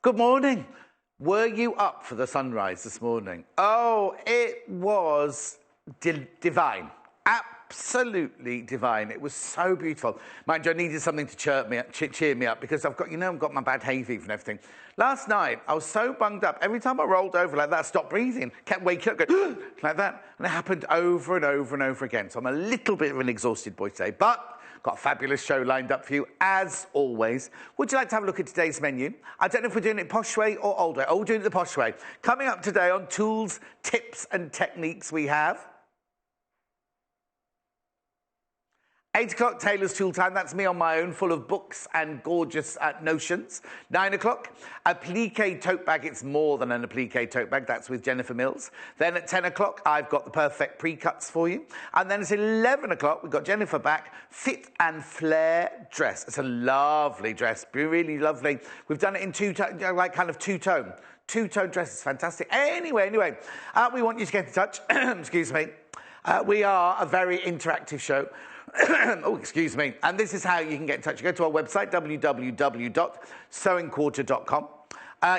Good morning. Were you up for the sunrise this morning? Oh, it was divine. Absolutely divine. It was so beautiful. Mind you, I needed something to cheer me up because I've got my bad hay fever and everything. Last night, I was so bunged up. Every time I rolled over like that, I stopped breathing. Kept waking up, going, like that. And it happened over and over and over again. So I'm a little bit of an exhausted boy today, but got a fabulous show lined up for you, as always. Would you like to have a look at today's menu? I don't know if we're doing it posh way or old way. Oh, we're doing it the posh way. Coming up today on tools, tips and techniques we have 8 o'clock, Tailor's Tool Time. That's me on my own, full of books and gorgeous notions. 9 o'clock, Applique tote bag. It's more than an applique tote bag. That's with Jennifer Mills. Then at 10 o'clock, I've got the perfect pre-cuts for you. And then at 11 o'clock, we've got Jennifer back. Fit and flare dress. It's a lovely dress, really lovely. We've done it in two-tone, two-tone. Two-tone dress is fantastic. Anyway, we want you to get in touch. Excuse me. We are a very interactive show. Oh, excuse me. And this is how you can get in touch. You go to our website, www.sewingquarter.com.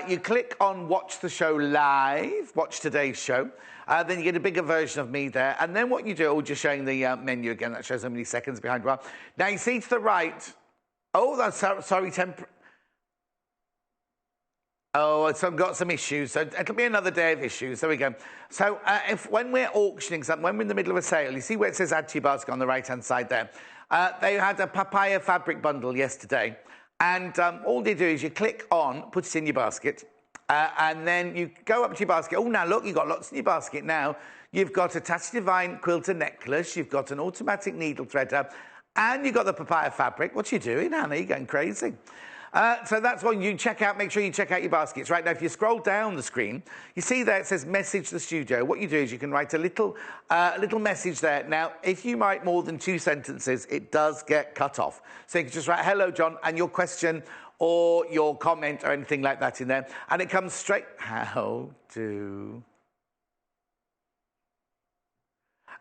You click on Watch the Show Live, watch today's show. Then you get a bigger version of me there. And then what you do, just showing the menu again, that shows how many seconds behind you are. Now you see to the right, oh, that's sorry, Oh, it's got some issues, so it'll be another day of issues. There we go. So when we're auctioning something, when we're in the middle of a sale, you see where it says add to your basket on the right-hand side there? They had a papaya fabric bundle yesterday, and all they do is you click on, put it in your basket, and then you go up to your basket. Oh, now look, you've got lots in your basket now. You've got a Touch Divine quilter necklace, you've got an automatic needle threader, and you've got the papaya fabric. What you doing, Hannah? You're going crazy. So that's what you check out. Make sure you check out your baskets. Right now, if you scroll down the screen, you see there it says message the studio. What you do is you can write a little message there. Now, if you write more than 2 sentences, it does get cut off. So you can just write, hello, John, and your question or your comment or anything like that in there. And it comes straight, how do...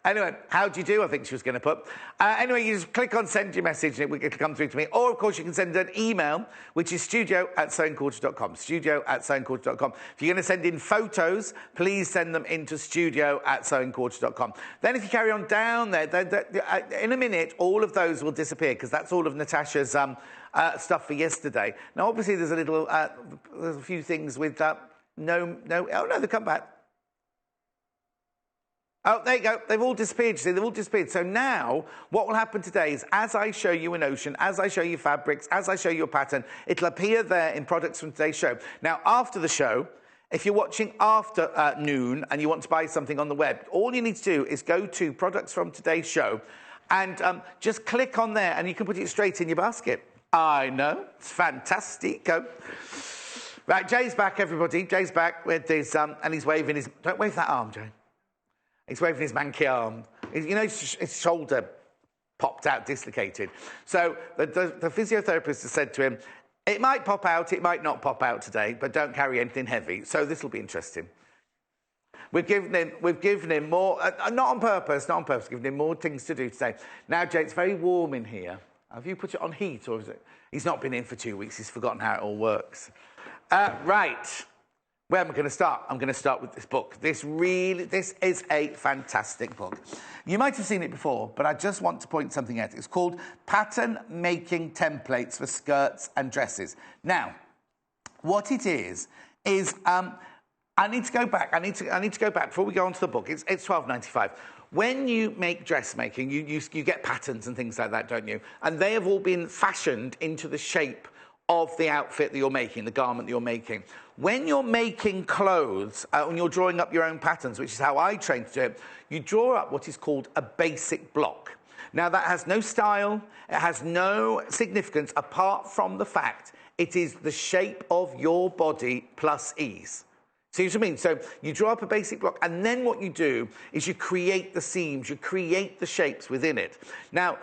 Anyway, how do you do? I think she was going to put. Anyway, you just click on send your message and it will come through to me. Or, of course, you can send an email, which is studio@sewingquarter.com. Studio@sewingquarter.com. If you're going to send in photos, please send them into studio@sewingquarter.com. Then if you carry on down there, in a minute, all of those will disappear because that's all of Natasha's stuff for yesterday. Now, obviously, there's a few things with oh, no, they've come back. Oh, there you go. They've all disappeared. See, they've all disappeared. So now, what will happen today is, as I show you an ocean, as I show you fabrics, as I show you a pattern, it'll appear there in products from today's show. Now, after the show, if you're watching after noon and you want to buy something on the web, all you need to do is go to products from today's show and just click on there and you can put it straight in your basket. I know. It's fantastic. Go. Right, Jay's back, everybody. Jay's back with his, and he's waving his... Don't wave that arm, Jay. He's waving his manky arm. You know, his shoulder popped out, dislocated. So the physiotherapist has said to him, it might pop out, it might not pop out today, but don't carry anything heavy. So this will be interesting. We've given him more, not on purpose, given him more things to do today. Now, Jay, it's very warm in here. Have you put it on heat, or is it? He's not been in for 2 weeks. He's forgotten how it all works. Right. Where am I going to start? I'm going to start with this book. This is a fantastic book. You might have seen it before, but I just want to point something out. It's called Pattern Making Templates for Skirts and Dresses. Now, what it is I need to go back. I need to go back before we go on to the book. It's $12.95. When you make dressmaking, you get patterns and things like that, don't you? And they have all been fashioned into the shape of the outfit that you're making, the garment that you're making. When you're making clothes, when you're drawing up your own patterns, which is how I train to do it, you draw up what is called a basic block. Now, that has no style, it has no significance apart from the fact it is the shape of your body plus ease. See what I mean? So you draw up a basic block, and then what you do is you create the seams, you create the shapes within it. Now,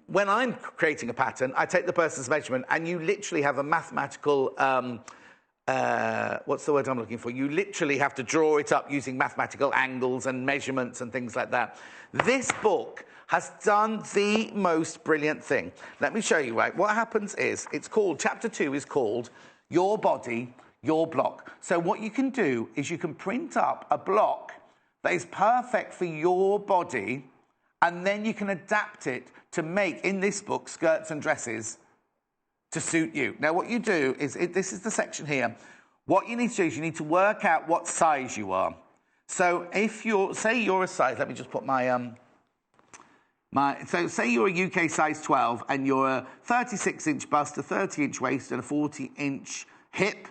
when I'm creating a pattern, I take the person's measurement, and you literally have a mathematical, what's the word I'm looking for? You literally have to draw it up using mathematical angles and measurements and things like that. This book has done the most brilliant thing. Let me show you, right? What happens is, it's called, chapter 2 is called, your body, your block. So what you can do is you can print up a block that is perfect for your body, and then you can adapt it to make, in this book, skirts and dresses to suit you. Now, what you do is, this is the section here. What you need to do is you need to work out what size you are. So if you're, say you're a size, let me just put so say you're a UK size 12 and you're a 36-inch bust, a 30-inch waist and a 40-inch hip,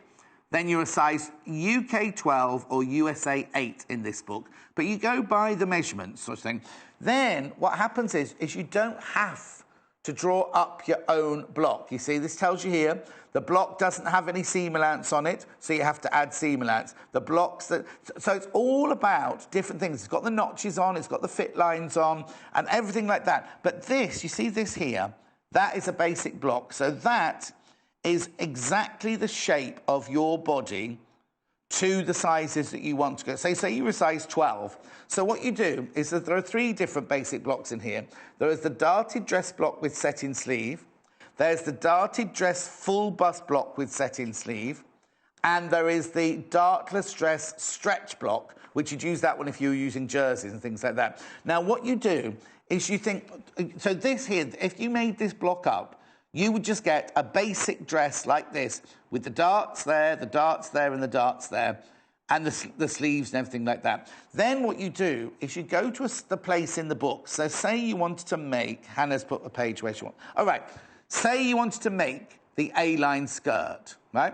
then you're a size UK 12 or USA 8 in this book. But you go by the measurements sort of thing. Then what happens is you don't have to draw up your own block. You see, this tells you here, the block doesn't have any seam allowance on it, so you have to add seam allowance. The blocks so it's all about different things. It's got the notches on, it's got the fit lines on, and everything like that. But this, you see this here, that is a basic block. So that is exactly the shape of your body to the sizes that you want to go. Say you're a size 12. So what you do is that there are 3 different basic blocks in here. There is the darted dress block with set-in sleeve. There's the darted dress full bust block with set-in sleeve. And there is the dartless dress stretch block, which you'd use that one if you were using jerseys and things like that. Now, what you do is you think, so this here, if you made this block up, you would just get a basic dress like this with the darts there, and the darts there, and the sleeves and everything like that. Then what you do is you go to the place in the book. So say you wanted to make, Hannah's put the page where she wants. All right, say you wanted to make the A-line skirt, right?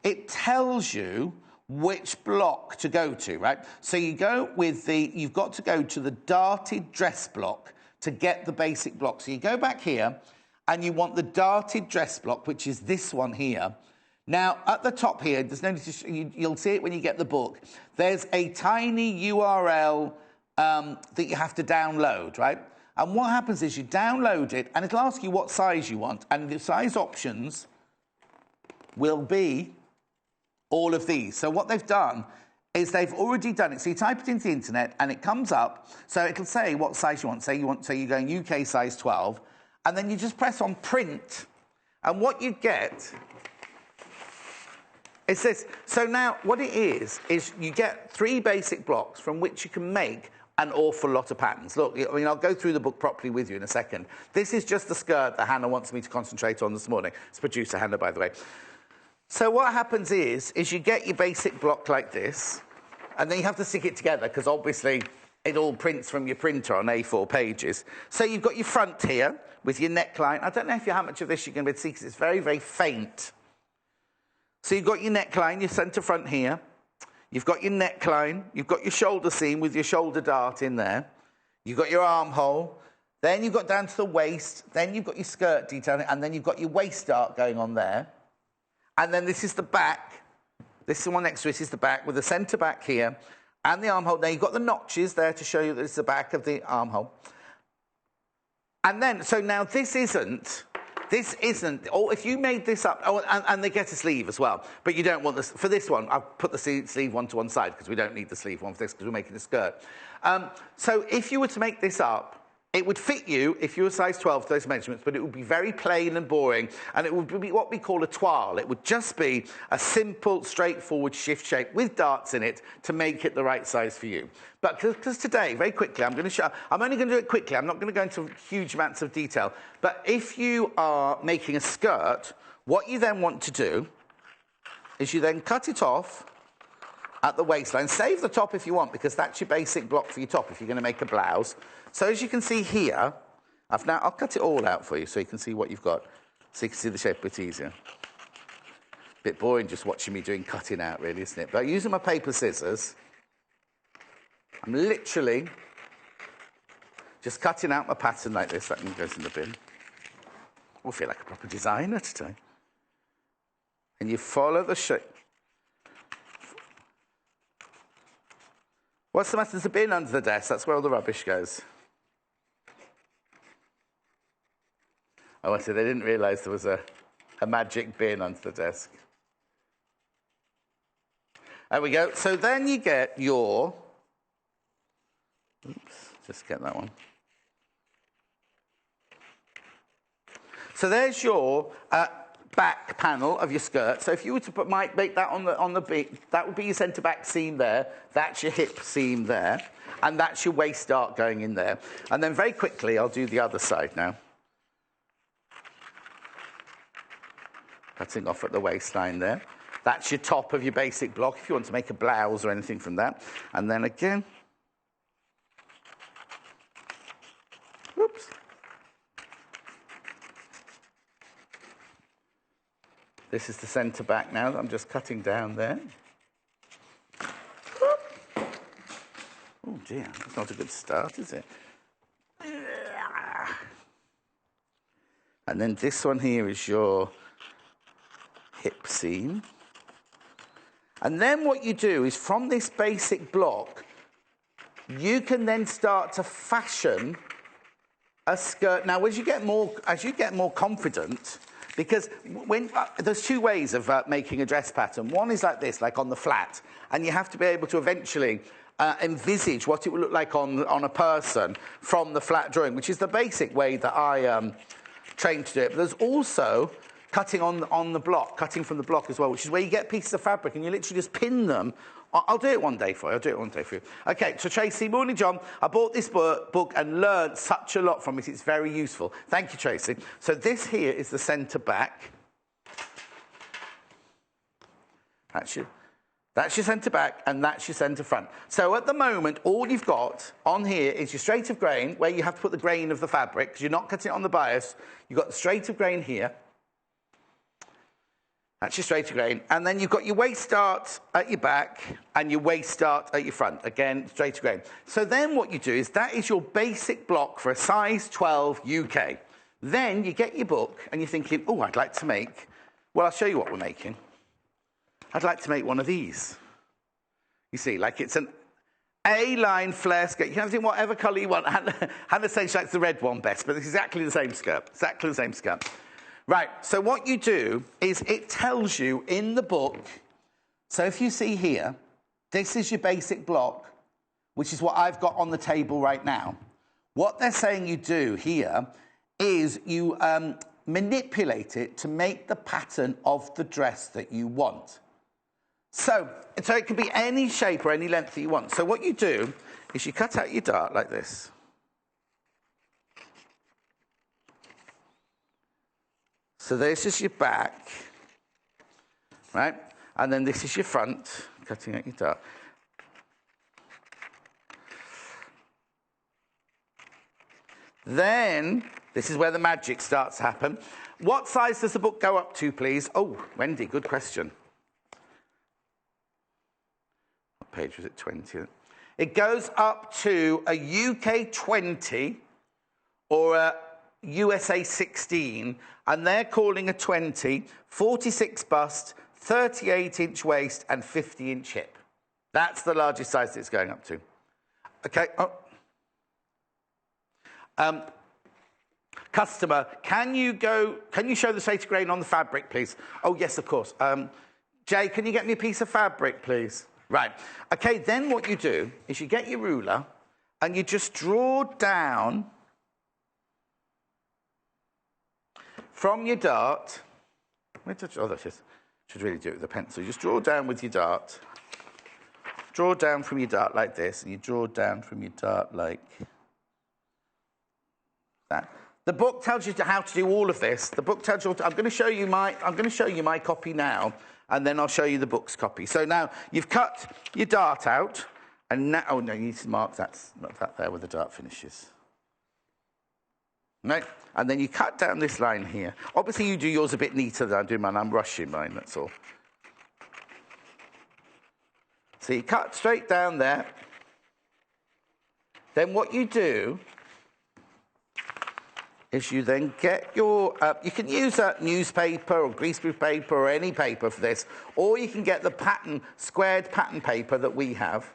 It tells you which block to go to, right? So you go with you've got to go to the darted dress block to get the basic block. So you go back here, and you want the darted dress block, which is this one here. Now, at the top here, there's no need to, you'll see it when you get the book. There's a tiny URL that you have to download, right? And what happens is you download it, and it'll ask you what size you want. And the size options will be all of these. So what they've done is they've already done it. So you type it into the internet, and it comes up. So it'll say what size you want. Say you're going UK size 12. And then you just press on print, and what you get is this. So now what it is you get 3 basic blocks from which you can make an awful lot of patterns. Look, I mean, I'll go through the book properly with you in a second. This is just the skirt that Hannah wants me to concentrate on this morning. It's producer Hannah, by the way. So what happens is you get your basic block like this, and then you have to stick it together because obviously it all prints from your printer on A4 pages. So you've got your front here with your neckline. I don't know how much of this you're going to be able to see because it's very, very faint. So you've got your neckline, your centre front here. You've got your neckline. You've got your shoulder seam with your shoulder dart in there. You've got your armhole. Then you've got down to the waist. Then you've got your skirt detailing. And then you've got your waist dart going on there. And then this is the back. This is the one next to it is the back with the centre back here. And the armhole. Now, you've got the notches there to show you that it's the back of the armhole. And then, so now this isn't, or if you made this up, and they get a sleeve as well, but you don't want this, for this one, I've put the sleeve one to one side because we don't need the sleeve one for this because we're making a skirt. So if you were to make this up, it would fit you if you were size 12 to those measurements, but it would be very plain and boring, and it would be what we call a toile. It would just be a simple, straightforward shift shape with darts in it to make it the right size for you. But because today, very quickly, I'm only going to do it quickly. I'm not going to go into huge amounts of detail. But if you are making a skirt, what you then want to do is you then cut it off at the waistline. Save the top if you want, because that's your basic block for your top if you're going to make a blouse. So as you can see here, I'll cut it all out for you so you can see what you've got, so you can see the shape a bit easier. Bit boring just watching me doing cutting out, really, isn't it? But using my paper scissors, I'm literally just cutting out my pattern like this. That one goes in the bin. I feel like a proper designer today. And you follow the shape. What's the matter? There's a bin under the desk. That's where all the rubbish goes. Oh, I said they didn't realise there was a magic bin under the desk. There we go. So then you get your... Oops, just get that one. So there's your back panel of your skirt. So if you were to make that on the bit, that would be your centre back seam there. That's your hip seam there. And that's your waist dart going in there. And then very quickly, I'll do the other side now. Cutting off at the waistline there. That's your top of your basic block if you want to make a blouse or anything from that. And then again. Oops. This is the centre back now that I'm just cutting down there. Oh dear, that's not a good start, is it? And then this one here is your hip seam. And then what you do is from this basic block, you can then start to fashion a skirt. Now, as you get more confident, because there's two ways of making a dress pattern. One is like this, like on the flat, and you have to be able to eventually envisage what it would look like on a person from the flat drawing, which is the basic way that I trained to do it. But there's also cutting on the block, cutting from the block as well, which is where you get pieces of fabric and you literally just pin them. I'll do it one day for you. Okay, so Tracy, morning, John. I bought this book and learned such a lot from it. It's very useful. Thank you, Tracy. So this here is the centre back. That's your centre back and that's your centre front. So at the moment, all you've got on here is your straight of grain, where you have to put the grain of the fabric, because you're not cutting it on the bias. You've got the straight of grain here. That's your straight of grain. And then you've got your waist dart at your back and your waist dart at your front. Again, straight of grain. So then what you do is that is your basic block for a size 12 UK. Then you get your book and you're thinking, oh, I'd like to make, well, I'll show you what we're making. I'd like to make one of these. You see, like it's an A-line flare skirt. You can have it in whatever colour you want. Hannah says she likes the red one best, but it's exactly the same skirt. Exactly the same skirt. Right, so what you do is it tells you in the book, so if you see here, this is your basic block, which is what I've got on the table right now. What they're saying you do here is you manipulate it to make the pattern of the dress that you want. So it can be any shape or any length that you want. So what you do is you cut out your dart like this. So this is your back, right? And then this is your front, cutting out your dart. Then, this is where the magic starts to happen. What size does the book go up to, please? Oh, Wendy, good question. What page was it, 20? It goes up to a UK 20 or a USA 16, and they're calling a 20, 46 bust, 38-inch waist, and 50-inch hip. That's the largest size it's going up to. Okay. Oh. Customer, can you show the straight grain on the fabric, please? Oh, yes, of course. Jay, can you get me a piece of fabric, please? Right. Okay, then what you do is you get your ruler, and you just draw down from your dart. Oh, that is. Should really do it with a pencil. You just draw down with your dart. Draw down from your dart like this, and you draw down from your dart like that. The book tells you how to do all of this. The book tells you. I'm going to show you my copy now, and then I'll show you the book's copy. So now you've cut your dart out, and now you need to mark that there where the dart finishes. Right? And then you cut down this line here. Obviously, you do yours a bit neater than I do mine. I'm rushing mine, that's all. So you cut straight down there. Then what you do is you then get your... you can use a newspaper or greaseproof paper or any paper for this, or you can get the squared pattern paper that we have.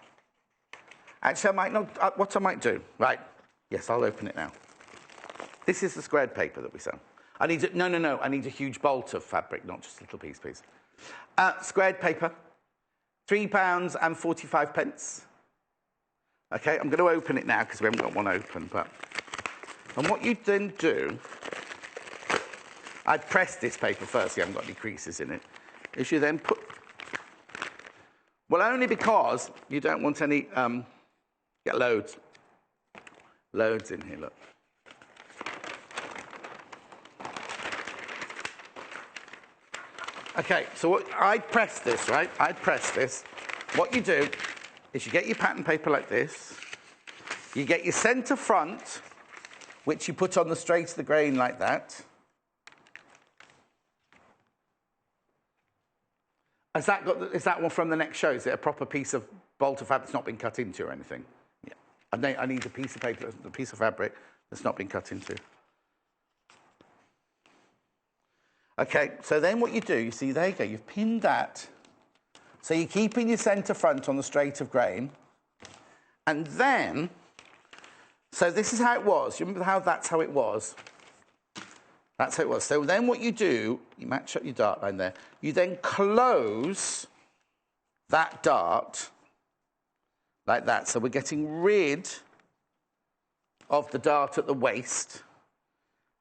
Actually, I might not... what I might do... Right. Yes, I'll open it now. This is the squared paper that we sell. I need I need a huge bolt of fabric, not just a little piece, please. Squared paper, £3.45. Okay, I'm going to open it now because we haven't got one open. And what you then do I'd press this paper first, you haven't got any creases in it, is you then put, well, only because you don't want any, get loads in here, look. Okay, so what, I'd press this, right? I'd press this. What you do is you get your pattern paper like this, you get your centre front, which you put on the straight of the grain like that. Is that one from the next show? Is it a proper piece of bolt of fabric that's not been cut into or anything? Yeah. I need a piece of paper, a piece of fabric that's not been cut into. Okay, so then what you do, you see, there you go, you've pinned that. So you're keeping your centre front on the straight of grain. And then, so this is how it was. You remember how that's how it was? That's how it was. So then what you do, you match up your dart line there. You then close that dart like that. So we're getting rid of the dart at the waist.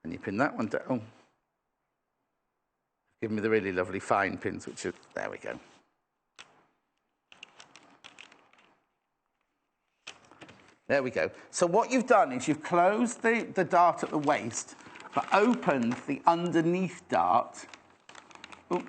And you pin that one down. Oh. Give me the really lovely fine pins, which are, there we go. There we go. So what you've done is you've closed the dart at the waist, but opened the underneath dart. Ooh.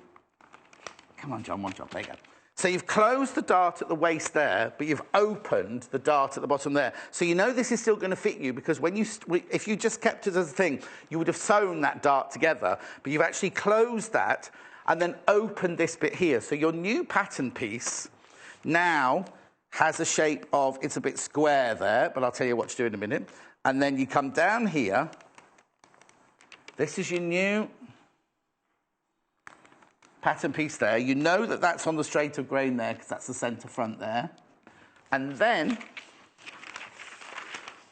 Come on, John, one job. There you go. So you've closed the dart at the waist there, but you've opened the dart at the bottom there. So you know this is still going to fit you, because when you, if you just kept it as a thing, you would have sewn that dart together, but you've actually closed that and then opened this bit here. So your new pattern piece now has a shape of, it's a bit square there, but I'll tell you what to do in a minute. And then you come down here. This is your new pattern piece there. You know that that's on the straight of grain there, because that's the centre front there. And then,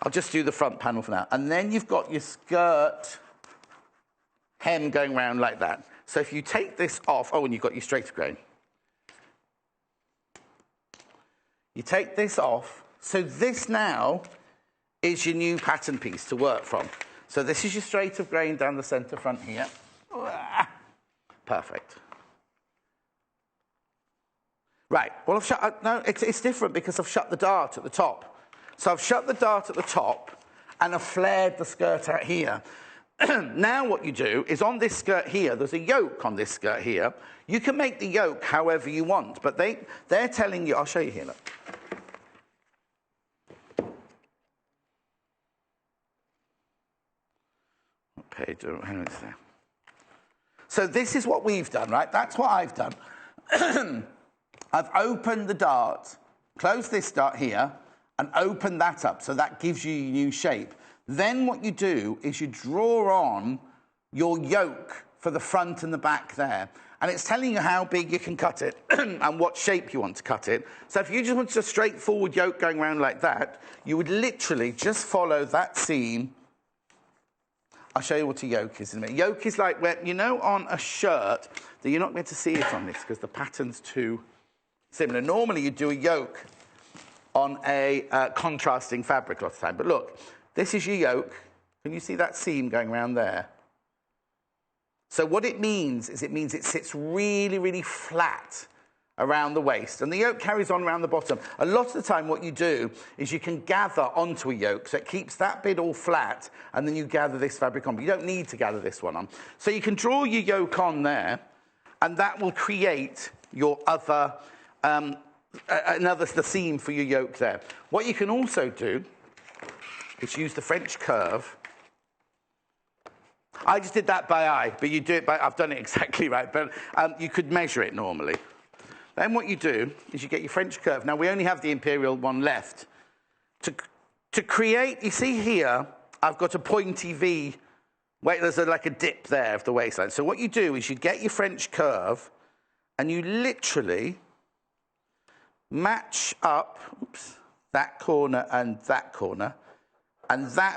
I'll just do the front panel for now. And then you've got your skirt hem going round like that. So if you take this off, oh, and you've got your straight of grain. You take this off. So this now is your new pattern piece to work from. So this is your straight of grain down the centre front here. Perfect. Right, well, I've shut, no, it's different because I've shut the dart at the top. So I've shut the dart at the top and I've flared the skirt out here. Now what you do is on this skirt here, there's a yoke on this skirt here. You can make the yoke however you want, but they're telling you, I'll show you here, look. What page, hang on a second. So this is what we've done, right? That's what I've done. I've opened the dart, closed this dart here, and opened that up, so that gives you your new shape. Then what you do is you draw on your yoke for the front and the back there, and it's telling you how big you can cut it and what shape you want to cut it. So if you just want a straightforward yoke going around like that, you would literally just follow that seam. I'll show you what a yoke is in a minute. Yoke is like where, you know, on a shirt, that you're not going to see it on this because the pattern's too similar. Normally you do a yoke on a contrasting fabric a lot of the time. But look, this is your yoke. Can you see that seam going around there? So what it means is it sits really, really flat around the waist. And the yoke carries on around the bottom. A lot of the time what you do is you can gather onto a yoke, so it keeps that bit all flat, and then you gather this fabric on. But you don't need to gather this one on. So you can draw your yoke on there, and that will create your other, the seam for your yoke there. What you can also do is use the French curve. I just did that by eye, but you do it by, I've done it exactly right, but you could measure it normally. Then what you do is you get your French curve. Now, we only have the imperial one left. To create, you see here, I've got a pointy V. Wait, there's like a dip there of the waistline. So what you do is you get your French curve, and you literally match up, oops, that corner and that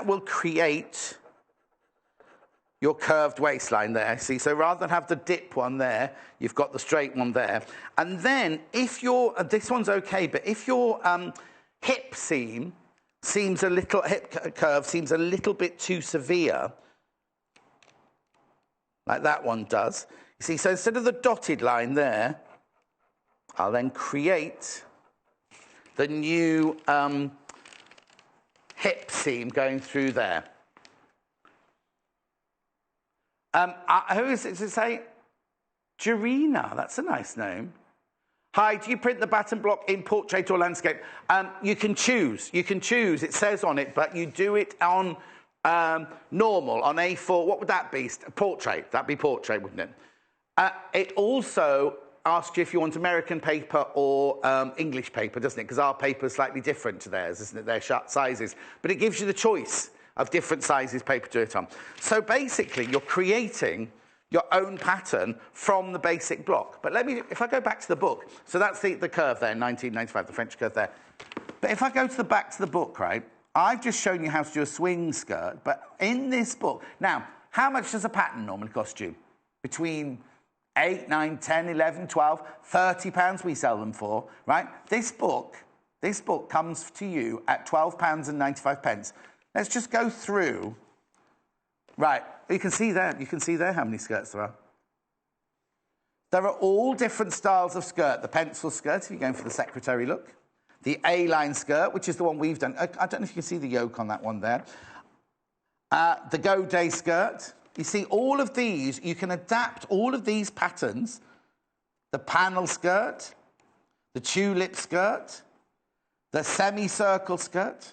will create your curved waistline there. See, so rather than have the dip one there, you've got the straight one there. And then if your, this one's okay, but if your hip curve seems a little bit too severe, like that one does. You see, so instead of the dotted line there, I'll then create the new hip seam going through there. Who is it to say? Jurina, that's a nice name. Hi, do you print the batten block in portrait or landscape? You can choose. You can choose. It says on it, but you do it on normal, on A4. What would that be? Portrait. That'd be portrait, wouldn't it? It also asks you if you want American paper or English paper, doesn't it? Because our paper is slightly different to theirs, isn't it? Their sizes. But it gives you the choice of different sizes paper to do it on. So basically, you're creating your own pattern from the basic block. But if I go back to the book, so that's the curve there, 1995, the French curve there. But if I go back to the book, right, I've just shown you how to do a swing skirt, but in this book, now, how much does a pattern normally cost you? Between 8, 9, 10, 11, 12, 30 pounds we sell them for, right? This book comes to you at £12.95. Let's just go through. Right, you can see there how many skirts there are. There are all different styles of skirt. The pencil skirt, if you're going for the secretary look. The A-line skirt, which is the one we've done. I don't know if you can see the yoke on that one there. The go-day skirt. You see, all of these, you can adapt all of these patterns. The panel skirt, the tulip skirt, the semicircle skirt,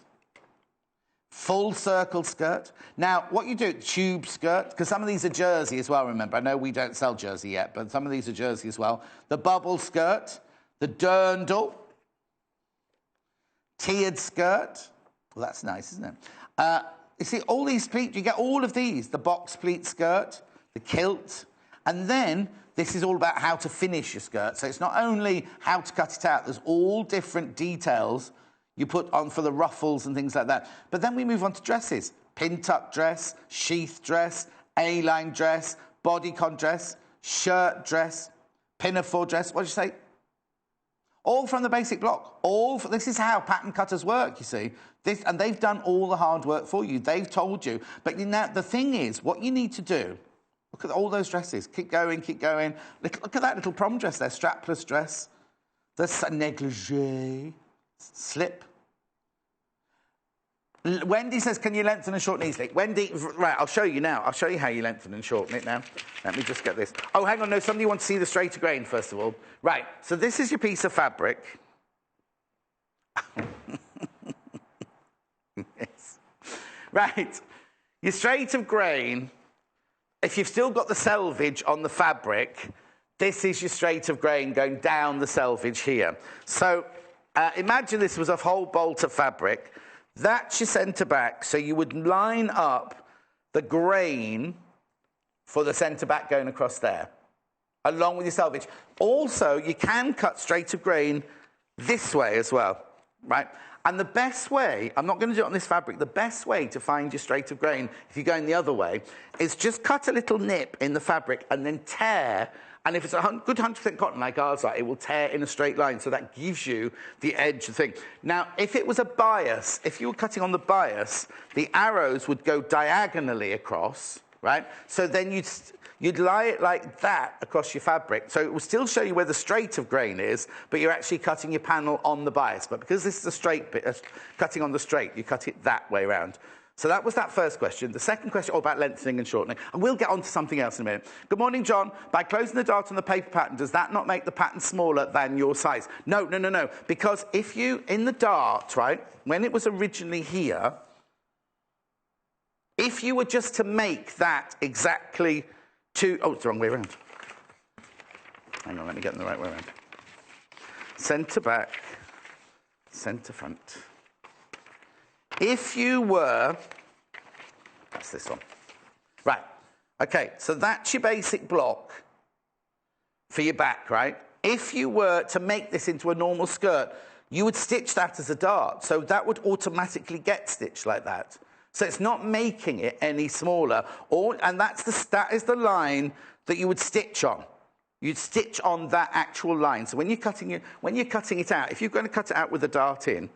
full circle skirt. Now, what you do, tube skirt, because some of these are jersey as well, remember. I know we don't sell jersey yet, but some of these are jersey as well. The bubble skirt, the dirndl, tiered skirt. Well, that's nice, isn't it? You see, all these pleats, you get all of these. The box pleat skirt, the kilt, and then this is all about how to finish your skirt. So it's not only how to cut it out, there's all different details you put on for the ruffles and things like that. But then we move on to dresses. Pin-tuck dress, sheath dress, A-line dress, bodycon dress, shirt dress, pinafore dress. What did you say? All from the basic block. This is how pattern cutters work, you see. And they've done all the hard work for you. They've told you. But now the thing is, what you need to do, look at all those dresses. Keep going, keep going. Look at that little prom dress there, strapless dress. The negligee. Slip. Wendy says, can you lengthen and shorten easily? Wendy, right, I'll show you now. I'll show you how you lengthen and shorten it now. Let me just get this. Oh, hang on, no, somebody wants to see the straighter grain, first of all. Right, so this is your piece of fabric. Yes. Right, your straight of grain, if you've still got the selvage on the fabric, this is your straight of grain going down the selvage here. So imagine this was a whole bolt of fabric. That's your centre back, so you would line up the grain for the centre back going across there, along with your selvage. Also, you can cut straight of grain this way as well, right? And the best way, I'm not going to do it on this fabric, the best way to find your straight of grain, if you're going the other way, is just cut a little nip in the fabric and then tear. And if it's a good 100% cotton like ours are, it will tear in a straight line. So that gives you the edge of the thing. Now, if it was a bias, if you were cutting on the bias, the arrows would go diagonally across, right? So then you'd lie it like that across your fabric. So it will still show you where the straight of grain is, but you're actually cutting your panel on the bias. But because this is a straight bit, cutting on the straight, you cut it that way around. So that was that first question. The second question, all about lengthening and shortening. And we'll get on to something else in a minute. Good morning, John. By closing the dart on the paper pattern, does that not make the pattern smaller than your size? No. Because if you, in the dart, right, when it was originally here, if you were just to make that exactly oh, it's the wrong way around. Hang on, let me get in the right way around. Centre back, centre front. If you were, that's this one. Right, okay, so that's your basic block for your back, right? If you were to make this into a normal skirt, you would stitch that as a dart. So that would automatically get stitched like that. So it's not making it any smaller. And that is the line that you would stitch on. You'd stitch on that actual line. So when you're cutting it out, if you're going to cut it out with a dart in,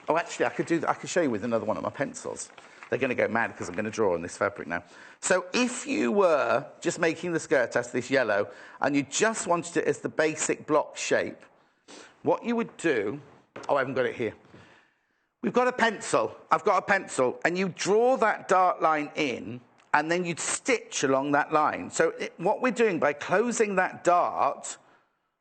oh, actually, I could show you with another one of my pencils. They're going to go mad because I'm going to draw on this fabric now. So if you were just making the skirt as this yellow and you just wanted it as the basic block shape, what you would do... Oh, I haven't got it here. We've got a pencil. I've got a pencil. And you draw that dart line in, and then you'd stitch along that line. So what we're doing by closing that dart,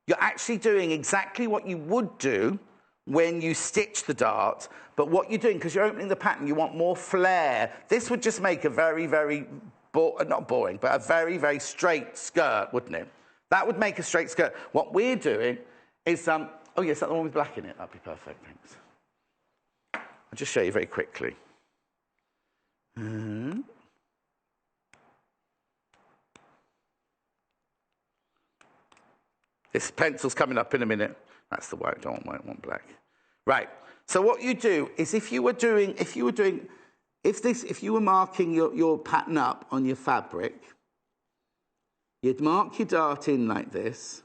you're actually doing exactly what you would do when you stitch the dart, but what you're doing, because you're opening the pattern, you want more flair. This would just make a very, very, not boring, but a very, very straight skirt, wouldn't it? That would make a straight skirt. What we're doing is, oh yes, that the one with black in it. That'd be perfect, thanks. I'll just show you very quickly. This pencil's coming up in a minute. That's the white, don't want white, want black. Right, so what you do is if you were marking your pattern up on your fabric, you'd mark your dart in like this.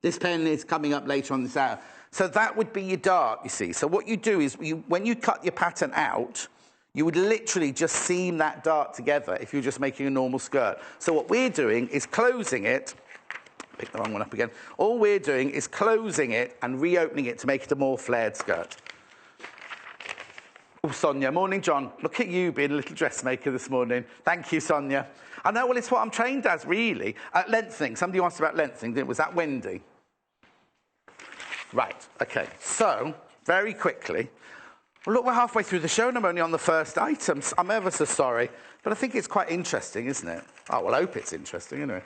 This pen is coming up later on this hour. So that would be your dart, you see. So what you do is, when you cut your pattern out, you would literally just seam that dart together if you're just making a normal skirt. So what we're doing is closing it. Pick the wrong one up again. All we're doing is closing it and reopening it to make it a more flared skirt. Oh, Sonia. Morning, John. Look at you being a little dressmaker this morning. Thank you, Sonia. I know, well, it's what I'm trained as, really. Lengthening. Somebody asked about lengthening. Was that Wendy? Right, OK. So, very quickly... Well, look, we're halfway through the show and I'm only on the first item. I'm ever so sorry, but I think it's quite interesting, isn't it? Oh, well, I hope it's interesting, anyway.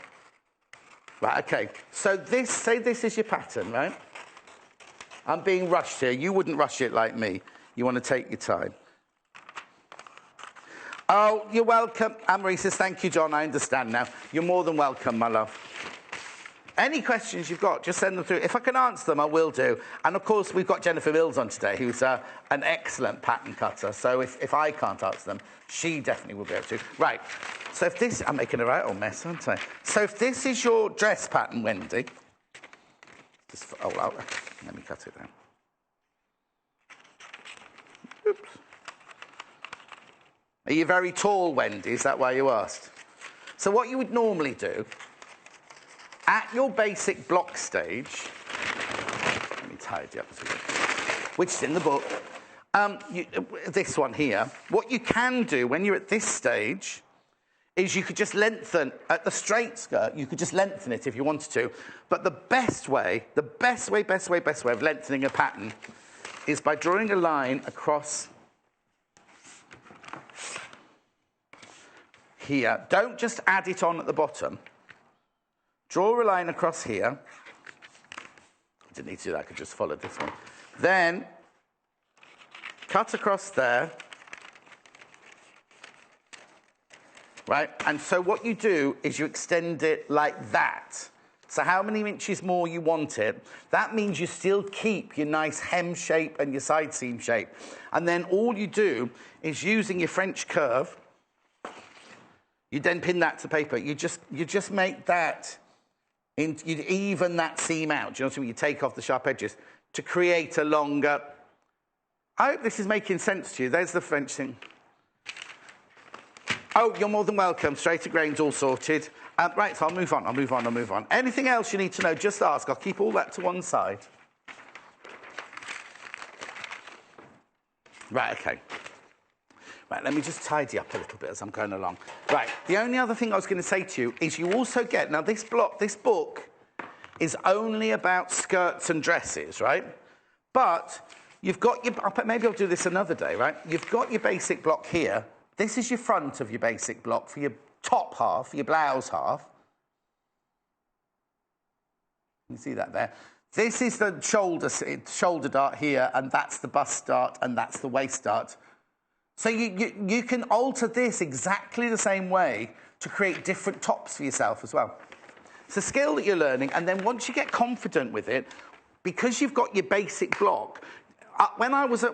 Right, OK. So say this is your pattern, right? I'm being rushed here. You wouldn't rush it like me. You want to take your time. Oh, you're welcome. Anne-Marie says, thank you, John. I understand now. You're more than welcome, my love. Any questions you've got, just send them through. If I can answer them, I will do. And, of course, we've got Jennifer Mills on today, who's an excellent pattern cutter. So if I can't answer them, she definitely will be able to. Right. So if this... I'm making a right old mess, aren't I? So if this is your dress pattern, Wendy... Just, oh, well, let me cut it down. Oops. Are you very tall, Wendy? Is that why you asked? So what you would normally do... At your basic block stage, let me tidy up, which is in the book, this one here, what you can do when you're at this stage is you could just lengthen, at the straight skirt, you could just lengthen it if you wanted to, but the best way of lengthening a pattern is by drawing a line across here. Don't just add it on at the bottom. Draw a line across here. I didn't need to do that, I could just follow this one. Then, cut across there. Right? And so what you do is you extend it like that. So how many inches more you want it, that means you still keep your nice hem shape and your side seam shape. And then all you do is using your French curve, you then pin that to paper. You just make that... You'd even that seam out, do you know what I mean? You take off the sharp edges to create a longer... I hope this is making sense to you. There's the French thing. Oh, you're more than welcome. Straighter grains all sorted. Right, so I'll move on. Anything else you need to know, just ask. I'll keep all that to one side. Right, OK. Right, let me just tidy up a little bit as I'm going along. Right, the only other thing I was going to say to you is you also get... Now, this book is only about skirts and dresses, right? But you've got your... Maybe I'll do this another day, right? You've got your basic block here. This is your front of your basic block for your top half, your blouse half. You see that there? This is the shoulder dart here, and that's the bust dart, and that's the waist dart. So you can alter this exactly the same way to create different tops for yourself as well. It's a skill that you're learning, and then once you get confident with it, because you've got your basic block... When I was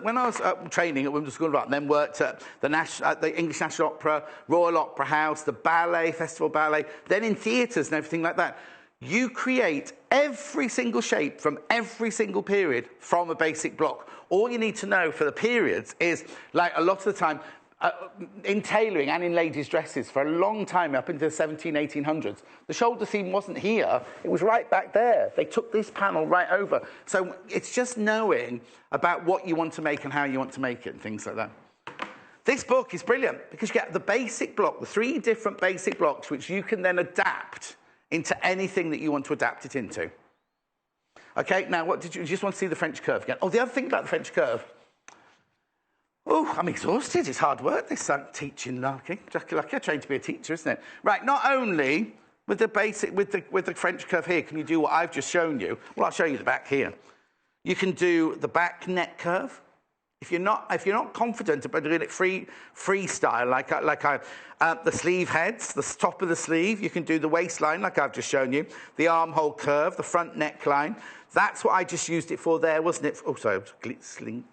training at Women's School of Art and then worked at the English National Opera, Royal Opera House, the ballet, Festival Ballet, then in theatres and everything like that, You create every single shape from every single period from a basic block. All you need to know for the periods is, like a lot of the time, in tailoring and in ladies' dresses, for a long time, up into the 1800s, the shoulder seam wasn't here, it was right back there. They took this panel right over. So it's just knowing about what you want to make and how you want to make it and things like that. This book is brilliant because you get the basic block, the 3 different basic blocks, which you can then adapt into anything that you want to adapt it into. Okay, now what did you just want to see the French curve again? Oh, the other thing about the French curve. Oh, I'm exhausted. It's hard work, this teaching larking. Lucky I trained to be a teacher, isn't it? Right, not only with the basic, with the French curve here, can you do what I've just shown you? Well, I'll show you the back here. You can do the back neck curve. If you're not confident about doing it freestyle, like the sleeve heads, the top of the sleeve, you can do the waistline, like I've just shown you, the armhole curve, the front neckline. That's what I just used it for there, wasn't it? Oh, sorry, sling.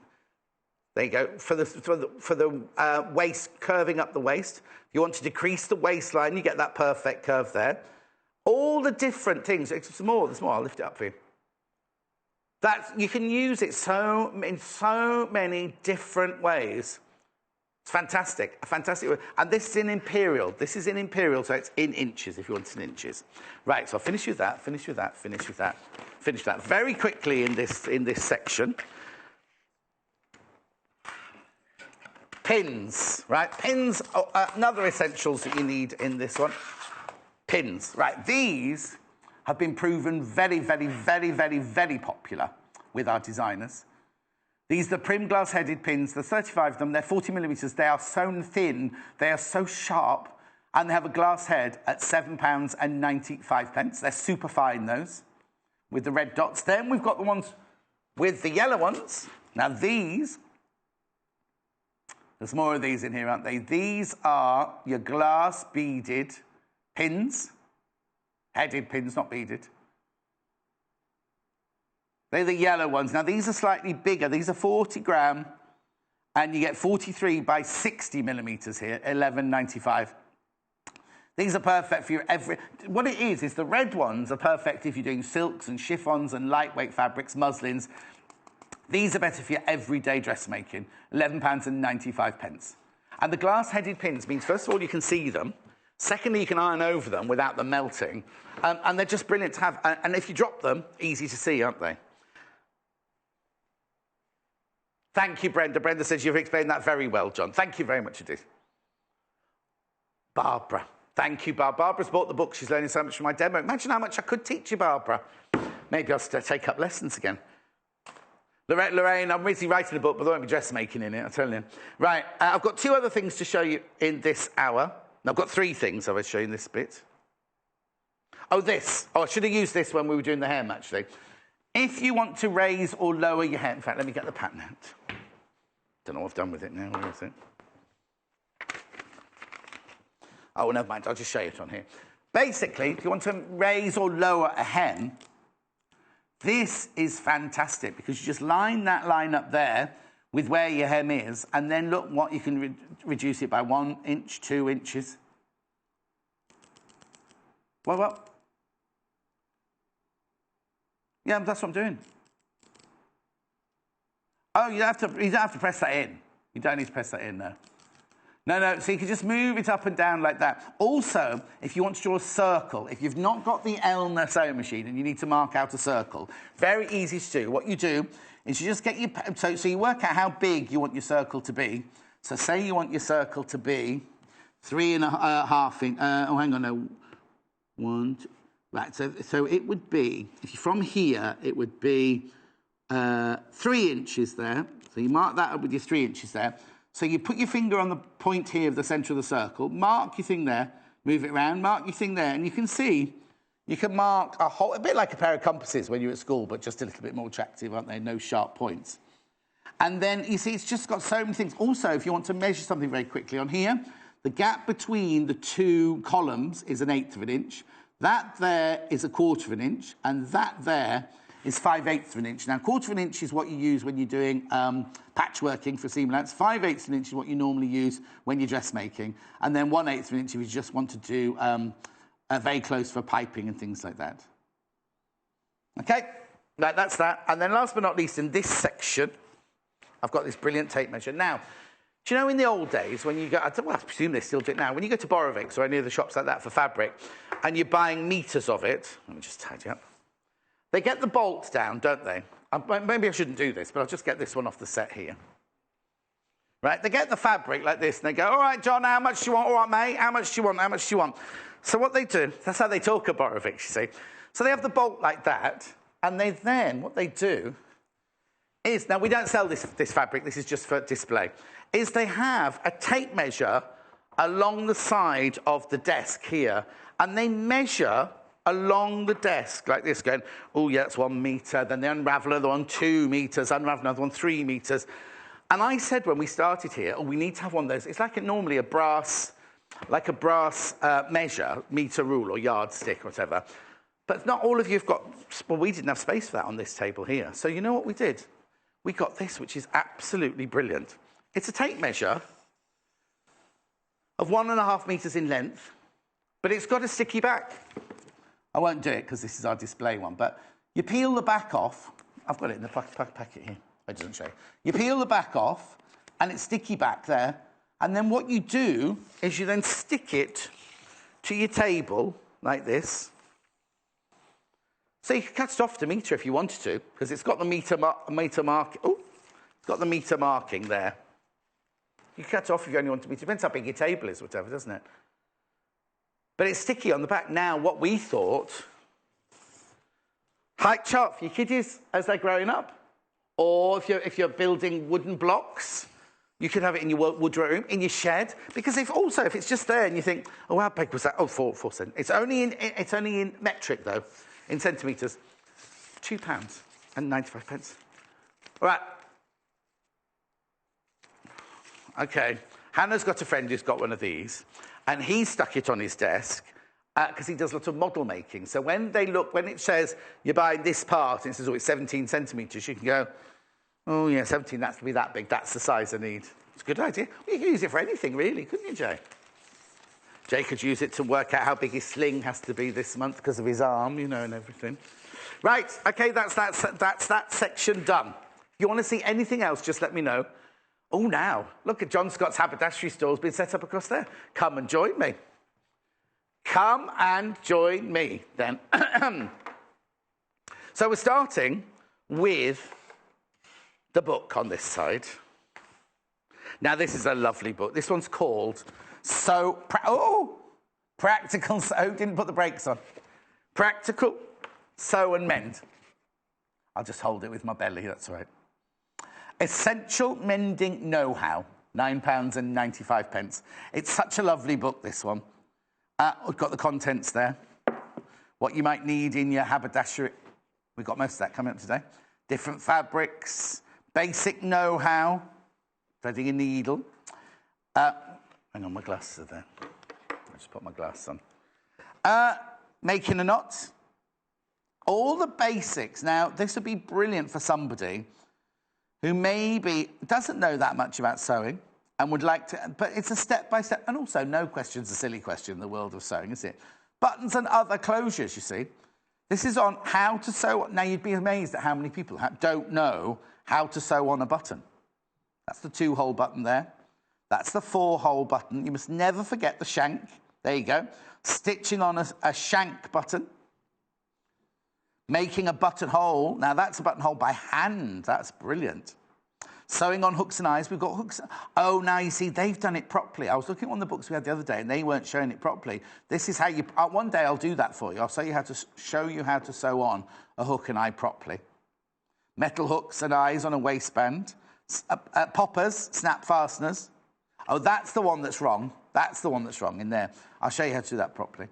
There you go. For the waist, curving up the waist. If you want to decrease the waistline, you get that perfect curve there. All the different things. There's more. I'll lift it up for you. You can use it in so many different ways. It's fantastic, a fantastic way. And this is in imperial. This is in imperial, so it's in inches, if you want it in inches. Right, so I'll finish with that, finish with that, finish with that, finish that. Very quickly in this section. Pins, right? Pins, another essentials that you need in this one. Pins, right? These have been proven very, very, very, very, very popular with our designers. These are the prim glass-headed pins. There's 35 of them. They're 40 millimetres. They are sewn thin. They are so sharp. And they have a glass head at £7.95. They're super fine, those, with the red dots. Then we've got the ones with the yellow ones. Now, these, there's more of these in here, aren't they? These are your glass beaded pins. Headed pins, not beaded. They're the yellow ones. Now, these are slightly bigger. These are 40 gram, and you get 43 by 60 millimetres here, £11.95. These are perfect for your What it is the red ones are perfect if you're doing silks and chiffons and lightweight fabrics, muslins. These are better for your everyday dressmaking, £11.95. And the glass-headed pins means, first of all, you can see them. Secondly, you can iron over them without them melting. And they're just brilliant to have. And if you drop them, easy to see, aren't they? Thank you, Brenda. Brenda says you've explained that very well, John. Thank you very much indeed. Barbara. Thank you, Barbara. Barbara's bought the book. She's learning so much from my demo. Imagine how much I could teach you, Barbara. Maybe I'll take up lessons again. Lorraine, I'm busy writing a book, but there won't be dressmaking in it, I'll tell you. Right, I've got 2 other things to show you in this hour. I've got 3 things I was showing this bit. Oh, this. Oh, I should have used this when we were doing the hem, actually. If you want to raise or lower your hair... In fact, let me get the pattern out. Don't know what I've done with it now. Where is it? Oh, never mind. I'll just show you it on here. Basically, if you want to raise or lower a hem, this is fantastic because you just line that line up there with where your hem is, and then look what you can reduce it by 1 inch, 2 inches. Well. Yeah, that's what I'm doing. Oh, you don't have to press that in. You don't need to press that in, no. No, so you can just move it up and down like that. Also, if you want to draw a circle, if you've not got the Elna sewing machine and you need to mark out a circle, very easy to do. What you do is you just get your... So you work out how big you want your circle to be. So say you want your circle to be 3.5 inch... oh, hang on, no. 1, 2... Right, so it would be... From here, it would be 3 inches there. So you mark that up with your 3 inches there. So you put your finger on the point here of the centre of the circle, mark your thing there, move it around, mark your thing there, and you can see, you can mark a bit like a pair of compasses when you're at school, but just a little bit more attractive, aren't they? No sharp points. And then, you see, it's just got so many things. Also, if you want to measure something very quickly on here, the gap between the 2 columns is 1/8 of an inch. That there is 1/4 of an inch, and that there is 5/8 of an inch. Now, 1/4 of an inch is what you use when you're doing patchworking for seam lengths. 5/8 of an inch is what you normally use when you're dressmaking. And then 1/8 of an inch if you just want to do very close for piping and things like that. Okay, right, that's that. And then last but not least, in this section, I've got this brilliant tape measure. Now, do you know in the old days when you go, well, I presume they still do it now, when you go to Borovick's or any of the shops like that for fabric, and you're buying meters of it, let me just tidy up. They get the bolts down, don't they? Maybe I shouldn't do this, but I'll just get this one off the set here. Right, they get the fabric like this, and they go, all right, John, how much do you want? All right, mate, how much do you want? How much do you want? So what they do, that's how they talk at Borovick's, you see. So they have the bolt like that, and what they do is, now we don't sell this fabric, this is just for display, is they have a tape measure along the side of the desk here, and they measure along the desk like this, going, oh yeah, that's 1 meter, then they unravel another one 2 meters, unravel another one 3 meters. And I said when we started here, oh, we need to have one of those. It's like normally a brass measure, meter rule or yardstick or whatever. But not all of you have got, well, we didn't have space for that on this table here. So you know what we did? We got this, which is absolutely brilliant. It's a tape measure of 1.5 meters in length, but it's got a sticky back. I won't do it because this is our display one, but you peel the back off. I've got it in the packet here. It doesn't show you. You peel the back off, and it's sticky back there. And then what you do is you then stick it to your table like this. So you can cut it off to meter if you wanted to, because it's got the meter mark. Oh, it's got the meter marking there. You can cut it off if you only want to meter. Depends how big your table is, whatever, doesn't it? But it's sticky on the back. Now, what we thought, height chart for your kiddies as they're growing up, or if you're building wooden blocks, you could have it in your woodroom, in your shed. Because if it's just there and you think, oh, how big was that? Oh, 4 cents. It's only in metric though, in centimetres. £2.95. All right. Okay. Hannah's got a friend who's got one of these, and he stuck it on his desk because he does lots of model making. So when it says you're buying this part, and it says, oh, it's 17 centimetres, you can go, oh, yeah, 17, that's to be that big. That's the size I need. It's a good idea. Well, you could use it for anything, really, couldn't you, Jay? Jay could use it to work out how big his sling has to be this month because of his arm, and everything. Right, okay, that's that section done. If you want to see anything else, just let me know. Oh, now, look at John Scott's haberdashery store's been set up across there. Come and join me. Come and join me, then. So we're starting with the book on this side. Now, this is a lovely book. This one's called Practical Sew. Didn't put the brakes on. Practical Sew and Mend. I'll just hold it with my belly, that's all right. Essential Mending Know-How, £9.95. It's such a lovely book, this one. We've got the contents there. What you might need in your haberdashery. We've got most of that coming up today. Different fabrics, basic know-how, threading a needle. Hang on, my glasses are there. I'll just put my glasses on. Making a knot. All the basics. Now, this would be brilliant for somebody who maybe doesn't know that much about sewing and would like to, but it's a step-by-step, and also no question's a silly question in the world of sewing, is it? Buttons and other closures, you see. This is on how to sew. Now, you'd be amazed at how many people don't know how to sew on a button. That's the 2-hole button there. That's the 4-hole button. You must never forget the shank. There you go. Stitching on a shank button. Making a buttonhole. Now, that's a buttonhole by hand. That's brilliant. Sewing on hooks and eyes. We've got hooks. Oh, now you see, they've done it properly. I was looking at one of the books we had the other day, and they weren't showing it properly. This is how you... one day I'll do that for you. I'll show you how to sew on a hook and eye properly. Metal hooks and eyes on a waistband. Poppers, snap fasteners. Oh, that's the one that's wrong. That's the one that's wrong in there. I'll show you how to do that properly.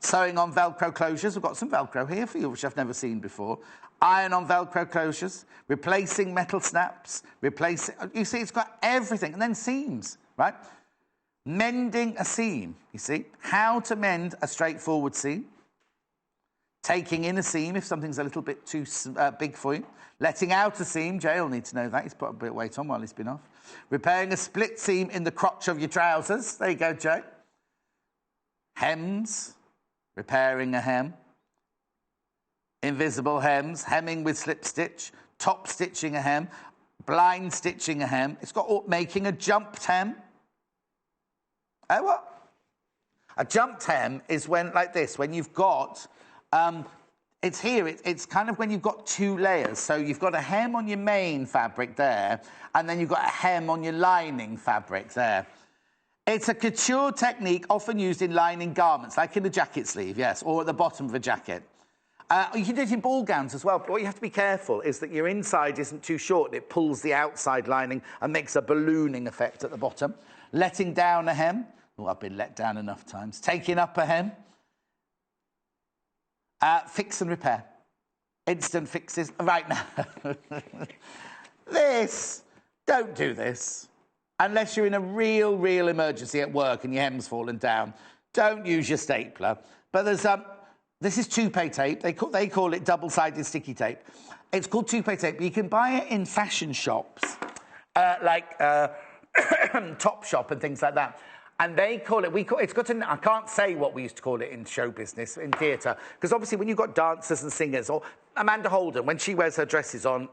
Sewing on Velcro closures. We've got some Velcro here for you, which I've never seen before. Iron on Velcro closures. Replacing metal snaps. You see, it's got everything. And then seams, right? Mending a seam, you see. How to mend a straightforward seam. Taking in a seam if something's a little bit too big for you. Letting out a seam. Jay will need to know that. He's put a bit of weight on while he's been off. Repairing a split seam in the crotch of your trousers. There you go, Jay. Hems. Repairing a hem. invisible hems, hemming with slip stitch, top stitching a hem, blind stitching a hem. It's got making a jumped hem. What? A jumped hem is when, like this, when you've got, it's here, it's kind of when you've got two layers. So you've got a hem on your main fabric there, and then you've got a hem on your lining fabric there. It's a couture technique often used in lining garments, like in a jacket sleeve, yes, or at the bottom of a jacket. You can do it in ball gowns as well, but what you have to be careful is that your inside isn't too short and it pulls the outside lining and makes a ballooning effect at the bottom. Letting down a hem. Oh, I've been let down enough times. Taking up a hem. Fix and repair. Instant fixes. Right now. Don't do this. Unless you're in a real emergency at work and your hem's fallen down. Don't use your stapler. But there's this is toupe tape. They call it double-sided sticky tape. It's called toupe tape. You can buy it in fashion shops, like Topshop and things like that. And they call it, I can't say what we used to call it in show business, in theatre, because obviously when you've got dancers and singers, or Amanda Holden, when she wears her dresses on,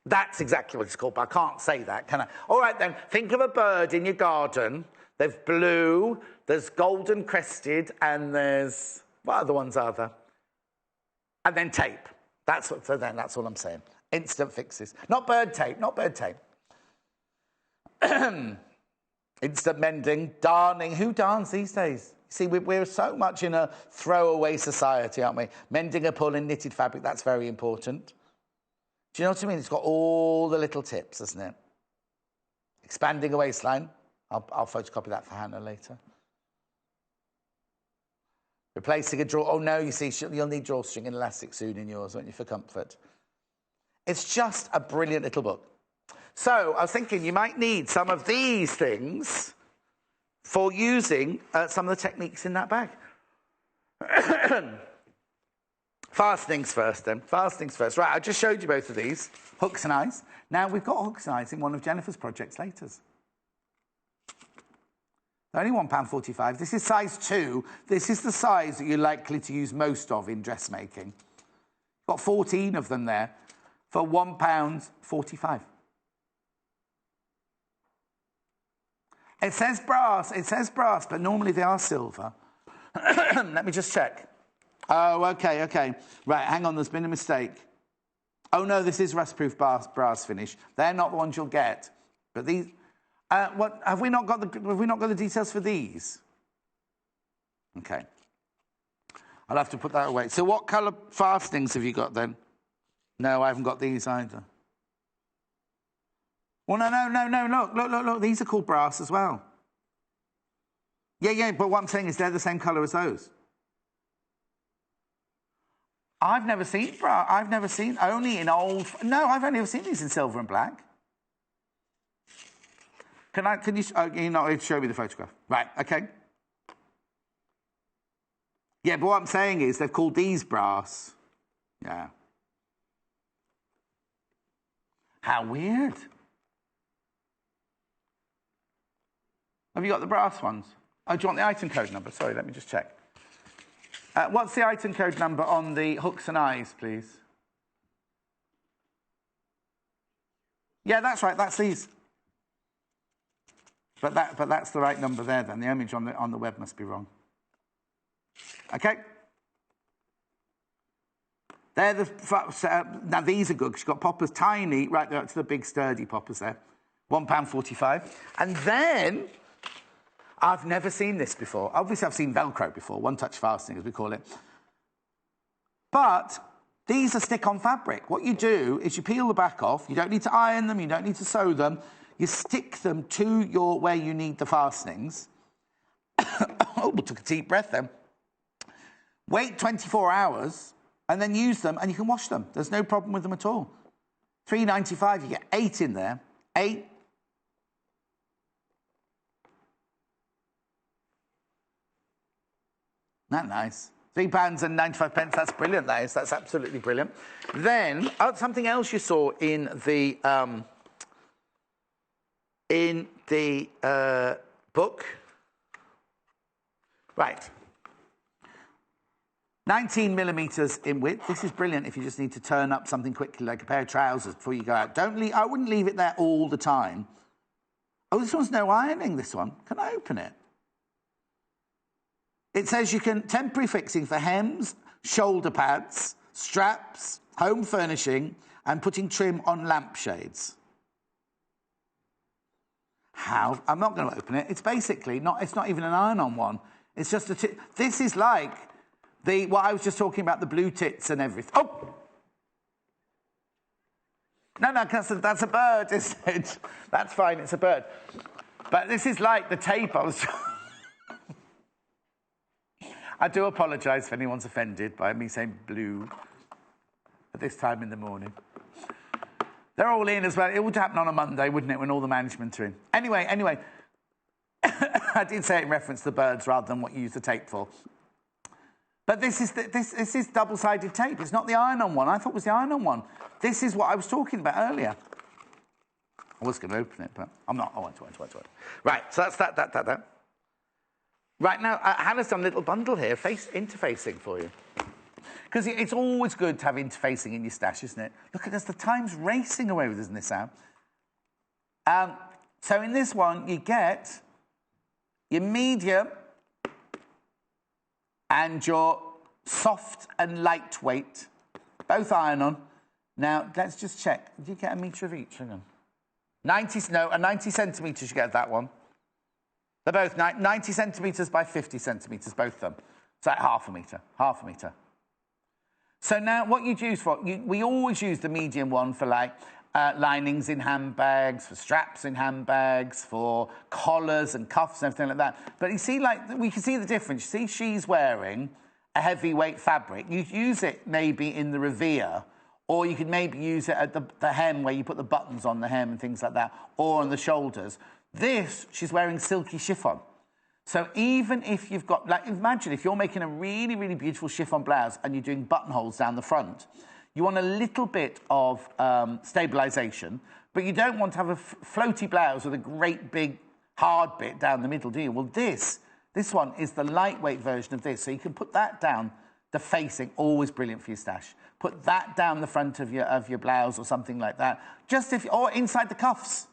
that's exactly what it's called, but I can't say that, can I? All right then, think of a bird in your garden. There's blue, there's golden crested, and there's, what other ones are there? And then tape. That's all I'm saying. Instant fixes. Not bird tape. Instant mending, darning. Who darns these days? See, we're so much in a throwaway society, aren't we? Mending a pull in knitted fabric, that's very important. Do you know what I mean? It's got all the little tips, hasn't it? Expanding a waistline. I'll photocopy that for Hannah later. Replacing a draw. Oh, no, you see, you'll need drawstring and elastic soon in yours, won't you, for comfort? It's just a brilliant little book. So I was thinking you might need some of these things for using some of the techniques in that bag. Fastenings first, then. Fastenings first. Right, I just showed you both of these. Hooks and eyes. Now, we've got hooks and eyes in one of Jennifer's projects later. They're only £1.45. This is size 2. This is the size that you're likely to use most of in dressmaking. Got 14 of them there for £1.45. It says brass, but normally they are silver. Let me just check. Oh, okay. Right, hang on, there's been a mistake. Oh, no, this is rust-proof brass finish. They're not the ones you'll get. But these... have we not got the details for these? Okay. I'll have to put that away. So what colour fastenings have you got then? No, I haven't got these either. Well, no, look. These are called brass as well. Yeah, but what I'm saying is they're the same colour as those. I've never seen only in old... No, I've only ever seen these in silver and black. Can you... Oh, you're not going to show me the photograph. Right, okay. Yeah, but what I'm saying is they've called these brass. Yeah. How weird. Have you got the brass ones? Oh, do you want the item code number? Sorry, let me just check. What's the item code number on the hooks and eyes, please? Yeah, that's right. That's these. But that's the right number there. Then the image on the web must be wrong. Okay. They're the now these are good because you've got poppers tiny right there up to the big sturdy poppers there. £1.45. And then I've never seen this before. Obviously, I've seen Velcro before, one-touch fastening, as we call it. But these are stick-on fabric. What you do is you peel the back off. You don't need to iron them. You don't need to sew them. You stick them to where you need the fastenings. Oh, we took a deep breath then. Wait 24 hours and then use them, and you can wash them. There's no problem with them at all. £3.95, you get 8 in there. 8. Isn't that nice? £3.95, that's brilliant, that is. That's absolutely brilliant. Then, something else you saw in the book. Right. 19 millimeters in width. This is brilliant if you just need to turn up something quickly, like a pair of trousers, before you go out. I wouldn't leave it there all the time. Oh, this one's no ironing, this one. Can I open it? It says you can temporary fixing for hems, shoulder pads, straps, home furnishing, and putting trim on lampshades. How? I'm not going to open it. It's basically not, it's not even an iron-on one. It's just a this is like what I was just talking about, the blue tits and everything. Oh! No, that's a bird, isn't it? That's fine, it's a bird. But this is like the tape I was... I do apologise if anyone's offended by me saying blue at this time in the morning. They're all in as well. It would happen on a Monday, wouldn't it, when all the management are in? Anyway. I did say it in reference to the birds rather than what you use the tape for. But this is double-sided tape. It's not the iron-on one. I thought it was the iron-on one. This is what I was talking about earlier. I was going to open it, but I'm not. I won't. Right, so that's that. Right, now, Hannah's done a little bundle here, interfacing for you. Because it's always good to have interfacing in your stash, isn't it? Look at us, the time's racing away with us in this now. So in this one, you get your medium and your soft and lightweight, both iron-on. Now, let's just check. Did you get a metre of each? Hang on. 90 centimetres you get that one. They're both 90 centimetres by 50 centimetres, both of them. It's like half a metre. So now what you'd use for, we always use the medium one for like linings in handbags, for straps in handbags, for collars and cuffs and everything like that. But you see, like, we can see the difference. You see she's wearing a heavyweight fabric. You use it maybe in the revere, or you could maybe use it at the hem where you put the buttons on the hem and things like that, or on the shoulders. This, she's wearing silky chiffon. So even if you've got, like, imagine if you're making a really, really beautiful chiffon blouse and you're doing buttonholes down the front, you want a little bit of stabilisation, but you don't want to have a floaty blouse with a great big hard bit down the middle, do you? Well, this one is the lightweight version of this, so you can put that down the facing, always brilliant for your stash. Put that down the front of your blouse or something like that, or inside the cuffs.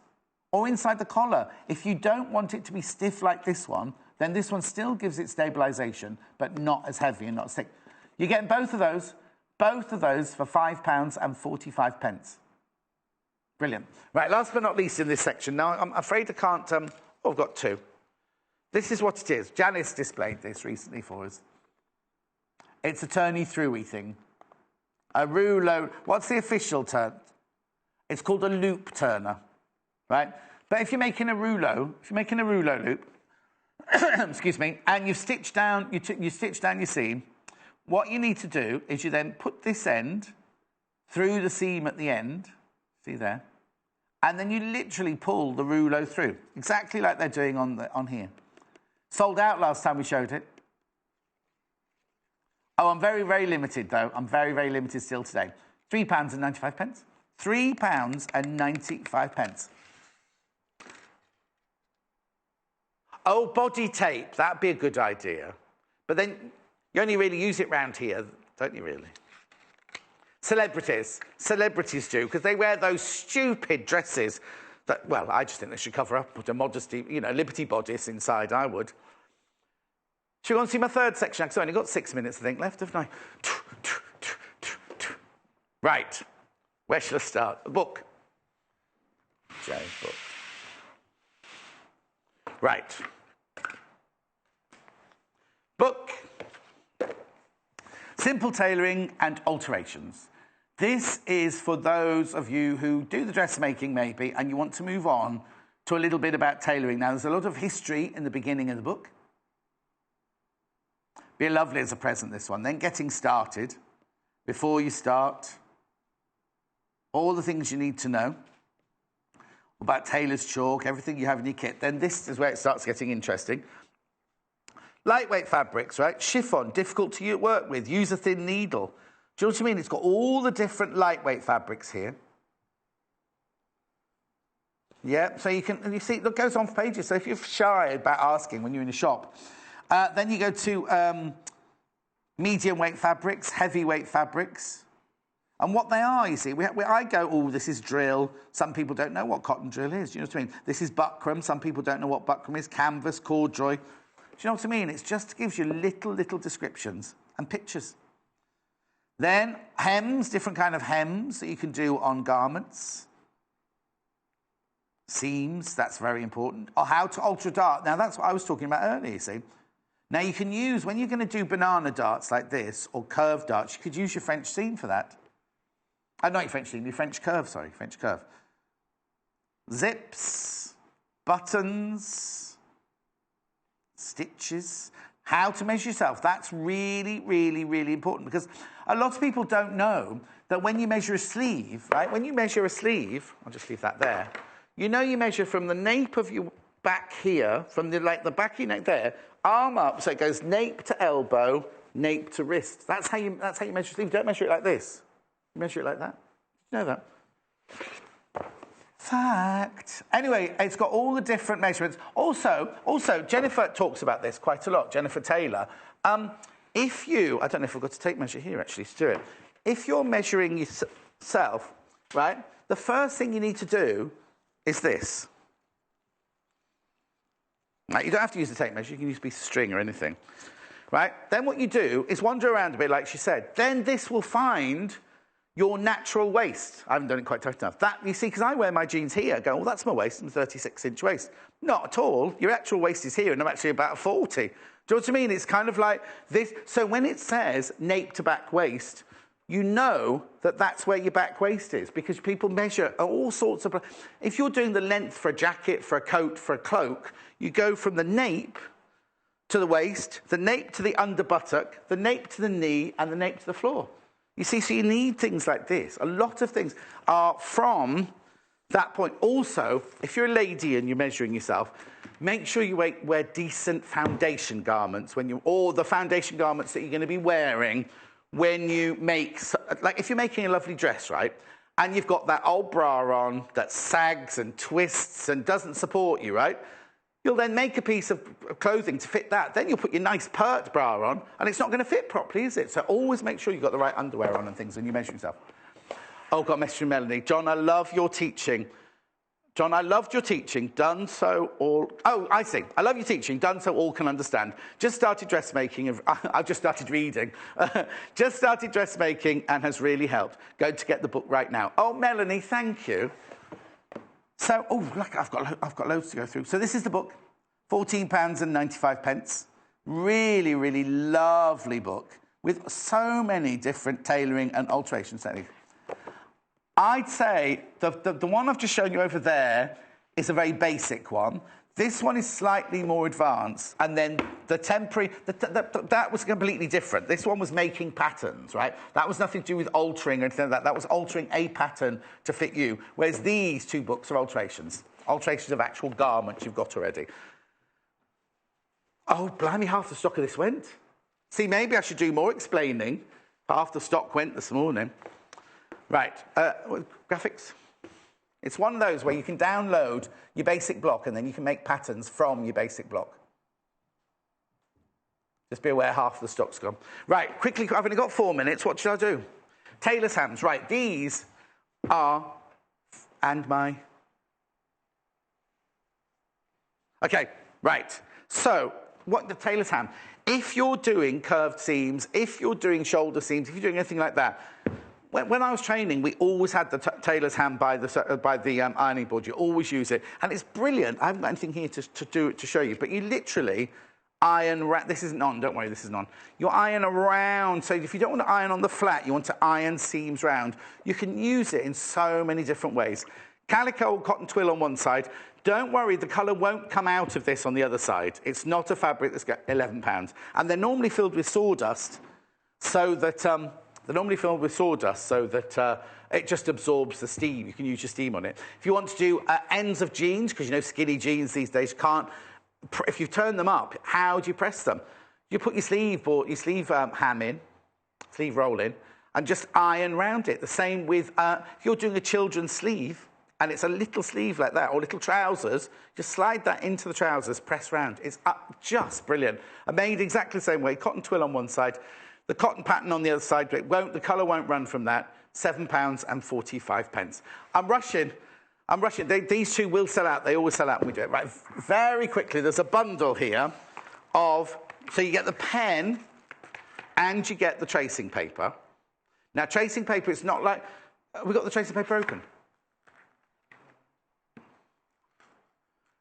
Or inside the collar. If you don't want it to be stiff like this one, then this one still gives it stabilisation, but not as heavy and not as thick. You get both of those for £5.45. Brilliant. Right, last but not least in this section. Now, I'm afraid I can't... I've got two. This is what it is. Janice displayed this recently for us. It's a turny-through-y thing. A rouleau... What's the official term? It's called a loop turner. Right? But if you're making a rouleau loop, excuse me, and you've stitched down, you stitch down your seam, what you need to do is you then put this end through the seam at the end, see there, and then you literally pull the rouleau through, exactly like they're doing on here. Sold out last time we showed it. Oh, I'm very, very limited, though. I'm very, very limited still today. £3.95. £3.95. Oh, body tape, that'd be a good idea. But then you only really use it round here, don't you really? Celebrities do, because they wear those stupid dresses that, well, I just think they should cover up, put a modesty, Liberty bodice inside, I would. Should we go and see my third section? Because I've only got 6 minutes, I think, left, haven't I? Right, where shall I start? A book. Book. Right. Book. Simple tailoring and alterations. This is for those of you who do the dressmaking maybe and you want to move on to a little bit about tailoring. Now, there's a lot of history in the beginning of the book. Be lovely as a present, this one. Then getting started. Before you start, all the things you need to know about tailor's chalk, everything you have in your kit. Then this is where it starts getting interesting. Lightweight fabrics, right? Chiffon, difficult to work with. Use a thin needle. Do you know what I mean? It's got all the different lightweight fabrics here. Yeah, so you can, and you see, it goes on for pages. So if you're shy about asking when you're in a shop, then you go to medium weight fabrics, heavyweight fabrics. And what they are, you see, I go, oh, this is drill. Some people don't know what cotton drill is. Do you know what I mean? This is buckram. Some people don't know what buckram is. Canvas, corduroy. Do you know what I mean? It just gives you little descriptions and pictures. Then hems, different kind of hems that you can do on garments. Seams, that's very important. Or how to alter dart. Now, that's what I was talking about earlier, you see. Now, you can use, when you're going to do banana darts like this, or curved darts, you could use your French seam for that. Not your French seam, your French curve, sorry, French curve. Zips, buttons, stitches. How to measure yourself. That's really important, because a lot of people don't know that when you measure a sleeve, right? When you measure a sleeve, I'll just leave that there. You know you measure from the nape of your back here, from the back of your neck there, arm up, so it goes nape to elbow, nape to wrist. That's how you measure a sleeve. Don't measure it like this. Measure it like that. Did you know that? Fact. Anyway, it's got all the different measurements. Also, Jennifer talks about this quite a lot, Jennifer Tailor. If you, I don't know if I've got a tape measure here actually to do it. If you're measuring yourself, right, the first thing you need to do is this. Right, you don't have to use the tape measure, you can use a piece of string or anything. Right? Then what you do is wander around a bit, like she said. Then this will find your natural waist. I haven't done it quite tight enough. That, you see, because I wear my jeans here, go, well, that's my waist, I'm a 36-inch waist. Not at all. Your actual waist is here, and I'm actually about 40. Do you know what I mean? It's kind of like this. So when it says nape to back waist, you know that that's where your back waist is, because people measure all sorts of... If you're doing the length for a jacket, for a coat, for a cloak, you go from the nape to the waist, the nape to the under buttock, the nape to the knee, and the nape to the floor. You see, so you need things like this. A lot of things are from that point. Also, if you're a lady and you're measuring yourself, make sure you wear decent foundation garments or the foundation garments that you're going to be wearing when you make, like if you're making a lovely dress, right, and you've got that old bra on that sags and twists and doesn't support you, right, you'll then make a piece of clothing to fit that. Then you'll put your nice pert bra on, and it's not going to fit properly, is it? So always make sure you've got the right underwear on and things when you measure yourself. Oh, got a message from Melanie. John, I love your teaching. John, I loved your teaching. Done so all... Oh, I see. I love your teaching. Done so all can understand. Just started dressmaking. I've just started reading. Just started dressmaking and has really helped. Going to get the book right now. Oh, Melanie, thank you. So, oh, look, I've got loads to go through. So this is the book, £14.95. Really lovely book with so many different tailoring and alteration techniques. I'd say the one I've just shown you over there is a very basic one. This one is slightly more advanced, and then the temporary, that was completely different. This one was making patterns, right? That was nothing to do with altering or anything like that. That was altering a pattern to fit you, whereas these two books are alterations of actual garments you've got already. Oh, blimey, half the stock of this went. See, maybe I should do more explaining. Half the stock went this morning. Right, graphics. It's one of those where you can download your basic block and then you can make patterns from your basic block. Just be aware half the stock's gone. Right, quickly, I've only got 4 minutes. What should I do? Tailor's hams. Right, these are... And my... Okay, right. So, what the tailor's ham? If you're doing curved seams, if you're doing shoulder seams, if you're doing anything like that... When I was training, we always had the tailor's ham by the ironing board. You always use it. And it's brilliant. I haven't got anything here to show you, but you literally iron... This isn't on, don't worry, this isn't on. You iron around. So if you don't want to iron on the flat, you want to iron seams round. You can use it in so many different ways. Calico or cotton twill on one side. Don't worry, the colour won't come out of this on the other side. It's not a fabric that's got £11. And they're normally filled with sawdust so that... They're normally filled with sawdust so that it just absorbs the steam. You can use your steam on it. If you want to do ends of jeans, because you know skinny jeans these days can't... If you turn them up, how do you press them? You put your sleeve ham in, sleeve roll in, and just iron round it. The same with... if you're doing a children's sleeve, and it's a little sleeve like that, or little trousers, just slide that into the trousers, press round. It's just brilliant. I made exactly the same way. Cotton twill on one side. The cotton pattern on the other side, the colour won't run from that. £7.45. I'm rushing. These two will sell out. They always sell out when we do it. Right, very quickly, there's a bundle here of, so you get the pen and you get the tracing paper. Now, tracing paper, it's not like, we got the tracing paper open.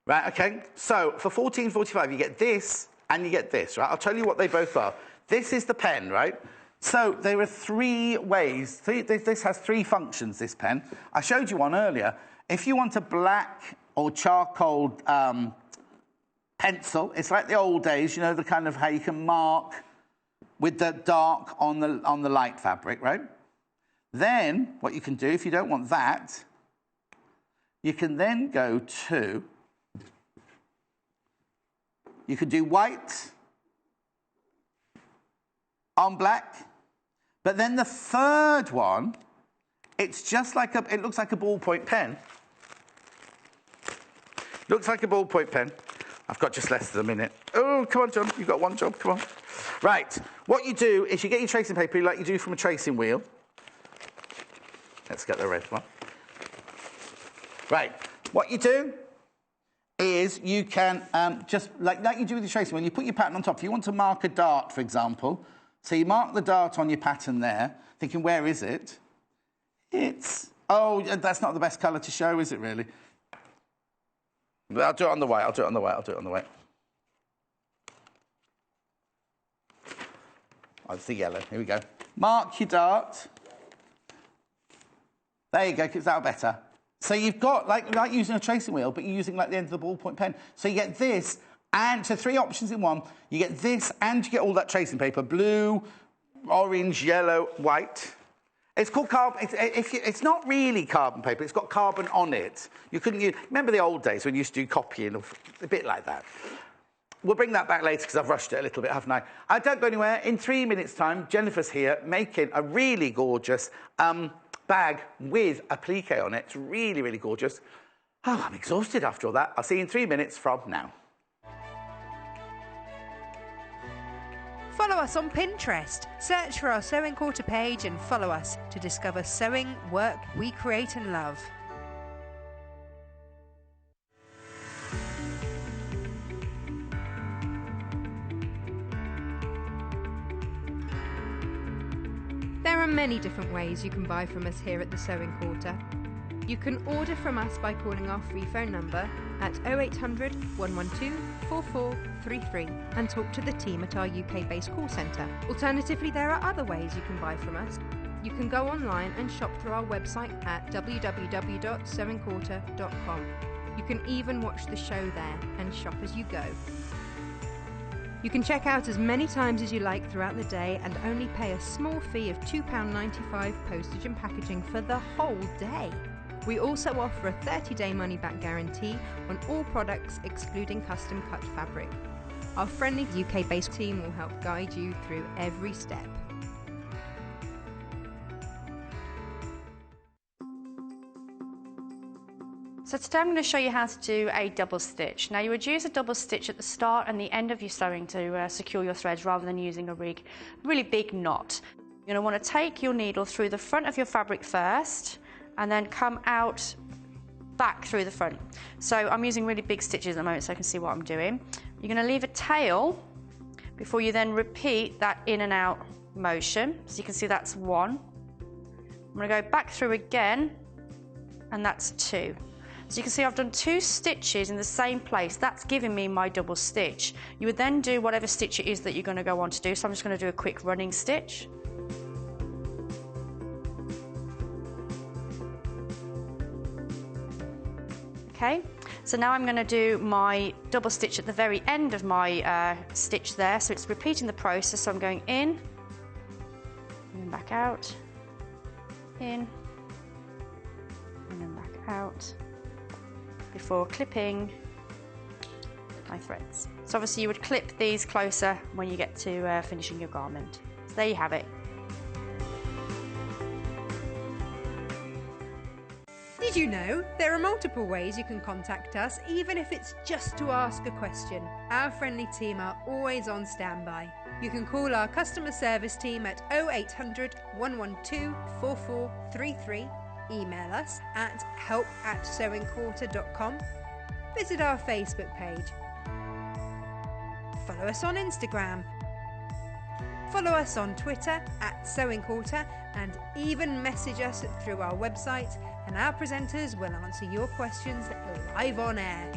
Right, okay. So for £14.45, you get this and you get this, right? I'll tell you what they both are. This is the pen, right? So there are three ways. This has three functions, this pen. I showed you one earlier. If you want a black or charcoal pencil, it's like the old days, you know, the kind of how you can mark with the dark on the light fabric, right? Then what you can do, if you don't want that, you can then go to, you could do white on black, but then the third one, it's just like it looks like a ballpoint pen. Looks like a ballpoint pen. I've got just less than a minute. Oh, come on, John, you've got one job, come on. Right, what you do is you get your tracing paper like you do from a tracing wheel. Let's get the red one. Right, what you do is you can just, like you do with your tracing wheel, you put your pattern on top. If you want to mark a dart, for example, so you mark the dart on your pattern there, thinking, where is it? It's, oh, that's not the best colour to show, is it really? But I'll do it on the white, I'll do it on the white. Oh, it's the yellow, here we go. Mark your dart. There you go, because that'll better. So you've got, like using a tracing wheel, but you're using like the end of the ballpoint pen. So you get this, and so three options in one. You get this, and you get all that tracing paper, blue, orange, yellow, white. It's called carbon. It's not really carbon paper. It's got carbon on it. You couldn't use. Remember the old days when you used to do copying, or a bit like that. We'll bring that back later because I've rushed it a little bit, haven't I? I don't go anywhere. In 3 minutes' time, Jennifer's here making a really gorgeous bag with applique on it. It's really, really gorgeous. Oh, I'm exhausted after all that. I'll see you in 3 minutes from now. Follow us on Pinterest. Search for our Sewing Quarter page and follow us to discover sewing work we create and love. There are many different ways you can buy from us here at the Sewing Quarter. You can order from us by calling our free phone number at 0800 112 4433 and talk to the team at our UK-based call centre. Alternatively, there are other ways you can buy from us. You can go online and shop through our website at www.sewingquarter.com. You can even watch the show there and shop as you go. You can check out as many times as you like throughout the day and only pay a small fee of £2.95 postage and packaging for the whole day. We also offer a 30-day money-back guarantee on all products excluding custom-cut fabric. Our friendly UK-based team will help guide you through every step. So today I'm going to show you how to do a double stitch. Now you would use a double stitch at the start and the end of your sewing to secure your threads rather than using a really big knot. You're going to want to take your needle through the front of your fabric first and then come out back through the front. So I'm using really big stitches at the moment so I can see what I'm doing. You're going to leave a tail before you then repeat that in and out motion. So you can see that's one. I'm going to go back through again and that's two. So you can see I've done 2 stitches in the same place. That's giving me my double stitch. You would then do whatever stitch it is that you're going to go on to do. So I'm just going to do a quick running stitch. Okay, so now I'm going to do my double stitch at the very end of my stitch there. So it's repeating the process. So I'm going in, and then back out, in, and then back out, before clipping my threads. So obviously you would clip these closer when you get to finishing your garment. So there you have it. Did you know there are multiple ways you can contact us, even if it's just to ask a question? Our friendly team are always on standby. You can call our customer service team at 0800 112 4433, email us at help@sewingquarter.com, visit our Facebook page, follow us on Instagram, follow us on Twitter at Sewing Quarter, and even message us through our website, and our presenters will answer your questions live on air.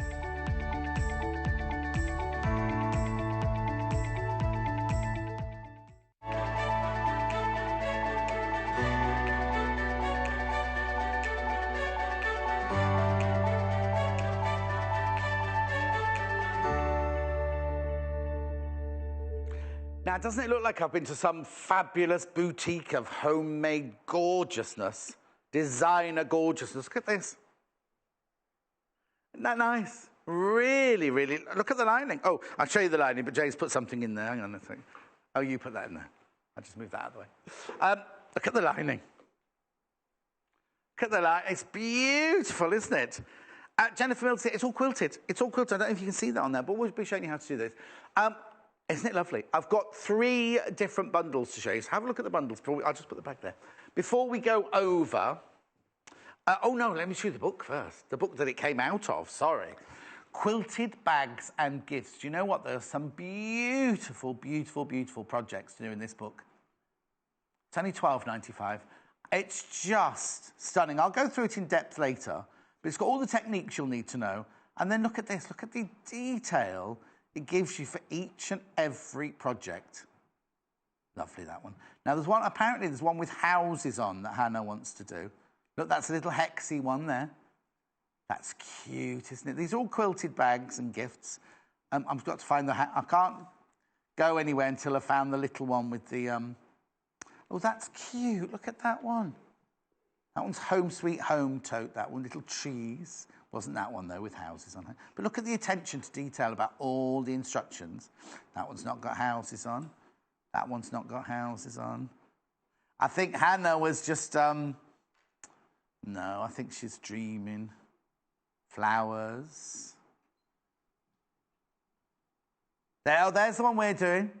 Now, doesn't it look like I've been to some fabulous boutique of homemade gorgeousness, designer gorgeousness? Look at this. Isn't that nice? Really, really. Look at the lining. Oh, I'll show you the lining, but Jay's put something in there. Hang on a second. Oh, you put that in there. I'll just move that out of the way. Look at the lining. Look at the lining. It's beautiful, isn't it? Jennifer Mills, it's all quilted. It's all quilted. I don't know if you can see that on there, but we'll be showing you how to do this. Isn't it lovely? I've got 3 different bundles to show you. So have a look at the bundles. I'll just put the bag there. Before we go over... oh, no, let me show you the book first. The book that it came out of, sorry. Quilted Bags and Gifts. Do you know what? There are some beautiful, beautiful, beautiful projects to do in this book. It's only $12.95. It's just stunning. I'll go through it in depth later, but it's got all the techniques you'll need to know. And then look at this. Look at the detail it gives you for each and every project. Lovely, that one. Now, there's one, apparently there's one with houses on that Hannah wants to do. Look, that's a little hexy one there. That's cute, isn't it? These are all quilted bags and gifts. I've got to find I can't go anywhere until I found the little one with the... Oh, that's cute. Look at that one. That one's Home Sweet Home Tote, that one. Little trees. Wasn't that one, though, with houses on it. But look at the attention to detail about all the instructions. That one's not got houses on. That one's not got houses on. I think Hannah was just... No, I think she's dreaming. Flowers. There's the one we're doing.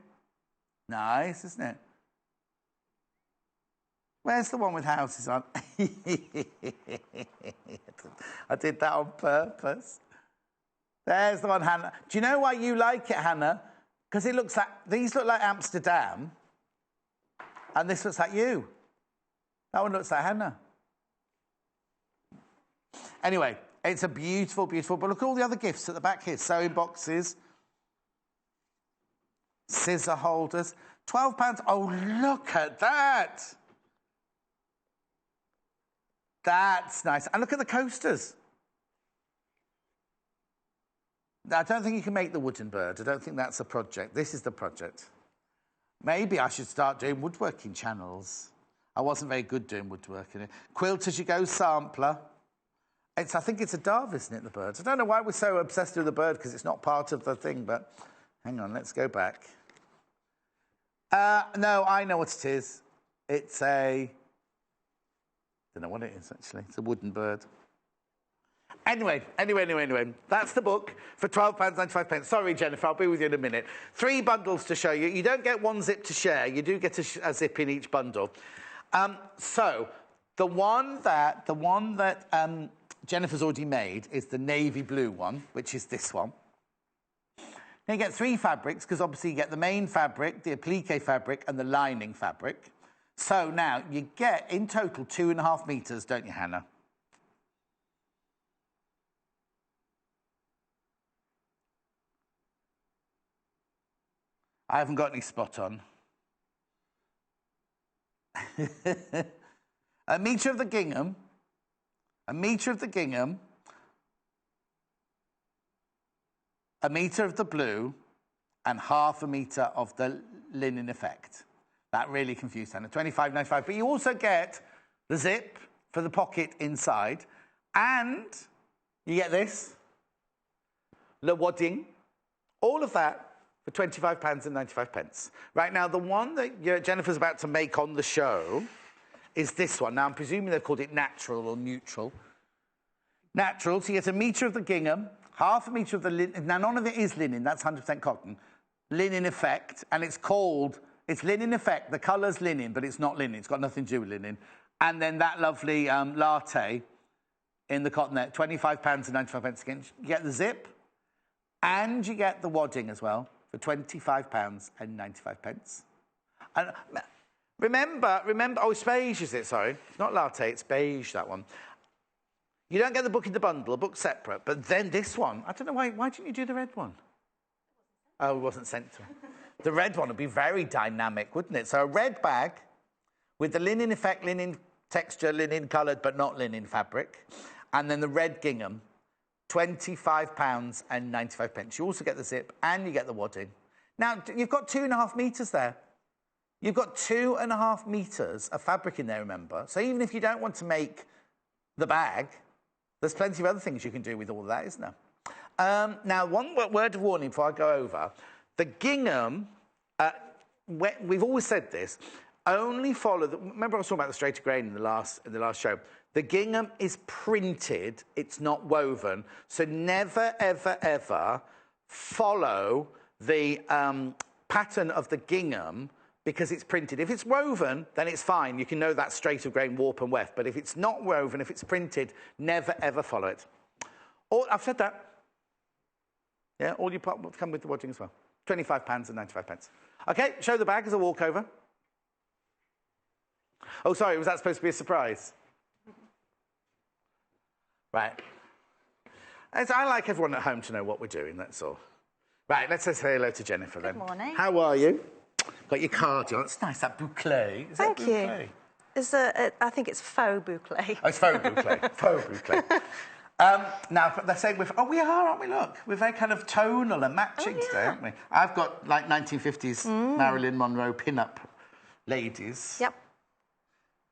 Nice, isn't it? Where's the one with houses on? I did that on purpose. There's the one, Hannah. Do you know why you like it, Hannah? Because it looks like, these look like Amsterdam, and this looks like you. That one looks like Hannah. Anyway, it's a beautiful, beautiful, but look at all the other gifts at the back here. Sewing boxes, scissor holders, £12. Oh, look at that. That's nice. And look at the coasters. I don't think you can make the wooden bird. I don't think that's a project. This is the project. Maybe I should start doing woodworking channels. I wasn't very good doing woodworking. Quilt as you go sampler. I think it's a dove, isn't it, the bird? I don't know why we're so obsessed with the bird, because it's not part of the thing, but hang on, let's go back. No, I know what it is. It's a... I don't know what it is, actually. It's a wooden bird. Anyway. That's the book for £12.95. Sorry, Jennifer, I'll be with you in a minute. 3 bundles to show you. You don't get 1 zip to share. You do get a zip in each bundle. So the one that Jennifer's already made is the navy blue one, which is this one. Now you get 3 fabrics, because obviously you get the main fabric, the applique fabric, and the lining fabric. So now you get, in total, 2.5 meters, don't you, Hannah? I haven't got any spot on. A metre of the gingham, a metre of the gingham, a metre of the blue, and ½ a metre of the linen effect. That really confused Hannah. $25.95. But you also get the zip for the pocket inside, and you get this, le wadding, all of that for £25.95. Right now, the one that Jennifer's about to make on the show is this one. Now, I'm presuming they've called it natural or neutral. Natural, so you get a metre of the gingham, ½ a metre of the linen. Now, none of it is linen, that's 100% cotton. linen effect, and it's called, it's linen effect. The colour's linen, but it's not linen. It's got nothing to do with linen. And then that lovely latte in the cotton there, £25.95 again. You get the zip, and you get the wadding as well for £25.95. And remember, oh, it's beige, is it? Sorry. It's not latte, it's beige, that one. You don't get the book in the bundle, a book separate, but then this one, I don't know why didn't you do the red one? Oh, it wasn't sent to me. The red one would be very dynamic, wouldn't it? So a red bag with the linen effect, linen texture, linen coloured, but not linen fabric, and then the red gingham, £25.95. You also get the zip and you get the wadding. Now, you've got 2.5 metres there. You've got 2.5 metres of fabric in there, remember? So even if you don't want to make the bag, there's plenty of other things you can do with all of that, isn't there? Now, one word of warning before I go over. The gingham, we've always said this, only follow... remember I was talking about the straighter grain in the last show? The gingham is printed, it's not woven. So never, ever, ever follow the pattern of the gingham because it's printed. If it's woven, then it's fine. You can know that's straight of grain, warp and weft. But if it's not woven, if it's printed, never, ever follow it. Or, I've said that. Yeah, all your part will come with the wadding as well. £25.95. OK, show the bag as a walkover. Oh, sorry, was that supposed to be a surprise? Right. I like everyone at home to know what we're doing, that's all. Right, let's say hello to Jennifer then. Good morning. How are you? Got your card on. It's nice, that boucle. Is Thank that boucle? you. I think it's faux boucle. Oh, it's faux boucle. Faux boucle. Now, they're saying we are, aren't we? Look, we're very kind of tonal and matching today, aren't we? I've got like 1950s Marilyn Monroe pin-up ladies. Yep.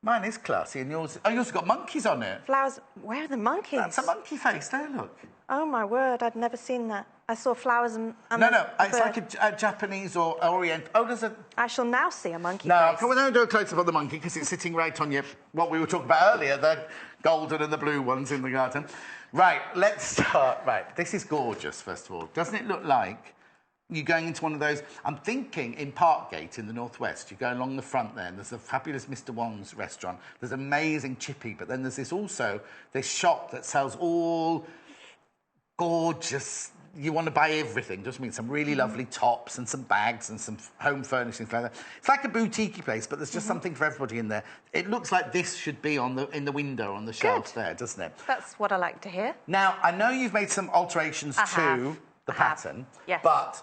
Mine is classy, and yours... oh, you also got monkeys on it. Flowers. Where are the monkeys? That's a monkey face, there, look. Oh, my word, I'd never seen that. I saw flowers and No, it's like a Japanese or Orient... oh, there's a... I shall now see a monkey No, face. we don't do a close-up on the monkey, because it's sitting right on your... what we were talking about earlier, the golden and the blue ones in the garden. Right, let's start. Right, this is gorgeous, first of all. Doesn't it look like you're going into one of those... I'm thinking in Parkgate in the northwest, you go along the front there, and there's a fabulous Mr. Wong's restaurant. There's amazing chippy, but then there's this shop that sells all gorgeous... you want to buy everything, just mean some really lovely tops and some bags and some home furnishings like that. It's like a boutique place, but there's just something for everybody in there. It looks like this should be in the window on the shelf there, doesn't it? That's what I like to hear. Now, I know you've made some alterations to the pattern, yes. But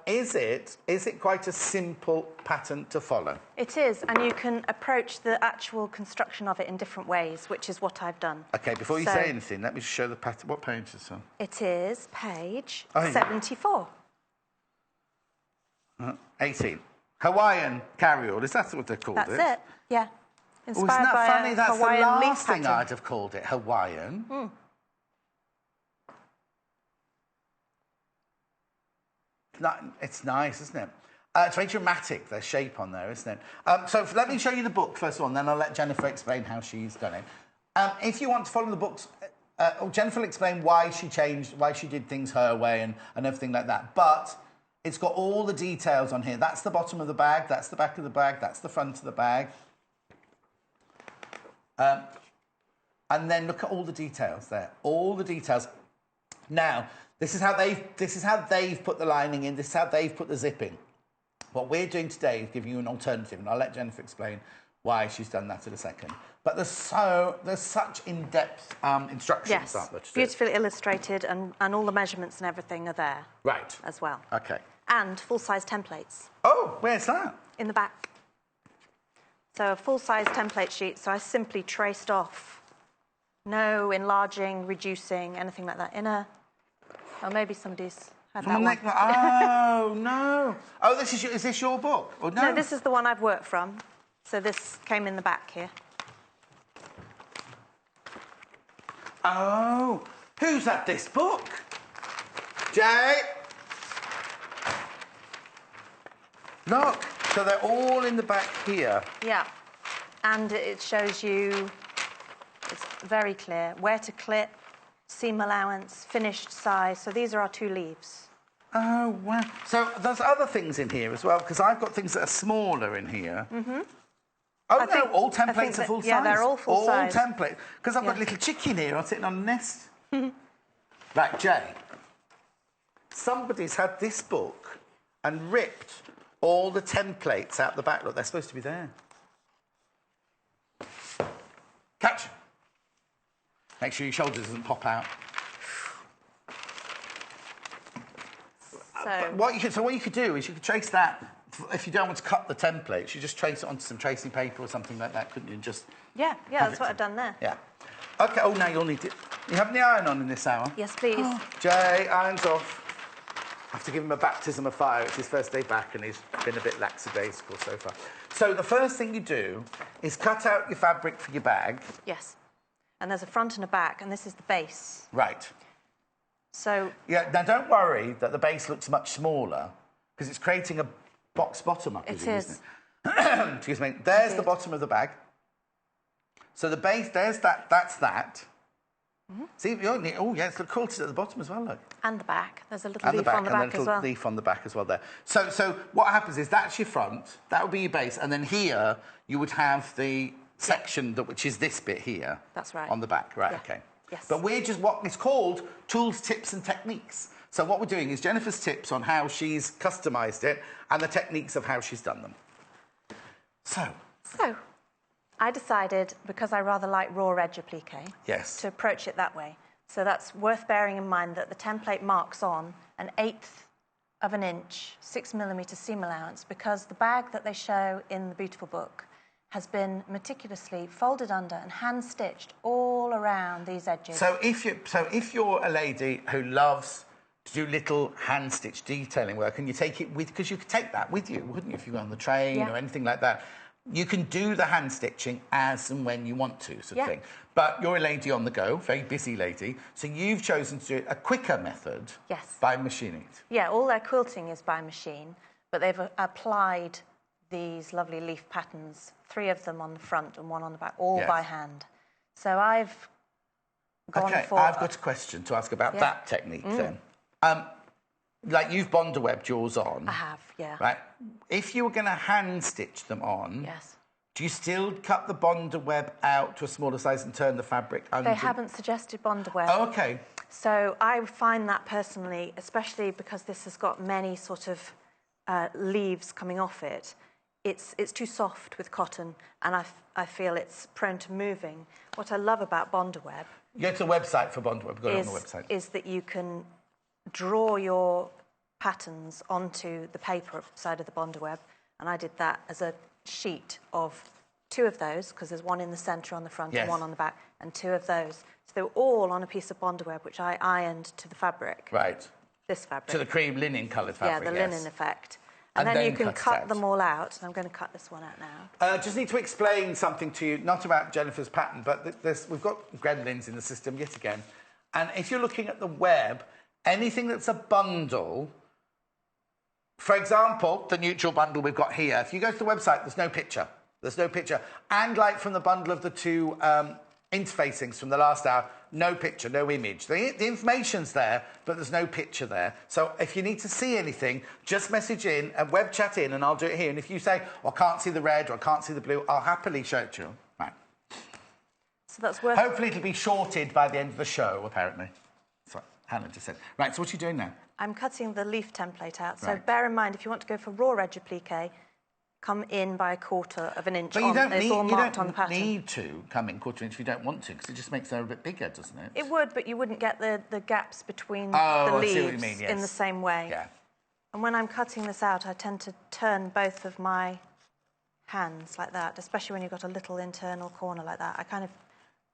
is it quite a simple pattern to follow? It is, and you can approach the actual construction of it in different ways, which is what I've done. OK, before you say anything, let me just show the pattern. What page is this on? It is page 74. 18. Hawaiian carryall, is that what they called it? That's it, yeah. Isn't Inspired that by funny? a That's Hawaiian the leaf last thing pattern. I'd have called it, Hawaiian. It's nice, isn't it? It's very dramatic, their shape on there, isn't it? So let me show you the book first of all, and then I'll let Jennifer explain how she's done it. If you want to follow the books, Jennifer will explain why she did things her way and everything like that. But it's got all the details on here. That's the bottom of the bag, that's the back of the bag, that's the front of the bag. And then look at all the details there. All the details. Now, this is how they've put the lining in. This is how they've put the zip in. What we're doing today is giving you an alternative, and I'll let Jennifer explain why she's done that in a second. But there's such in-depth instructions, aren't there? Yes, beautifully illustrated, and all the measurements and everything are there. Right. As well. OK. And full-size templates. Oh, where's that? In the back. So a full-size template sheet, so I simply traced off. No enlarging, reducing, anything like that. Oh, maybe somebody's had that one. Oh, no. Oh, is this your book? Or no? No, this is the one I've worked from. So this came in the back here. Oh, who's at this book? Jay? Look, so they're all in the back here. Yeah, and it shows you, it's very clear, where to clip, seam allowance, finished size. So these are our 2 leaves. Oh, wow. So there's other things in here as well, because I've got things that are smaller in here. Mm-hmm. Oh, no, all templates are full size. Yeah, they're all full size. All template. Because I've got a little chicken here, I'm sitting on a nest. Right, Jay. Somebody's had this book and ripped all the templates out the back. Look, they're supposed to be there. Catch. Make sure your shoulder doesn't pop out. So what you could do is you could trace that. If you don't want to cut the templates, you just trace it onto some tracing paper or something like that, couldn't you? Just yeah, that's what I've done there. Yeah. Okay. Oh, now you'll need it. You having the iron on in this hour? Yes, please. Oh, Jay, iron's off. I have to give him a baptism of fire. It's his first day back, and he's been a bit lackadaisical so far. So the first thing you do is cut out your fabric for your bag. Yes. And there's a front and a back, and this is the base. Right. So yeah. Now don't worry that the base looks much smaller because it's creating a box bottom up. It is. Isn't it? Excuse me. There's the bottom of the bag. So the base, there's that. That's that. Mm-hmm. See, oh yeah, it's got quilted at the bottom as well. Look. And the back. There's a little leaf on the back as well. Leaf on the back as well there. So what happens is that's your front. That would be your base, and then here you would have the section which is this bit here. That's right. On the back, right? Yeah. Okay. Yes. But we're just what it's called tools, tips, and techniques. So what we're doing is Jennifer's tips on how she's customised it and the techniques of how she's done them. So I decided, because I rather like raw edge applique, yes, to approach it that way. So that's worth bearing in mind that the template marks on 1/8 of an inch, 6 millimetre seam allowance, because the bag that they show in the beautiful book has been meticulously folded under and hand-stitched all around these edges. So if you're a lady who loves to do little hand-stitched detailing work, and you take it with, because you could take that with you, wouldn't you, if you go on the train or anything like that, you can do the hand-stitching as and when you want to, sort of thing. But you're a lady on the go, very busy lady, so you've chosen to do it a quicker method by machining it. Yeah, all their quilting is by machine, but they've applied these lovely leaf patterns, 3 of them on the front and 1 on the back, all by hand. So I've gone for... I've got a question to ask about that technique then. Like you've Bonderwebbed yours on. I have, yeah. Right. If you were going to hand stitch them on, do you still cut the Bonderweb out to a smaller size and turn the fabric under? They haven't suggested Bonderweb. Oh, okay. So I find that personally, especially because this has got many sort of leaves coming off it, it's too soft with cotton, and I feel it's prone to moving. What I love about Bonderweb... Go to the website for Bonderweb. Go on the website. ...is that you can draw your patterns onto the paper side of the Bonderweb, and I did that as a sheet of 2 of those, because there's 1 in the centre on the front and 1 on the back, and 2 of those. So they were all on a piece of Bonderweb, which I ironed to the fabric. Right. This fabric. To the cream linen-coloured fabric, yeah, the linen effect. And then you can cut them all out, and I'm going to cut this one out now. Just need to explain something to you, not about Jennifer's pattern, but we've got gremlins in the system yet again. And if you're looking at the web, anything that's a bundle, for example, the neutral bundle we've got here, if you go to the website, there's no picture. There's no picture. And like from the bundle of the 2 interfacings from the last hour, no picture, no image. The information's there, but there's no picture there. So if you need to see anything, just message in and web chat in, and I'll do it here. And if you say, I can't see the red or I can't see the blue, I'll happily show it to you. Right. So that's worth... Hopefully it'll be shorted by the end of the show, apparently. That's what Hannah just said. Right, so what are you doing now? I'm cutting the leaf template out. So bear in mind, if you want to go for raw edge applique, come in by 1/4 of an inch. But you don't need to come in 1/4 inch if you don't want to, because it just makes them a bit bigger, doesn't it? It would, but you wouldn't get the gaps between the leaves I see what you mean, yes. in the same way. Yeah. And when I'm cutting this out, I tend to turn both of my hands like that, especially when you've got a little internal corner like that. I kind of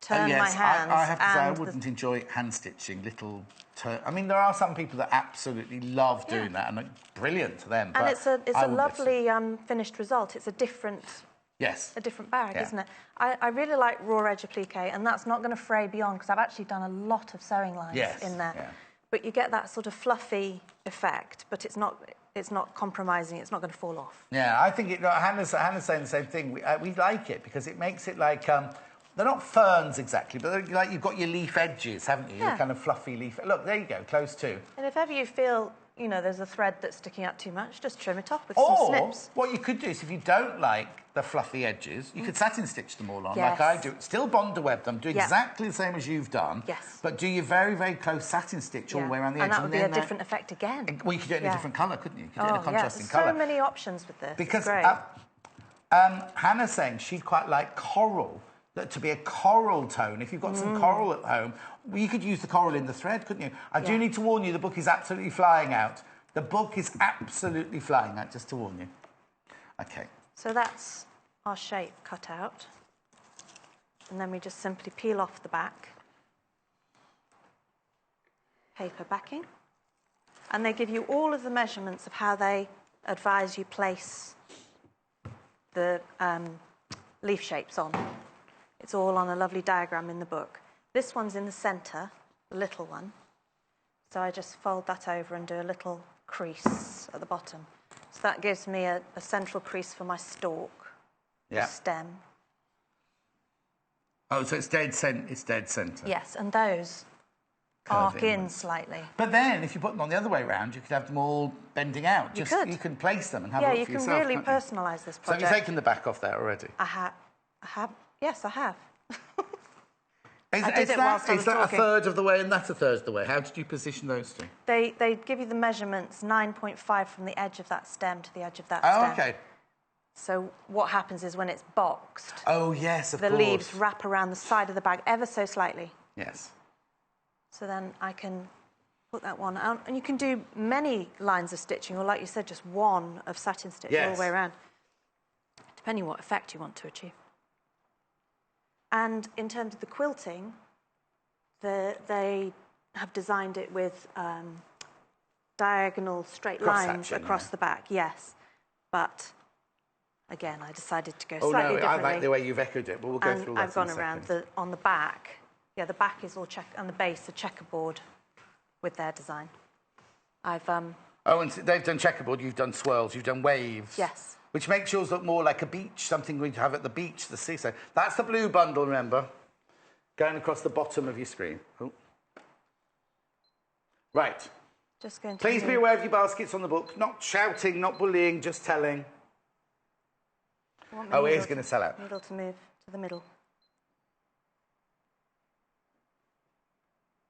turn my hands. I have to say, I wouldn't enjoy hand stitching little. I mean, there are some people that absolutely love doing that, and brilliant to them. And it's a lovely finished result. It's a different bag, isn't it? I really like raw edge applique, and that's not going to fray beyond, because I've actually done a lot of sewing lines in there. Yeah. But you get that sort of fluffy effect, but it's not compromising. It's not going to fall off. Yeah, I think Hannah's saying the same thing. We like it because it makes it like. They're not ferns exactly, but like you've got your leaf edges, haven't you? Yeah. Your kind of fluffy leaf. Look, there you go, close to. And if ever you feel you know, there's a thread that's sticking out too much, just trim it off with some snips. What you could do is, if you don't like the fluffy edges, you could satin stitch them all on, Yes. like I do. Still bond web them, do exactly the same as you've done. Yes. But do your very, very close satin stitch all the way around the edge. And that would be a different effect again. Well, you could do it in a different colour, couldn't you? You could do it in a contrasting colour. colour. So many options with this. Because great. Hannah's saying she'd quite like coral, that to be a coral tone. If you've got some coral at home, well, you could use the coral in the thread, couldn't you? I do need to warn you, the book is absolutely flying out. The book is absolutely flying out, just to warn you. Okay. So that's our shape cut out. And then we just simply peel off the back. Paper backing. And they give you all of the measurements of how they advise you place the leaf shapes on. It's all on a lovely diagram in the book. This one's in the centre, the little one. So I just fold that over and do a little crease at the bottom. So that gives me a central crease for my stalk, stem. Oh, so it's dead centre. Yes, and those arc in slightly. But then, if you put them on the other way around, you could have them all bending out. You could. You can place them and have a look for yourself. Yeah, you can really personalise this project. So you've taken the back off there already? I have. Yes, I have. Is that a third of the way and that a third of the way? How did you position those two? They give you the measurements 9.5 from the edge of that stem to the edge of that stem. Oh, OK. So what happens is when it's boxed... Oh, yes, of course. The leaves wrap around the side of the bag ever so slightly. Yes. So then I can put that one out. And you can do many lines of stitching, or like you said, just one of satin stitch all the way around, depending what effect you want to achieve. And in terms of the quilting, they have designed it with diagonal straight lines across the back, yes. But, again, I decided to go slightly differently. I like the way you've echoed it, but we'll go through that I've gone around on the back. Yeah, the back is all and the base, a checkerboard with their design. Oh, and they've done checkerboard, you've done swirls, you've done waves. Yes. Which makes yours look more like a beach, something we'd have at the beach, the seaside. That's the blue bundle, remember? Going across the bottom of your screen. Oh. Right. Just going to Please be aware of your baskets on the book. Not shouting, not bullying, just telling. Oh, it is going to sell out. Needle to move to the middle.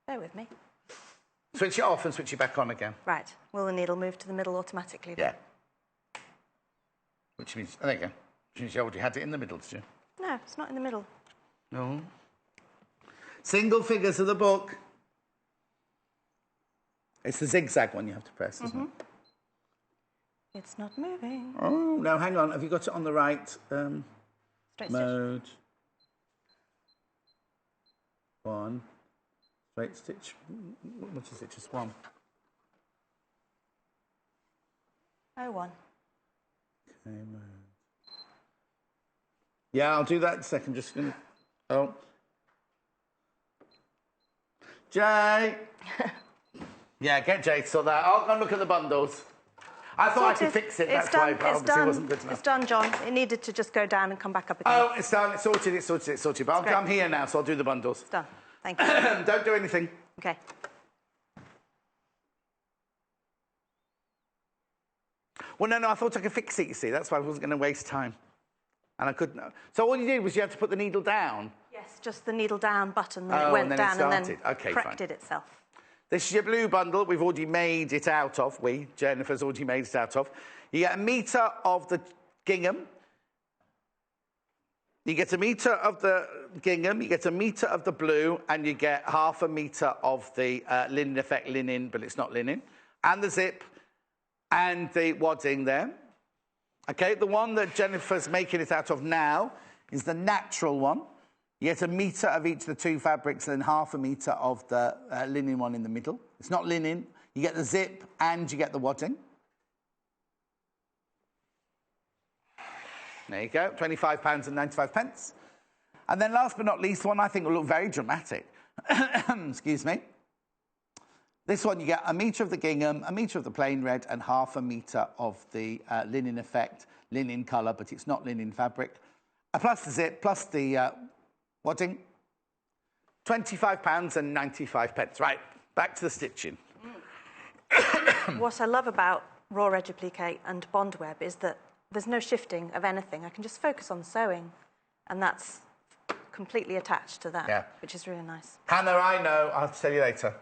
Bear with me. Switch it off and switch it back on again. Right. Will the needle move to the middle automatically then? Yeah. Which means, oh, there you go. Which means you already had it in the middle, did you? No, it's not in the middle. No. Single figures of the book. It's the zigzag one you have to press, isn't it? It's not moving. Oh, no, hang on. Have you got it on the right Straight mode? Stitch. One. Straight stitch. What is it? Just one. Oh, one. Okay, mode. Yeah, I'll do that in a second. Just going to... Oh. Jay! Yeah, get Jay to sort that. I'll go look at the bundles. I thought I could fix it, that's why, but obviously it wasn't good enough. It's done, John. It needed to just go down and come back up again. Oh, it's done. It's sorted. But I'm here now, so I'll do the bundles. It's done. Thank you. Don't do anything. OK. Well, no, I thought I could fix it, you see. That's why I wasn't going to waste time. And I couldn't. So all you did was you had to put the needle down? Yes, just the needle down button. Then it went down and then corrected itself. This is your blue bundle. We've already made it out of. Jennifer's already made it out of. You get 1 metre of the gingham. You get 1 metre of the gingham, you get 1 metre of the blue, and you get 1/2 metre of the linen effect linen, but it's not linen, and the zip, and the wadding there. Okay, the one that Jennifer's making it out of now is the natural one. You get 1 metre of each of the 2 fabrics and then 1/2 metre of the linen one in the middle. It's not linen. You get the zip and you get the wadding. There you go, £25.95. And then last but not least, one I think will look very dramatic. Excuse me. This one, you get 1 metre of the gingham, 1 metre of the plain red, and 1/2 metre of the linen effect, linen colour, but it's not linen fabric. Plus the zip, plus the wadding. £25.95. Right, back to the stitching. what I love about raw edge applique and bond web is that there's no shifting of anything. I can just focus on sewing, and that's completely attached to that, which is really nice. Hannah, I know. I'll tell you later.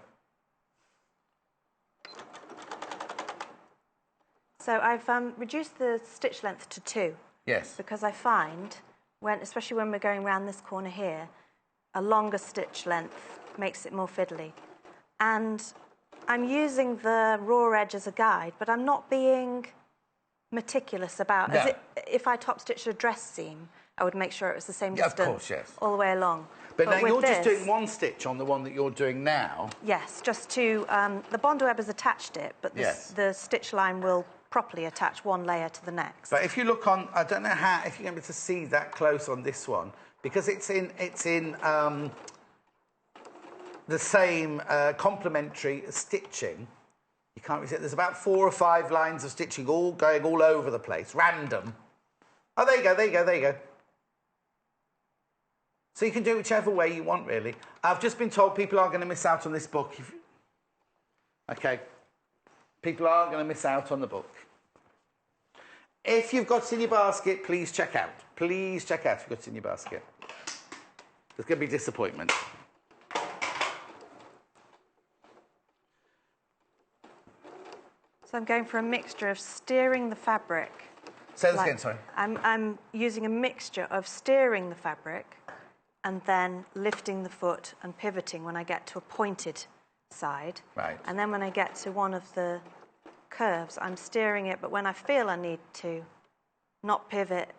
So I've reduced the stitch length to 2. Yes. Because I find, especially when we're going around this corner here, a longer stitch length makes it more fiddly. And I'm using the raw edge as a guide, but I'm not being meticulous about if I top stitched a dress seam, I would make sure it was the same distance all the way along. But now you're just doing one stitch on the one that you're doing now. Yes, just to the bond web has attached it, but the stitch line will properly attach one layer to the next. But if you look on, I don't know if you're able to see that close on this one, because it's in the same complementary stitching. You can't really see it. There's about 4 or 5 lines of stitching all going all over the place, random. Oh, there you go, there you go, there you go. So you can do it whichever way you want, really. I've just been told people are going to miss out on this book. Okay. People are going to miss out on the book. If you've got it in your basket, please check out. Please check out if you've got it in your basket. There's going to be disappointment. So I'm going for a mixture of steering the fabric. Say this again, sorry. I'm using a mixture of steering the fabric and then lifting the foot and pivoting when I get to a pointed side. Right. And then when I get to one of the curves, I'm steering it, but when I feel I need to, not pivot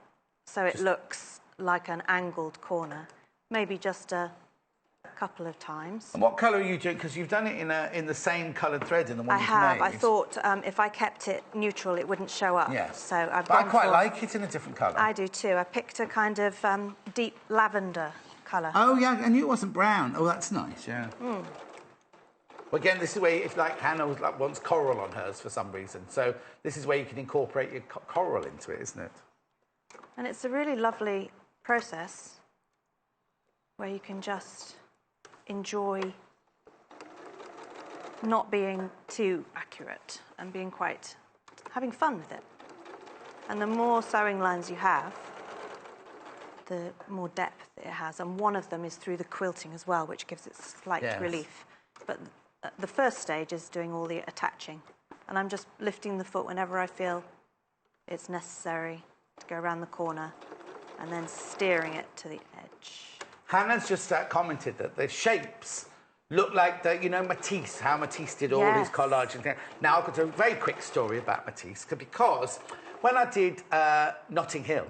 so it looks like an angled corner, maybe just a couple of times. And what colour are you doing? Because you've done it in the same coloured thread in the one you've made. I have. I thought if I kept it neutral, it wouldn't show up. Yes. So I've but I quite like it in a different colour. I do too. I picked a kind of deep lavender colour. Oh, yeah, I knew it wasn't brown. Oh, that's nice, yeah. Well, again, this is where, if like Hannah wants coral on hers for some reason, so this is where you can incorporate your coral into it, isn't it? And it's a really lovely process where you can just enjoy not being too accurate and having fun with it. And the more sewing lines you have, the more depth it has. And one of them is through the quilting as well, which gives it slight relief. But the first stage is doing all the attaching. And I'm just lifting the foot whenever I feel it's necessary to go around the corner and then steering it to the edge. Hannah's just commented that the shapes look like Matisse, how Matisse did all his collage and things. Now, I've got a very quick story about Matisse, because when I did Notting Hill,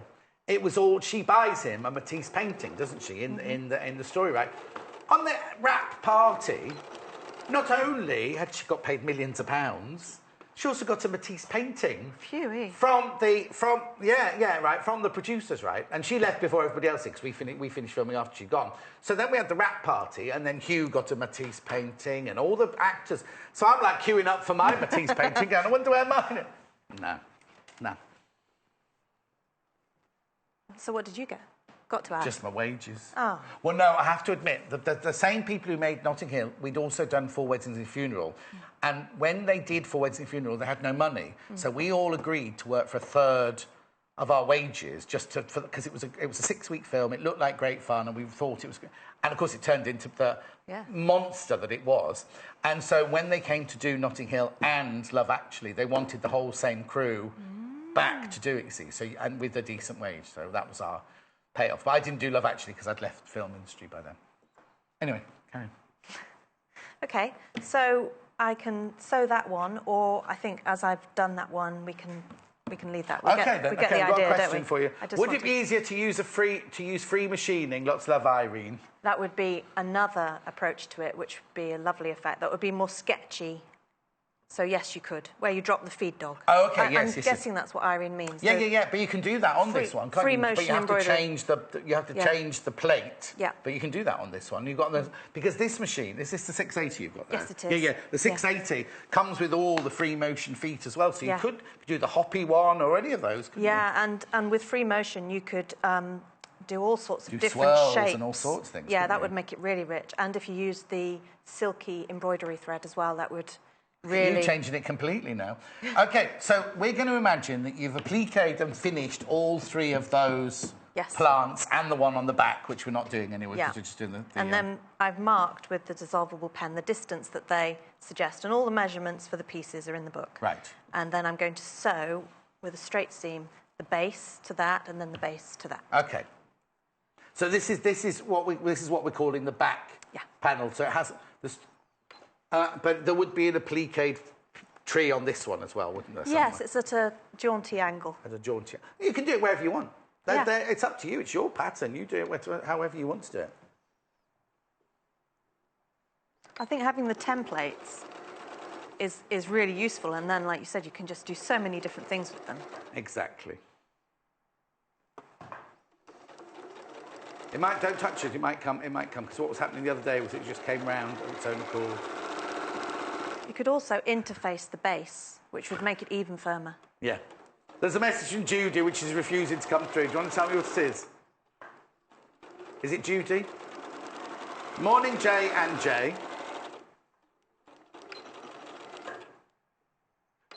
it was all, she buys him a Matisse painting, doesn't she, in the story, right? On the wrap party, not only had she got paid millions of pounds, she also got a Matisse painting from the producers, right? And she left before everybody else did, because we finished filming after she'd gone. So then we had the wrap party, and then Hugh got a Matisse painting, and all the actors. So I'm like queuing up for my Matisse painting, going, I wonder where mine is. No. So what did you get? Got to ask. Just my wages. Oh. Well, no, I have to admit, the same people who made Notting Hill, we'd also done Four Weddings and a Funeral. And when they did Four Weddings and a Funeral, they had no money. So we all agreed to work for a third of our wages, because it was a 6-week film. It looked like great fun, and we thought it was... And, of course, it turned into the monster that it was. And so when they came to do Notting Hill and Love Actually, they wanted the whole same crew back to do it, you see, and with a decent wage. So that was our payoff. But I didn't do Love Actually because I'd left the film industry by then. Anyway, carry on. OK, so I can sew that one, or I think as I've done that one, we can leave that. We get the idea, I've got a question don't we? for you. Would it be easier to use free machining? Lots of love, Irene. That would be another approach to it, which would be a lovely effect. That would be more sketchy. So, yes, you could, where you drop the feed dog. Oh, OK, yes. I'm guessing that's what Irene means. Yeah, but you can do that on this one, can't you? But you have to change the plate. Yeah. But you can do that on this one. You've got because this machine, is this the 680 you've got there? Yes, it is. Yeah. The 680 comes with all the free motion feet as well, so you could do the hoppy one or any of those, couldn't you? And with free motion, you could do all sorts of different swirls shapes. And all sorts of things. Yeah, that would make it really rich. And if you use the silky embroidery thread as well, that would really... You're changing it completely now. OK, so we're going to imagine that you've appliqued and finished all 3 of those plants and the one on the back, which we're not doing anyway, because we're just doing the and then I've marked with the dissolvable pen the distance that they suggest, and all the measurements for the pieces are in the book. Right. And then I'm going to sew with a straight seam the base to that, and then the base to that. OK. So this is what we're calling the back panel. So it has this, but there would be an applique tree on this one as well, wouldn't there? Yes, it's at a jaunty angle. At a jaunty. You can do it wherever you want. It's up to you. It's your pattern. You do it however you want to do it. I think having the templates is really useful, and then, like you said, you can just do so many different things with them. Exactly. Don't touch it. It might come. Because what was happening the other day was it just came round of its own accord. You could also interface the base, which would make it even firmer. Yeah. There's a message from Judy which is refusing to come through. Do you want to tell me what it is? Is it Judy? Morning, Jay and Jay.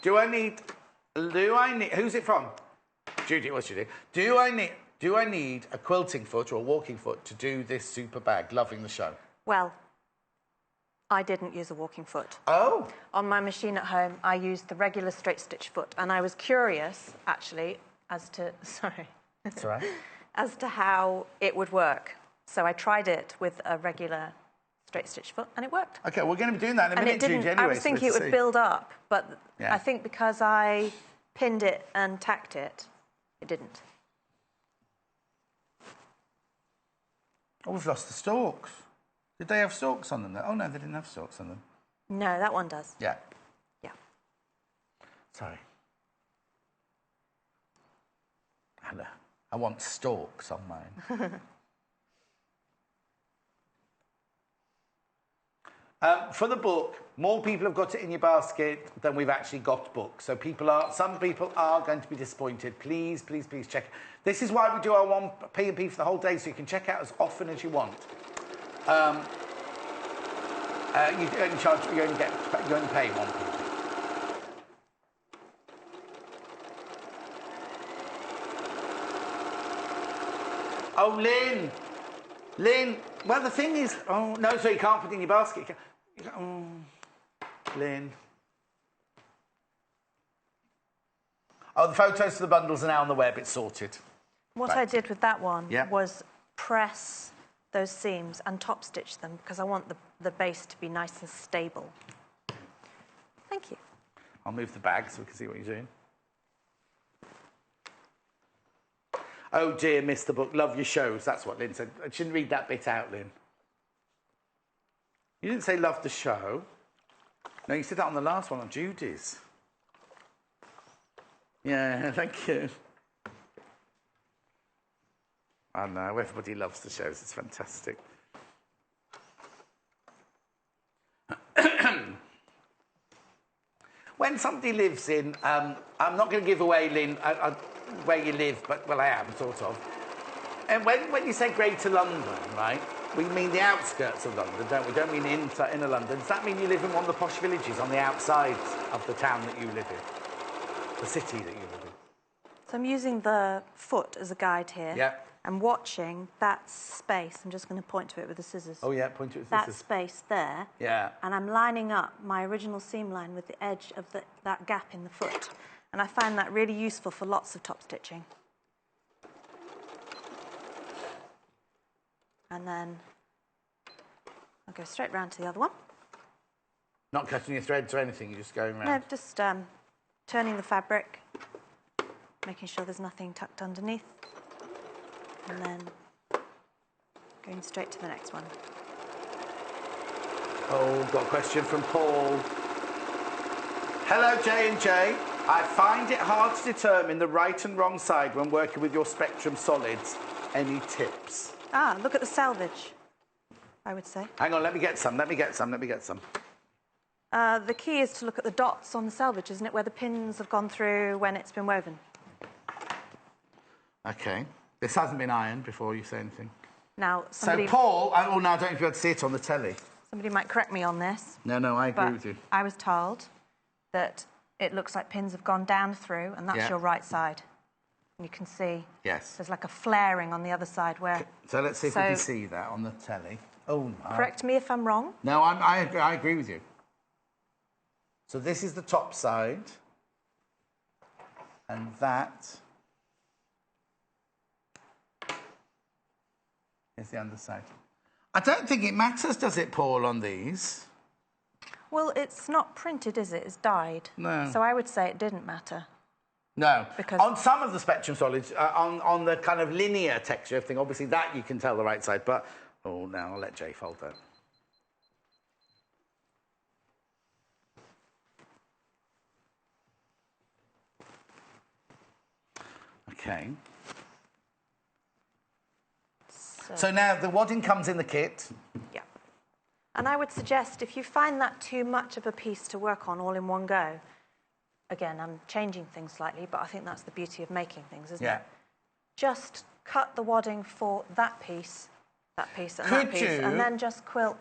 Do I need... Who's it from? Judy, what's Judy? Do I need a quilting foot or a walking foot to do this super bag? Loving the show. Well, I didn't use a walking foot. Oh. On my machine at home, I used the regular straight stitch foot, and I was curious, actually, as to... Sorry. That's all right. As to how it would work. So I tried it with a regular straight stitch foot, and it worked. OK, we're going to be doing that in a minute, Judy, anyway. I was thinking it would build up, but yeah. I think because I pinned it and tacked it, it didn't. Oh, we've lost the stalks. Did they have stalks on them? Oh, no, they didn't have stalks on them. No, that one does. Yeah. Yeah. Sorry. I want stalks on mine. For the book, more people have got it in your basket than we've actually got books. So some people are going to be disappointed. Please, please, please check. This is why we do our 1p&p for the whole day, so you can check out as often as you want. You only pay 1p. Oh, Lynn. Well, the thing is, oh no, so you can't put it in your basket. Lynn. Oh, the photos for the bundles are now on the web. It's sorted. What I did with that one was press those seams and top stitch them because I want the base to be nice and stable. Thank you. I'll move the bag so we can see what you're doing. Oh dear, missed the book. Love your shows. That's what Lynn said. I shouldn't read that bit out, Lynn. You didn't say love the show. No, you said that on the last one, on Judy's. Yeah, thank you. I know, everybody loves the shows. It's fantastic. When somebody lives in... I'm not going to give away, Lynn, where you live, but, well, I am, sort of. And when you say Greater London, right, we mean the outskirts of London, don't we? Don't mean inner London. Does that mean you live in one of the posh villages on the outside of the town that you live in? The city that you live in? So I'm using the foot as a guide here. Yeah. I'm watching that space. I'm just going to point to it with the scissors. Oh, yeah, point to it with that scissors. Space there. Yeah. And I'm lining up my original seam line with the edge of that gap in the foot. And I find that really useful for lots of top stitching. And then I'll go straight round to the other one. Not cutting your threads or anything, you're just going around? No, just turning the fabric, making sure there's nothing tucked underneath, and then going straight to the next one. Oh, got a question from Paul. Hello, J&J. I find it hard to determine the right and wrong side when working with your Spectrum solids. Any tips? Ah, look at the selvage, I would say. Hang on, let me get some. The key is to look at the dots on the selvage, isn't it, where the pins have gone through when it's been woven. OK. This hasn't been ironed before you say anything. Now, So, Paul... Oh, no, I don't know if you had to see it on the telly. Somebody might correct me on this. No, I agree with you. I was told that it looks like pins have gone down through, and that's your right side. And you can see there's like a flaring on the other side where... So let's see if we can see that on the telly. Oh, no. Correct me if I'm wrong. No, I agree with you. So this is the top side, and that is the underside. I don't think it matters, does it, Paul, on these? Well, it's not printed, is it? It's dyed. No. So I would say it didn't matter. No. Because on some of the Spectrum solids, on the kind of linear texture thing, obviously that you can tell the right side, but... Oh, now I'll let Jay fold that. Okay. So now the wadding comes in the kit. Yeah. And I would suggest if you find that too much of a piece to work on all in one go, again, I'm changing things slightly, but I think that's the beauty of making things, isn't it? Just cut the wadding for that piece, and that piece, and then just quilt.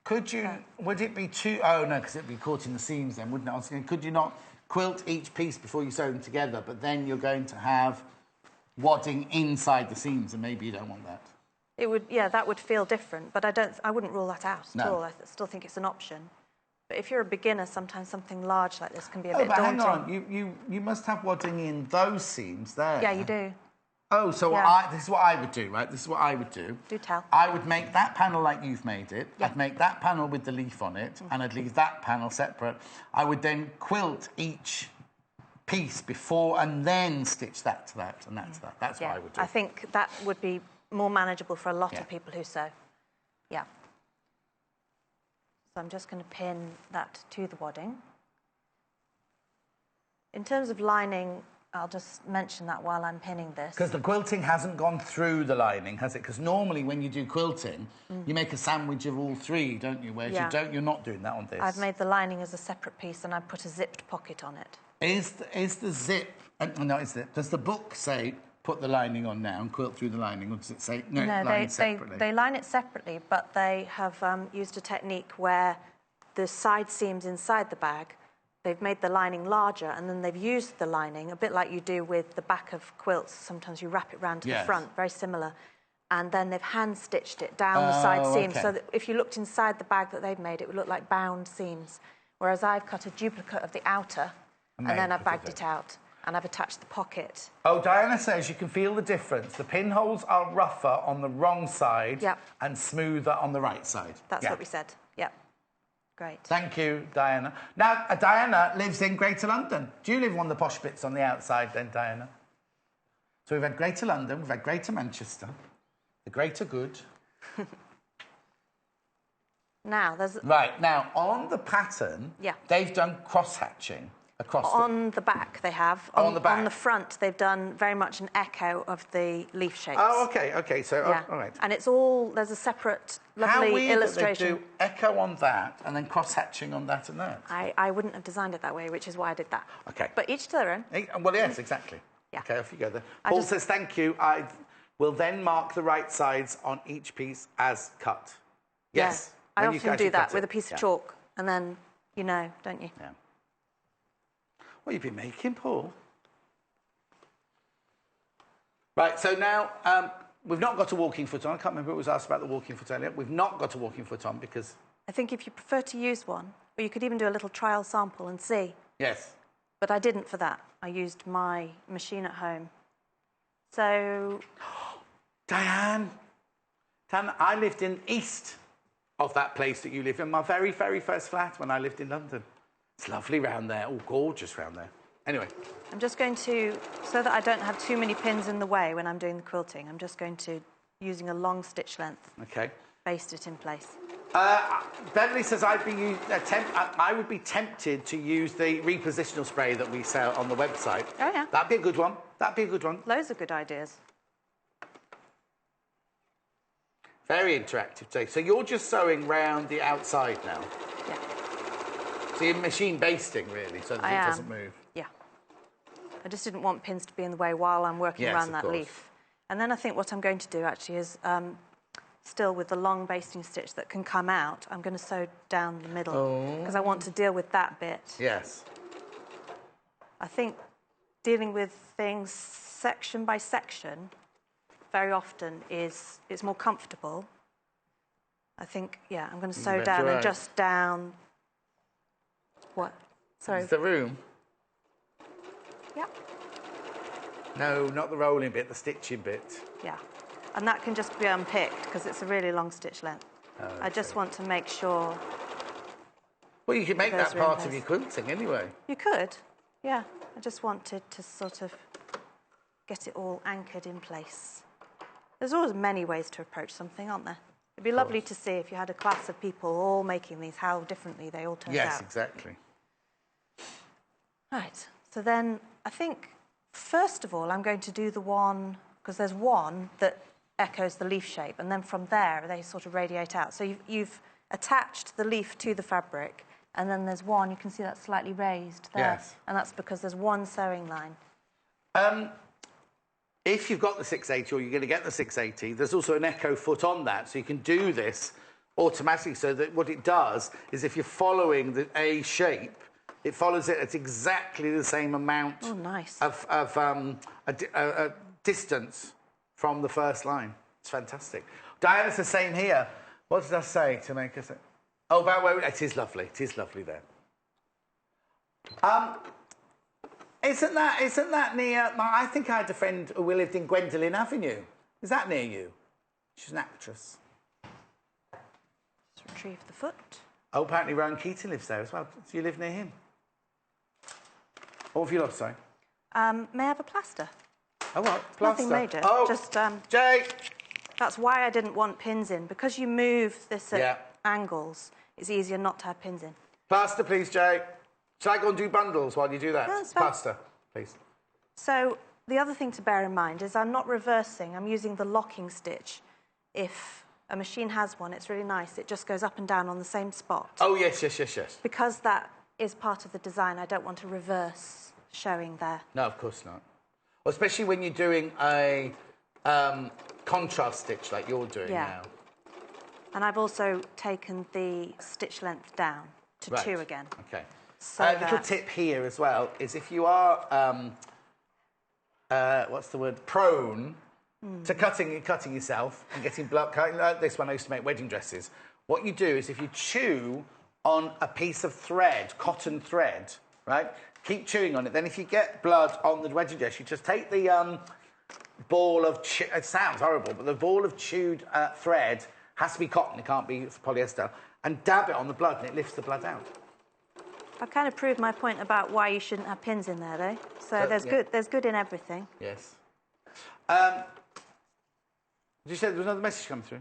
Could you, would it be too... Oh, no, because it'd be caught in the seams then, wouldn't it? I was thinking, could you not quilt each piece before you sew them together, but then you're going to have wadding inside the seams, and maybe you don't want that. It would, yeah, that would feel different, but I wouldn't rule that out at all. I still think it's an option. But if you're a beginner, sometimes something large like this can be a bit daunting. Hang on, you must have wadding in those seams there. Yeah, you do. Oh, so this is what I would do, right? This is what I would do. Do tell. I would make that panel like you've made it. I'd make that panel with the leaf on it, and I'd leave that panel separate. I would then quilt each piece before and then stitch that to that and that to that. That's what I would do. I think that would be more manageable for a lot of people who sew. Yeah. So I'm just going to pin that to the wadding. In terms of lining, I'll just mention that while I'm pinning this. Because the quilting hasn't gone through the lining, has it? Because normally when you do quilting, you make a sandwich of all three, don't you? Whereas you're not doing that on this. I've made the lining as a separate piece and I've put a zipped pocket on it. Is the zip... no, it's the... Does the book say put the lining on now and quilt through the lining, or does it say line separately? They line it separately, but they have used a technique where the side seams inside the bag, they've made the lining larger and then they've used the lining, a bit like you do with the back of quilts. Sometimes you wrap it round to the front, very similar. And then they've hand-stitched it down the side seams so that if you looked inside the bag that they've made, it would look like bound seams. Whereas I've cut a duplicate of the outer and then I've bagged it out. And I've attached the pocket. Oh, Diana says you can feel the difference. The pinholes are rougher on the wrong side and smoother on the right side. That's what we said. Yep. Great. Thank you, Diana. Now, Diana lives in Greater London. Do you live in one of the posh bits on the outside then, Diana? So we've had Greater London, we've had Greater Manchester, the Greater Good. Now, there's... Right, now, on the pattern, they've done cross-hatching. On the back, they have. On the back. On the front, they've done very much an echo of the leaf shapes. Oh, OK, so, all right. And it's all, there's a separate, lovely illustration. That they do echo on that and then cross-hatching on that and that. I wouldn't have designed it that way, which is why I did that. OK. But each to their own. Well, yes, exactly. Yeah. OK, off you go then. Paul says, thank you. I will then mark the right sides on each piece as cut. Yes. I often do that with a piece of chalk, and then you know, don't you? Yeah. What have you been making, Paul? Right, so now we've not got a walking foot on. I can't remember who was asked about the walking foot earlier. We've not got a walking foot on because... I think if you prefer to use one, or you could even do a little trial sample and see. Yes. But I didn't for that. I used my machine at home. So... Diane, I lived in east of that place that you live in, my very, very first flat when I lived in London. It's lovely round there. Oh, gorgeous round there. Anyway. I'm just going to, so that I don't have too many pins in the way when I'm doing the quilting, I'm just going to, using a long stitch length, baste it in place. Beverly says I would be tempted to use the repositional spray that we sell on the website. Oh, yeah. That'd be a good one. That'd be a good one. Loads of good ideas. Very interactive, Jay. So you're just sewing round the outside now? Yeah. So you're machine basting, really, so that it doesn't move? Yeah. I just didn't want pins to be in the way while I'm working around that leaf. And then I think what I'm going to do, actually, is still with the long basting stitch that can come out, I'm going to sew down the middle because I want to deal with that bit. Yes. I think dealing with things section by section very often is more comfortable. I think, yeah, I'm going to sew down and just down. What? Sorry. Is the room? Yep. No, not the rolling bit, the stitching bit. Yeah. And that can just be unpicked because it's a really long stitch length. Okay. I just want to make sure. Well, you could make that part of your quilting anyway. You could, yeah. I just wanted to sort of get it all anchored in place. There's always many ways to approach something, aren't there? It'd be lovely to see if you had a class of people all making these, how differently they all turned out. Yes, exactly. Right, so then I think, first of all, I'm going to do the one, because there's one that echoes the leaf shape, and then from there, they sort of radiate out. So you've attached the leaf to the fabric, and then there's one, you can see that's slightly raised there. Yes. And that's because there's one sewing line. If you've got the 680 or you're going to get the 680, there's also an echo foot on that, so you can do this automatically. So that what it does is if you're following the A shape, it follows it at exactly the same amount of distance from the first line. It's fantastic. Diana's the same here. What did I say to make us? Oh, about where it is lovely. It is lovely there. Isn't that near? I think I had a friend who lived in Gwendolyn Avenue. Is that near you? She's an actress. Let's retrieve the foot. Oh, apparently Rowan Keating lives there as well. Do you live near him? What have you lost, sorry? May I have a plaster? Oh, what? Plaster? Nothing major. Oh, just Jay! That's why I didn't want pins in. Because you move this at angles, it's easier not to have pins in. Plaster, please, Jay. Shall I go and do bundles while you do that? No, that's fine. Plaster, please. So the other thing to bear in mind is I'm not reversing. I'm using the locking stitch. If a machine has one, it's really nice. It just goes up and down on the same spot. Oh, yes, yes, yes, yes. Because that is part of the design, I don't want to reverse showing there. No, of course not. Well, especially when you're doing a contrast stitch like you're doing now. And I've also taken the stitch length down to 2 again. Okay. So little tip here as well is if you are, what's the word, prone to cutting yourself and getting blood, like this one I used to make wedding dresses, what you do is if you chew on a piece of thread, cotton thread, right, keep chewing on it, then if you get blood on the wedding dress, you just take the ball of, it sounds horrible, but the ball of chewed thread has to be cotton, it can't be polyester, and dab it on the blood and it lifts the blood out. I've kind of proved my point about why you shouldn't have pins in there, though. So there's good in everything. Yes. Did you say there was another message come through?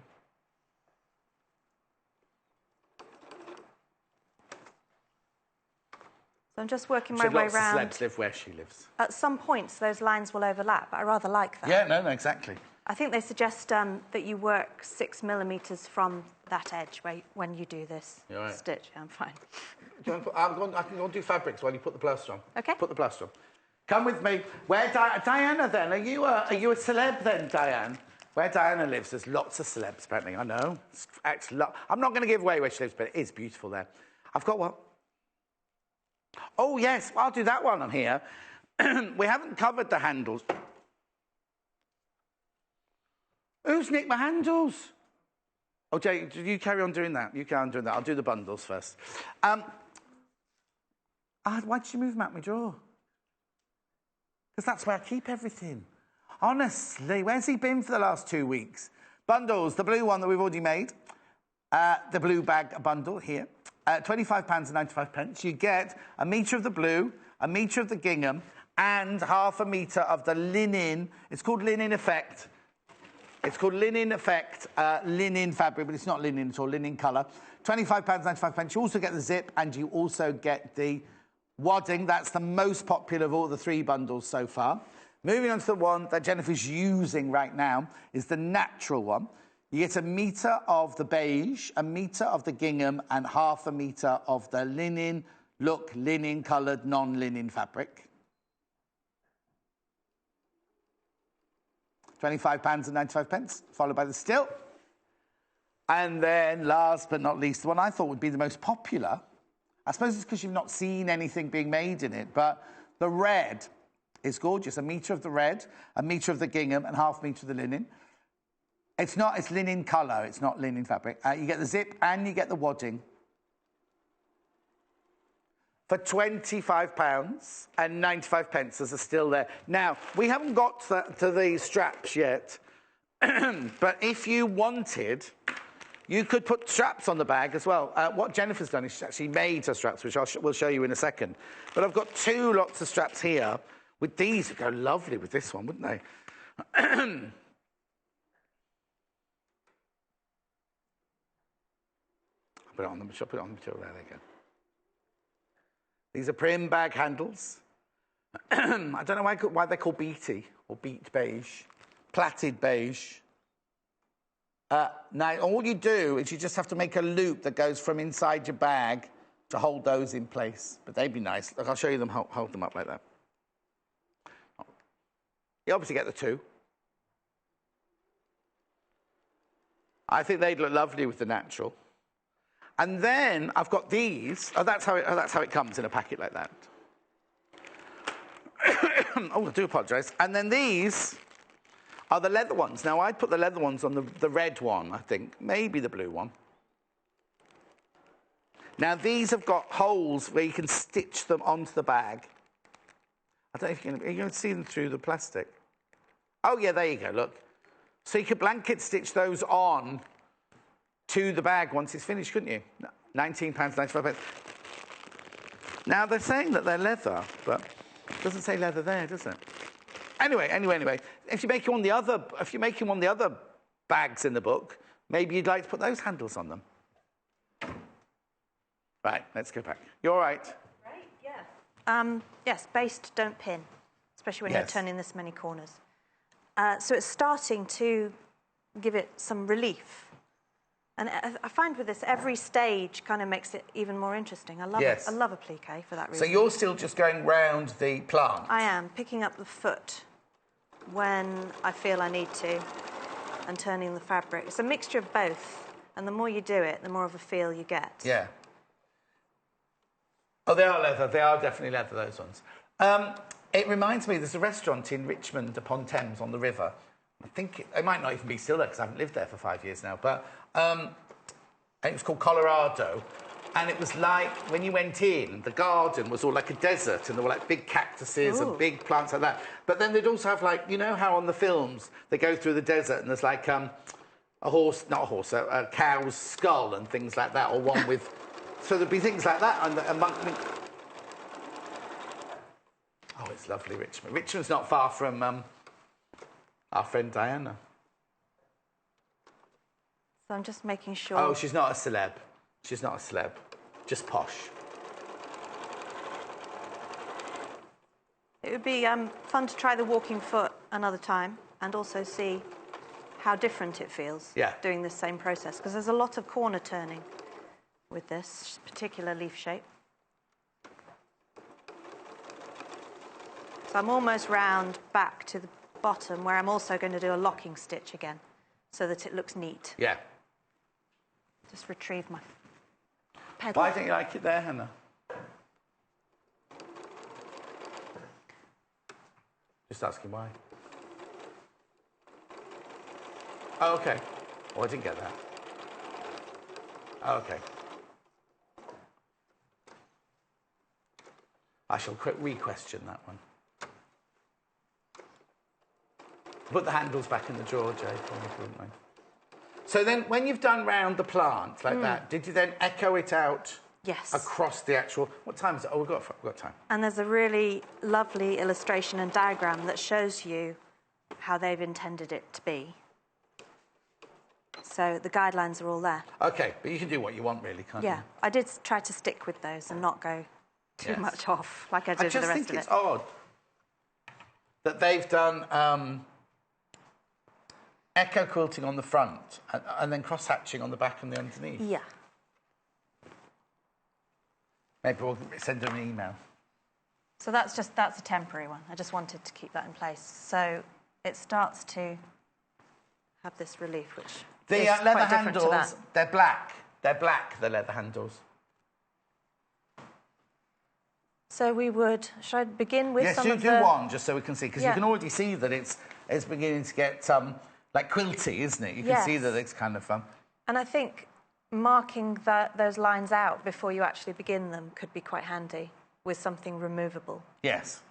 So I'm just working my way around. Lots of celebs live where she lives. At some points, those lines will overlap, but I rather like that. Yeah, no, exactly. I think they suggest that you work 6 millimetres from that edge when you do this stitch. Yeah, I'm fine. I can go and do fabrics while you put the plaster on. Okay. Put the plaster on. Come with me. Where Diana then? Are you a celeb then, Diane? Where Diana lives, there's lots of celebs apparently. I know. I'm not going to give away where she lives, but it is beautiful there. I've got what? Oh yes, I'll do that one on here. We haven't covered the handles. Who's nicked my handles? Oh, Jay, you carry on doing that. You carry on doing that. I'll do the bundles first. Why did you move them out my drawer? Because that's where I keep everything. Honestly, where's he been for the last 2 weeks? Bundles, the blue one that we've already made. The blue bag bundle here. £25.95. You get a metre of the blue, a metre of the gingham, and half a metre of the linen. It's called Linen Effect. It's called Linen Effect, linen fabric, but it's not linen at all, linen colour. £25.95. You also get the zip, and you also get the wadding. That's the most popular of all the 3 bundles so far. Moving on to the one that Jennifer's using right now is the natural one. You get a metre of the beige, a metre of the gingham, and half a metre of the linen, linen-coloured, non-linen fabric. £25.95, followed by the still. And then last but not least, the one I thought would be the most popular, I suppose it's because you've not seen anything being made in it, but the red is gorgeous. 1 metre of the red, 1 metre of the gingham, and 1/2 metre of the linen. It's linen colour, it's not linen fabric. You get the zip and you get the wadding. For £25 and 95 pence are still there. Now, we haven't got to the straps yet, but if you wanted, you could put straps on the bag as well. What Jennifer's done is she's actually made her straps, which we'll show you in a second. But I've got 2 lots of straps here. With these, would go lovely with this one, wouldn't they? Put it on the material. There they go. These are prim bag handles. I don't know why they're called beaty or beat beige, plaited beige. Now, all you do is you just have to make a loop that goes from inside your bag to hold those in place. But they'd be nice. Look, I'll show you them, hold them up like that. You obviously get the 2. I think they'd look lovely with the natural. And then I've got these. Oh, that's how it comes in a packet like that. Oh, I do apologise. And then these are the leather ones. Now, I'd put the leather ones on the red one, I think. Maybe the blue one. Now, these have got holes where you can stitch them onto the bag. I don't know if you're going to see them through the plastic. Oh, yeah, there you go, look. So you could blanket stitch those on to the bag once it's finished, couldn't you? £19.95. Now, they're saying that they're leather, but it doesn't say leather there, does it? Anyway. If you're making one of the other bags in the book, maybe you'd like to put those handles on them. Right, let's go back. You all right? Right, yeah. Yes, based, don't pin, especially when you're turning this many corners. So it's starting to give it some relief. And I find with this, every stage kind of makes it even more interesting. I love it. I love applique for that reason. So you're still just going round the plant? I am, picking up the foot when I feel I need to and turning the fabric. It's a mixture of both. And the more you do it, the more of a feel you get. Yeah. Oh, they are leather. They are definitely leather, those ones. It reminds me, there's a restaurant in Richmond upon Thames on the river. I think it might not even be still there because I haven't lived there for 5 years now. But it was called Colorado. And it was like, when you went in, the garden was all like a desert. And there were like big cactuses and big plants like that. But then they'd also have like, you know how on the films they go through the desert and there's like a cow's skull and things like that. Or one with... So there'd be things like that. Oh, it's lovely, Richmond. Richmond's not far from our friend Diana. So I'm just making sure... Oh, she's not a celeb. She's not a celeb. Just posh. It would be fun to try the walking foot another time and also see how different it feels doing this same process. Because there's a lot of corner turning with this particular leaf shape. So I'm almost round back to the bottom where I'm also going to do a locking stitch again so that it looks neat. Yeah. Just retrieve my pedal. Why don't you like it there, Hannah? Just asking why. Oh, okay. Oh, I didn't get that. Oh, okay. I shall re-question that one. Put the handles back in the drawer, Jay, if you wouldn't mind. So then, when you've done round the plant like that, did you then echo it out across the actual... What time is it? Oh, we've got time. And there's a really lovely illustration and diagram that shows you how they've intended it to be. So the guidelines are all there. OK, but you can do what you want, really, can't you? Yeah, I did try to stick with those and not go too much off, like I did with the rest of it. I just think it's odd that they've done... echo quilting on the front and then cross-hatching on the back and the underneath. Yeah. Maybe we'll send them an email. So that's a temporary one. I just wanted to keep that in place. So it starts to have this relief, which The is leather quite different to handles, that. they're black. They're black, the leather handles. So we would, should I begin with Yes, some of do the... one, just so we can see, because you Yeah. can already see that it's beginning to get, like quilty, isn't it? You can Yes. see that it's kind of... And I think marking those lines out before you actually begin them could be quite handy with something removable. Yes.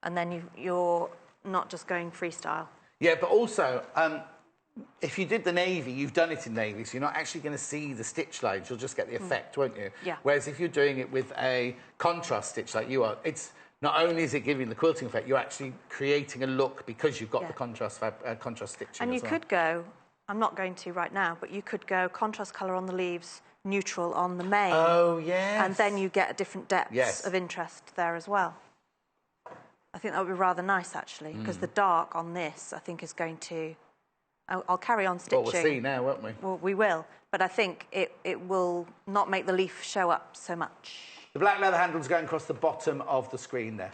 And then you're not just going freestyle. Yeah, but also, if you did the navy, you've done it in navy, so you're not actually going to see the stitch lines. You'll just get the effect, won't you? Yeah. Whereas if you're doing it with a contrast stitch like you are, it's not only is it giving the quilting effect, you're actually creating a look because you've got the contrast stitching And you as well. could go, I'm not going to right now, but you could go contrast colour on the leaves, neutral on the mane. Oh, yes. And then you get a different depth Yes. of interest there as well. I think that would be rather nice, actually, because the dark on this, I think, is going to... I'll carry on stitching. Well, we'll see now, won't we? Well, we will, but I think it will not make the leaf show up so much. The black leather handle's going across the bottom of the screen there.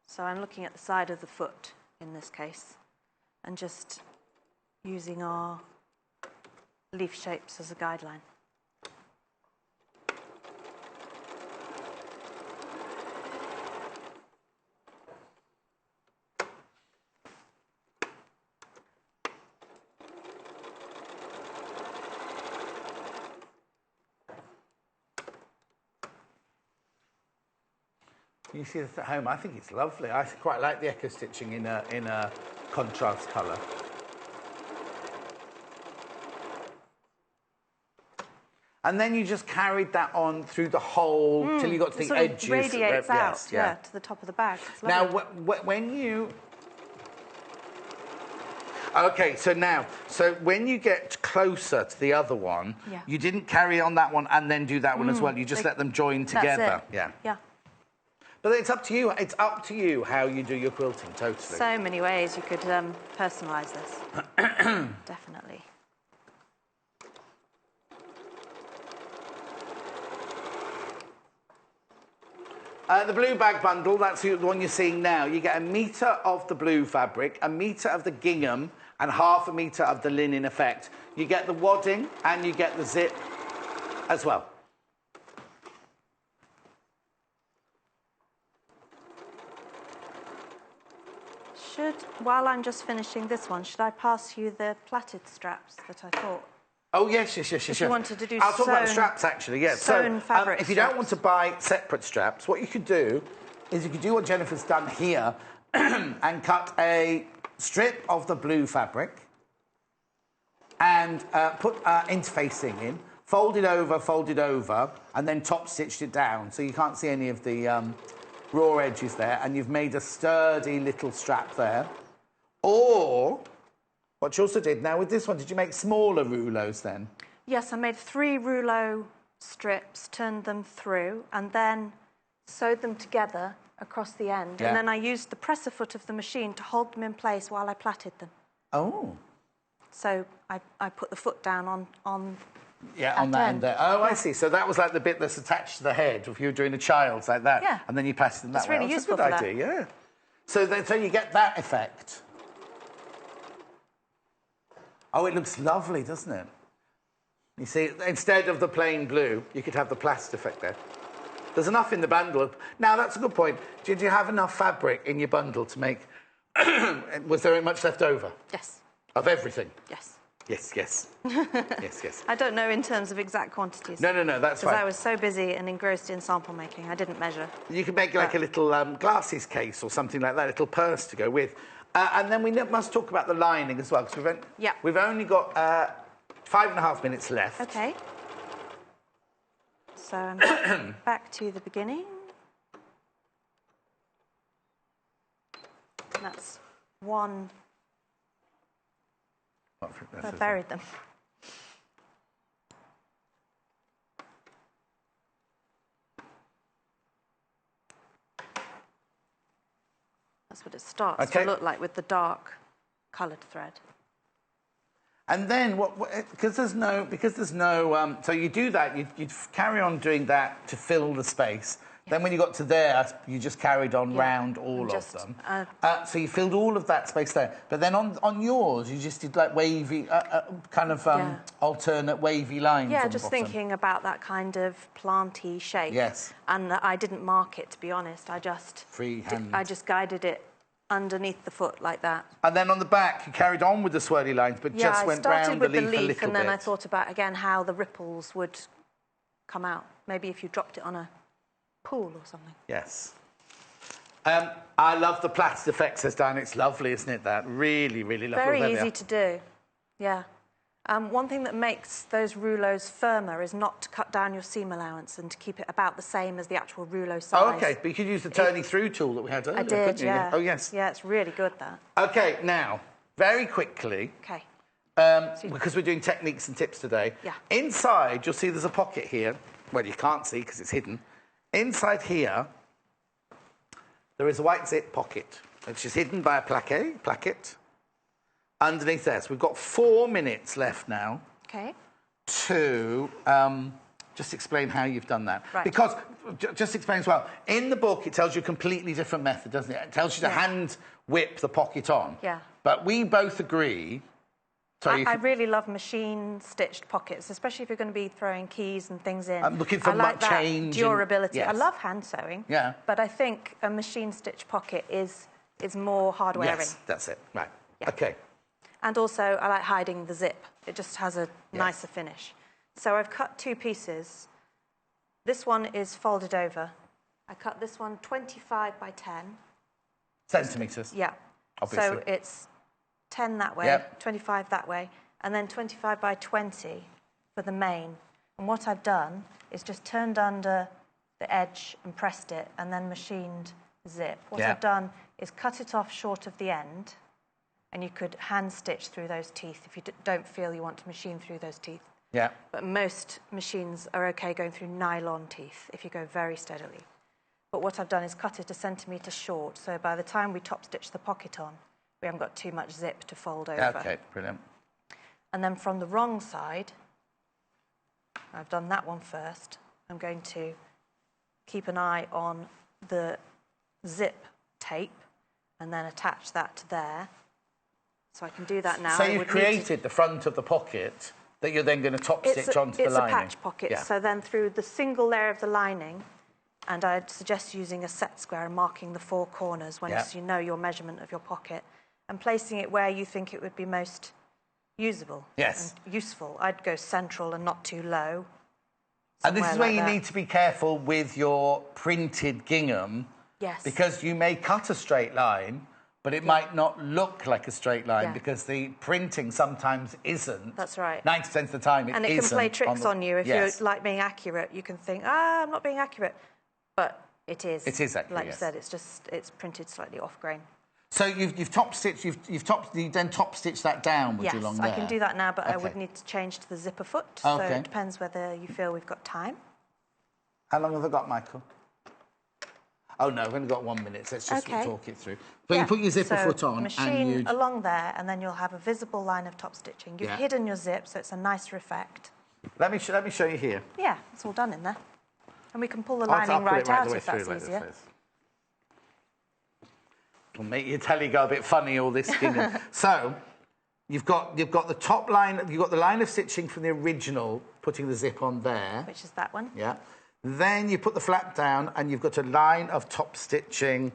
So I'm looking at the side of the foot in this case and just using our leaf shapes as a guideline. You see this at home? I think it's lovely. I quite like the echo stitching in a contrast colour. And then you just carried that on through the whole till you got to the sort edges. of radiates out, Yes, yeah. to the top of the bag. It's Now, lovely. when you... OK, so when you get closer to the other one, you didn't carry on that one and then do that one as well. You just let them join together. That's it. Yeah. Yeah. But it's up to you. It's up to you how you do your quilting, totally. So many ways you could personalise this. Definitely. The blue bag bundle, that's the one you're seeing now. You get 1 metre of the blue fabric, 1 metre of the gingham, and ½ metre of the linen effect. You get the wadding and you get the zip as well. While I'm just finishing this one, should I pass you the plaited straps that I thought? Oh, yes. If you wanted to do I'll talk about the sewn- straps, actually, yeah. sewn fabric if you don't straps. want to buy separate straps, what you could do is you could do what Jennifer's done here and cut a strip of the blue fabric and put interfacing in, fold it over, and then top stitched it down so you can't see any of the raw edges there, and you've made a sturdy little strap there. Or, what you also did, now with this one, did you make smaller rouleaus then? Yes, I made 3 rouleau strips, turned them through, and then sewed them together across the end. Yeah. And then I used the presser foot of the machine to hold them in place while I plaited them. Oh. So I put the foot down on Yeah, on that end there. Oh, I see. So that was like the bit that's attached to the head if you were doing a child's like that. Yeah. And then you plaited them that It's way. really That's useful a good for that. idea, yeah. So you get that effect. Oh, it looks lovely, doesn't it? You see, instead of the plain blue, you could have the plaster effect there. There's enough in the bundle. Now, that's a good point. Did you have enough fabric in your bundle to make... Was there much left over? Yes. Of everything? Yes. Yes. yes. I don't know in terms of exact quantities. No, that's fine. Because I was so busy and engrossed in sample making, I didn't measure. You could make like a little glasses case or something like that, a little purse to go with. And then we must talk about the lining as well, because we've only got 5.5 minutes left. OK. So I'm back to the beginning. And that's one... I buried them. That's what it starts to look like with the dark coloured thread. And then, because there's no, so you do that, you'd carry on doing that to fill the space. Then when you got to there, you just carried on round all of them. So you filled all of that space there. But then on yours, you just did like wavy, alternate wavy lines. Yeah, on just bottom. thinking about that kind of planty shape. Yes. And I didn't mark it, to be honest. I just I just guided it underneath the foot like that. And then on the back, you carried on with the swirly lines, but just went round the leaf a little bit. Yeah, I started with the leaf, and then I thought about again how the ripples would come out. Maybe if you dropped it on a pool or something. Yes. I love the plaited effect, says Dan. It's lovely, isn't it, that? Really, really lovely. Very easy to do. Yeah. One thing that makes those rouleaux firmer is not to cut down your seam allowance and to keep it about the same as the actual rouleau size. Oh, OK. But you could use the turning-through tool that we had earlier, I did, yeah. Oh, yes. Yeah, it's really good, that. OK, now, very quickly... OK. Because we're doing techniques and tips today. Yeah. Inside, you'll see there's a pocket here. Well, you can't see because it's hidden. Inside here, there is a white zip pocket, which is hidden by a placket underneath there. So we've got 4 minutes left now to just explain how you've done that. Right. Because, just explain as well, in the book it tells you a completely different method, doesn't it? It tells you to hand whip the pocket on. Yeah. But we both agree... I really love machine-stitched pockets, especially if you're going to be throwing keys and things in. I'm looking for like that change. Durability. I love hand sewing. Yeah. But I think a machine-stitched pocket is more hard-wearing. Yes, that's it. Right. Yeah. OK. And also, I like hiding the zip. It just has a nicer finish. So I've cut 2 pieces. This one is folded over. I cut this one 25 by 10. Centimetres. Yeah. Obviously. So it's 10 that way, 25 that way, and then 25 by 20 for the main. And what I've done is just turned under the edge and pressed it, and then machined zip. What I've done is cut it off short of the end, and you could hand stitch through those teeth if you don't feel you want to machine through those teeth. Yeah. But most machines are okay going through nylon teeth if you go very steadily. But what I've done is cut it 1 centimetre short, so by the time we top stitch the pocket on, we haven't got too much zip to fold over. OK, brilliant. And then from the wrong side, I've done that one first. I'm going to keep an eye on the zip tape and then attach that to there. So I can do that now. So you've created the front of the pocket that you're then going to top stitch onto the lining. It's a patch pocket. So then through the single layer of the lining, and I'd suggest using a set square and marking the 4 corners once you know your measurement of your pocket, and placing it where you think it would be most usable and useful. I'd go central and not too low. And this is where you need to be careful with your printed gingham. Yes. Because you may cut a straight line, but it might not look like a straight line because the printing sometimes isn't. That's right. 90% of the time it isn't. And it can play tricks on you. If you like being accurate, you can think, I'm not being accurate. But it is. It is accurate, like you said, it's printed slightly off grain. So you've top stitched. You then top stitch that down, would you, along there? Yes, I can do that now, but I would need to change to the zipper foot. So it depends whether you feel we've got time. How long have I got, Michael? Oh no, we've only got 1 minute. So let's just talk it through. But you put your zipper foot on, machine and you along there, and then you'll have a visible line of top stitching. You've hidden your zip, so it's a nicer effect. Let me show you here. Yeah, it's all done in there, and we can pull the lining right out if that's easier. It'll make your telly go a bit funny, all this gingham. So, you've got the top line, you've got the line of stitching from the original, putting the zip on there. Which is that one. Yeah. Then you put the flap down, and you've got a line of top stitching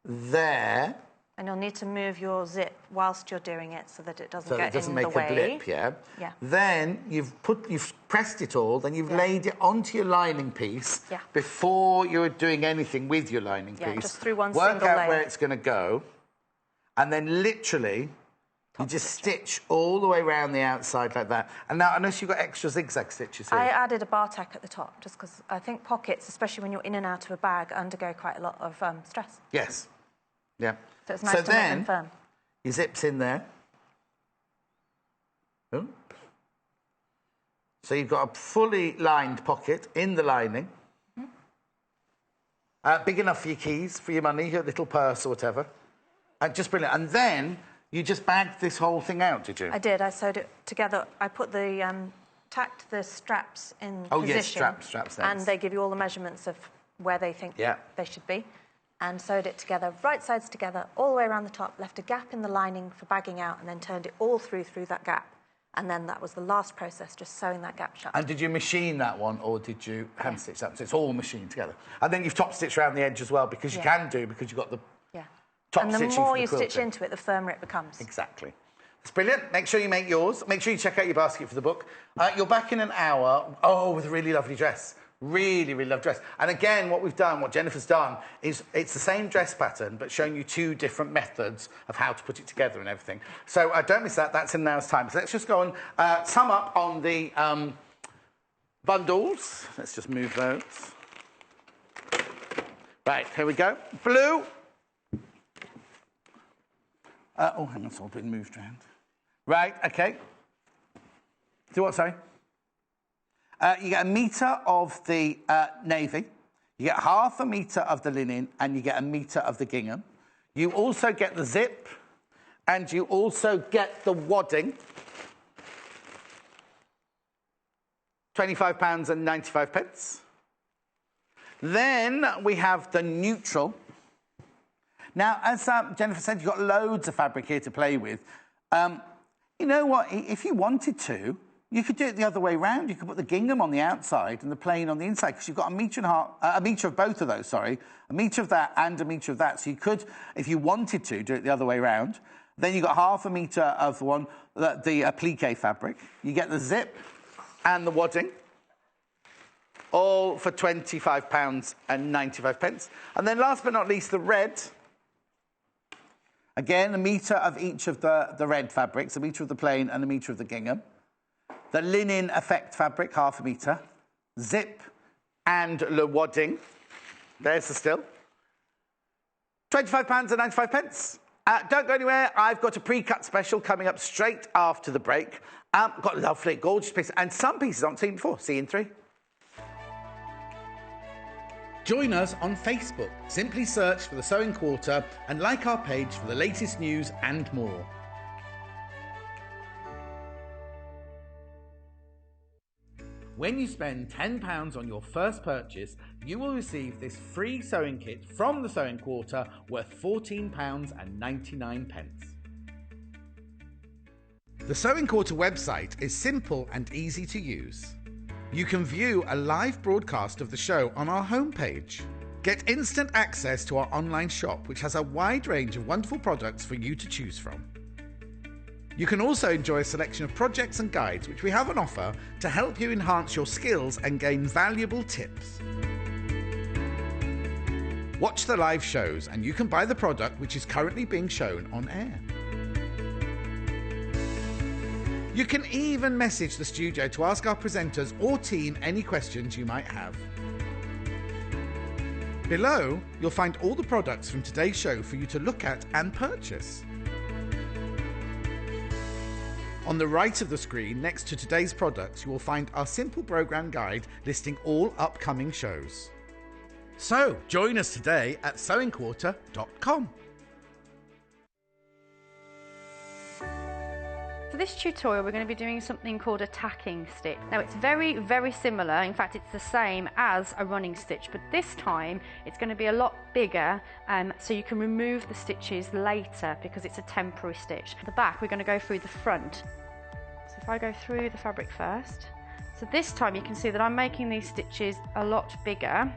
there. And you'll need to move your zip whilst you're doing it so that it doesn't get in the way. So it doesn't make a blip, Yeah. Then you've pressed it all, then you've laid it onto your lining piece before you're doing anything with your lining piece. Just through one single layer. Work out where it's going to go, and then literally you just stitch all the way around the outside like that. And now, unless you've got extra zigzag stitches here. I added a bar tack at the top just because I think pockets, especially when you're in and out of a bag, undergo quite a lot of stress. Yes. Yeah. So it's nice to make them firm. Your zip's in there. Ooh. So you've got a fully lined pocket in the lining. Big enough for your keys, for your money, your little purse or whatever. And just brilliant. And then you just bagged this whole thing out, did you? I did. I sewed it together. I put the tacked the straps in position. Oh yes, straps. And they give you all the measurements of where they think Yeah. they should be, and sewed it together, right sides together, all the way around the top, left a gap in the lining for bagging out, and then turned it all through that gap. And then that was the last process, just sewing that gap shut. And did you machine that one, or did you hand stitch that? So it's all machined together. And then you've top stitched around the edge as well, because you can do, because you've got the top and the stitching more for the you quilting. stitch into it, the firmer it becomes. Exactly. It's brilliant. Make sure you make yours. Make sure you check out your basket for the book. You're back in an hour. Oh, with a really lovely dress. Really, really lovely dress. And again, what we've done, what Jennifer's done, is it's the same dress pattern, but showing you 2 different methods of how to put it together and everything. So don't miss that. That's in an hour's time. So let's just go and sum up on the bundles. Let's just move those. Right, here we go. Blue. Oh, hang on, it's all been moved around. Right, OK. Do what, sorry? You get 1 metre of the navy, you get ½ a metre of the linen, and you get 1 metre of the gingham. You also get the zip, and you also get the wadding. £25.95. Then we have the neutral. Now, as Jennifer said, you've got loads of fabric here to play with. You know what? If you wanted to, you could do it the other way round. You could put the gingham on the outside and the plain on the inside, because you've got 1.5 meters, 1 metre of both of those, sorry. 1 metre of that and 1 metre of that. So you could, if you wanted to, do it the other way round. Then you've got ½ a metre of the applique fabric. You get the zip and the wadding, all for £25.95. And then last but not least, the red. Again, 1 metre of each of the red fabrics, 1 metre of the plain and 1 metre of the gingham. The linen effect fabric, ½ a metre. Zip and le wadding. There's the still. £25.95. Don't go anywhere. I've got a pre-cut special coming up straight after the break. Got lovely, gorgeous pieces. And some pieces I haven't seen before. See you in 3. Join us on Facebook. Simply search for The Sewing Quarter and like our page for the latest news and more. When you spend £10 on your first purchase, you will receive this free sewing kit from The Sewing Quarter worth £14.99. The Sewing Quarter website is simple and easy to use. You can view a live broadcast of the show on our homepage. Get instant access to our online shop, which has a wide range of wonderful products for you to choose from. You can also enjoy a selection of projects and guides which we have on offer to help you enhance your skills and gain valuable tips. Watch the live shows and you can buy the product which is currently being shown on air. You can even message the studio to ask our presenters or team any questions you might have. Below, you'll find all the products from today's show for you to look at and purchase. On the right of the screen, next to today's products, you will find our simple programme guide listing all upcoming shows. So, join us today at sewingquarter.com. For this tutorial, we're going to be doing something called a tacking stitch. Now, it's very, very similar. In fact, it's the same as a running stitch, but this time it's going to be a lot bigger, so you can remove the stitches later because it's a temporary stitch. At the back, we're going to go through the front. So if I go through the fabric first, so this time you can see that I'm making these stitches a lot bigger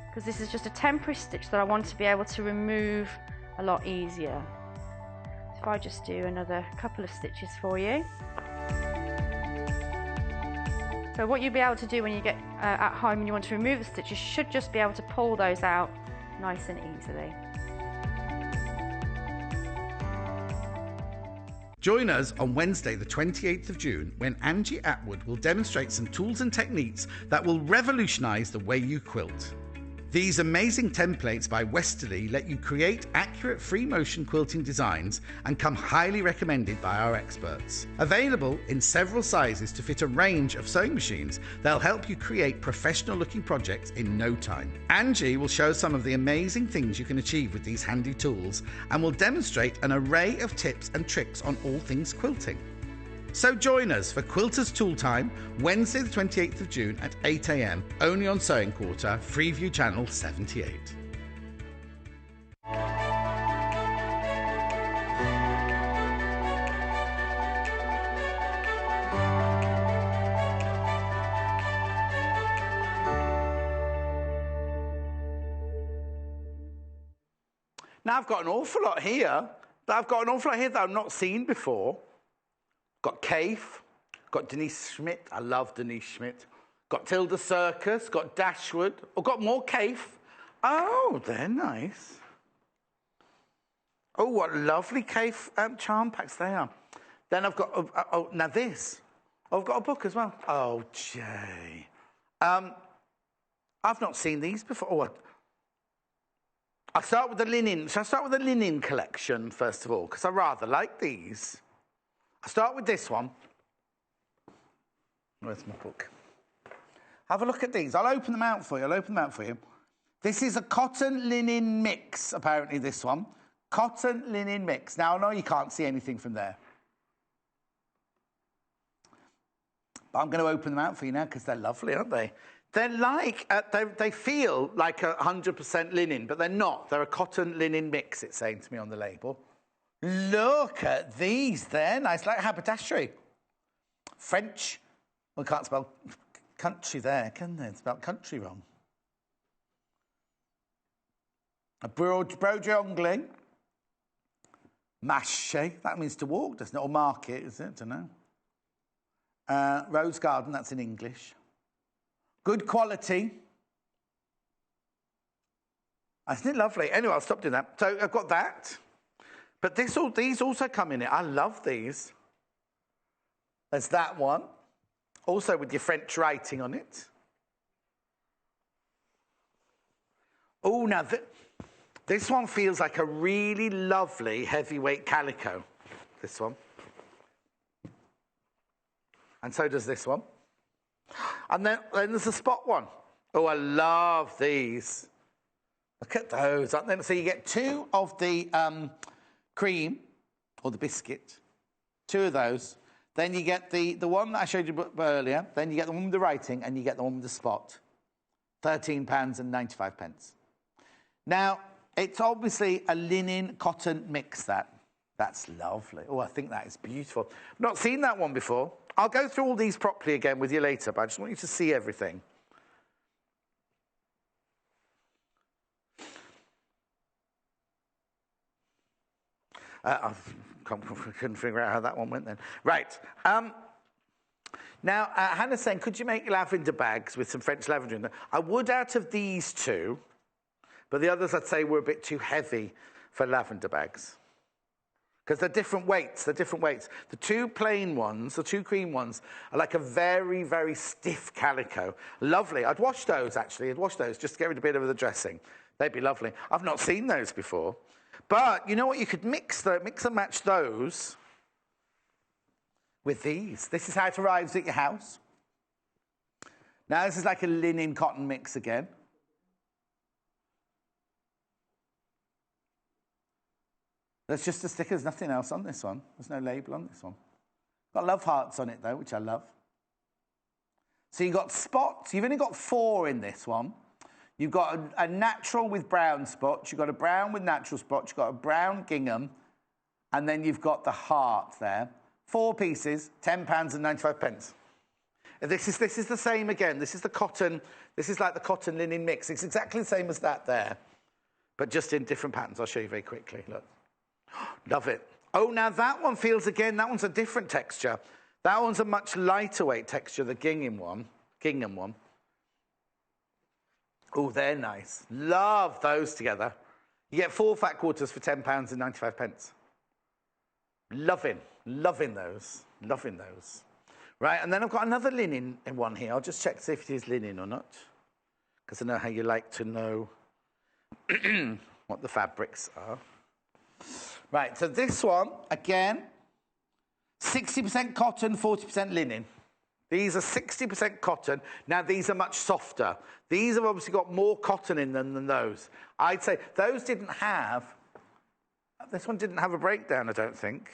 because this is just a temporary stitch that I want to be able to remove a lot easier. If I just do another couple of stitches for you. So what you'll be able to do when you get at home and you want to remove the stitches, you should just be able to pull those out nice and easily. Join us on Wednesday the 28th of June when Angie Atwood will demonstrate some tools and techniques that will revolutionise the way you quilt. These amazing templates by Westerly let you create accurate free motion quilting designs and come highly recommended by our experts. Available in several sizes to fit a range of sewing machines, they'll help you create professional looking projects in no time. Angie will show some of the amazing things you can achieve with these handy tools and will demonstrate an array of tips and tricks on all things quilting. So join us for Quilters Tool Time, Wednesday the 28th of June at 8 a.m, only on Sewing Quarter, Freeview Channel 78. Now I've got an awful lot here. That I've not seen before. Got Kaif, got Denise Schmidt. I love Denise Schmidt. Got Tilda Circus, got Dashwood. Oh, got more Kaif. Oh, they're nice. Oh, what lovely Kaif charm packs they are. Then I've got, now this. I've got a book as well. Oh, Jay. I've not seen these before. Oh, I'll start with the linen. Shall I start with the linen collection, first of all? Because I rather like these. I'll start with this one. Where's my book? Have a look at these. I'll open them out for you. This is a cotton linen mix, apparently, this one. Cotton linen mix. Now, I know you can't see anything from there. But I'm going to open them out for you now because they're lovely, aren't they? They're like, they feel like 100% linen, but they're not. They're a cotton linen mix, it's saying to me on the label. Look at these, they're nice, like haberdashery. French. We can't spell country there, can they? It's spelled country wrong. A broderie anglais. Marché, that means to walk, doesn't it? Or market, is it? I don't know. Rose garden, that's in English. Good quality. Isn't it lovely? Anyway, I'll stop doing that. So I've got that. But these also come in it. I love these. There's that one. Also with your French writing on it. Oh, now this one feels like a really lovely heavyweight calico. This one. And so does this one. And then there's the spot one. Oh, I love these. Look at those. So you get two of the cream, or the biscuit. Two of those. Then you get the one that I showed you earlier. Then you get the one with the writing, and you get the one with the spot. £13.95. Now, it's obviously a linen cotton mix, That's lovely. Oh, I think that is beautiful. I've not seen that one before. I'll go through all these properly again with you later, but I just want you to see everything. I couldn't figure out how that one went then. Right. Now, Hannah's saying, could you make lavender bags with some French lavender in them? I would out of these two, but the others I'd say were a bit too heavy for lavender bags. Because they're different weights, The two plain ones, the two cream ones, are like a very, very stiff calico. Lovely. I'd wash those, actually. Just to get rid of a bit of the dressing. They'd be lovely. I've not seen those before. But you know what? You could mix and match those with these. This is how it arrives at your house. Now, this is like a linen cotton mix again. There's just a sticker. There's nothing else on this one. There's no label on this one. Got love hearts on it, though, which I love. So you've got spots. You've only got 4 in this one. You've got a natural with brown spots. You've got a brown with natural spots. You've got a brown gingham. And then you've got the heart there. 4 pieces, £10.95. This is the same again. This is the cotton. This is like the cotton linen mix. It's exactly the same as that there, but just in different patterns. I'll show you very quickly. Look. Love it. Oh, now that one feels, again, that one's a different texture. That one's a much lighter weight texture, the gingham one. Oh, they're nice. Love those together. You get 4 fat quarters for £10.95. Loving those. Right, and then I've got another linen one here. I'll just check to see if it is linen or not, because I know how you like to know what the fabrics are. Right, so this one, again, 60% cotton, 40% linen. These are 60% cotton. Now, these are much softer. These have obviously got more cotton in them than those. I'd say those didn't have... This one didn't have a breakdown, I don't think.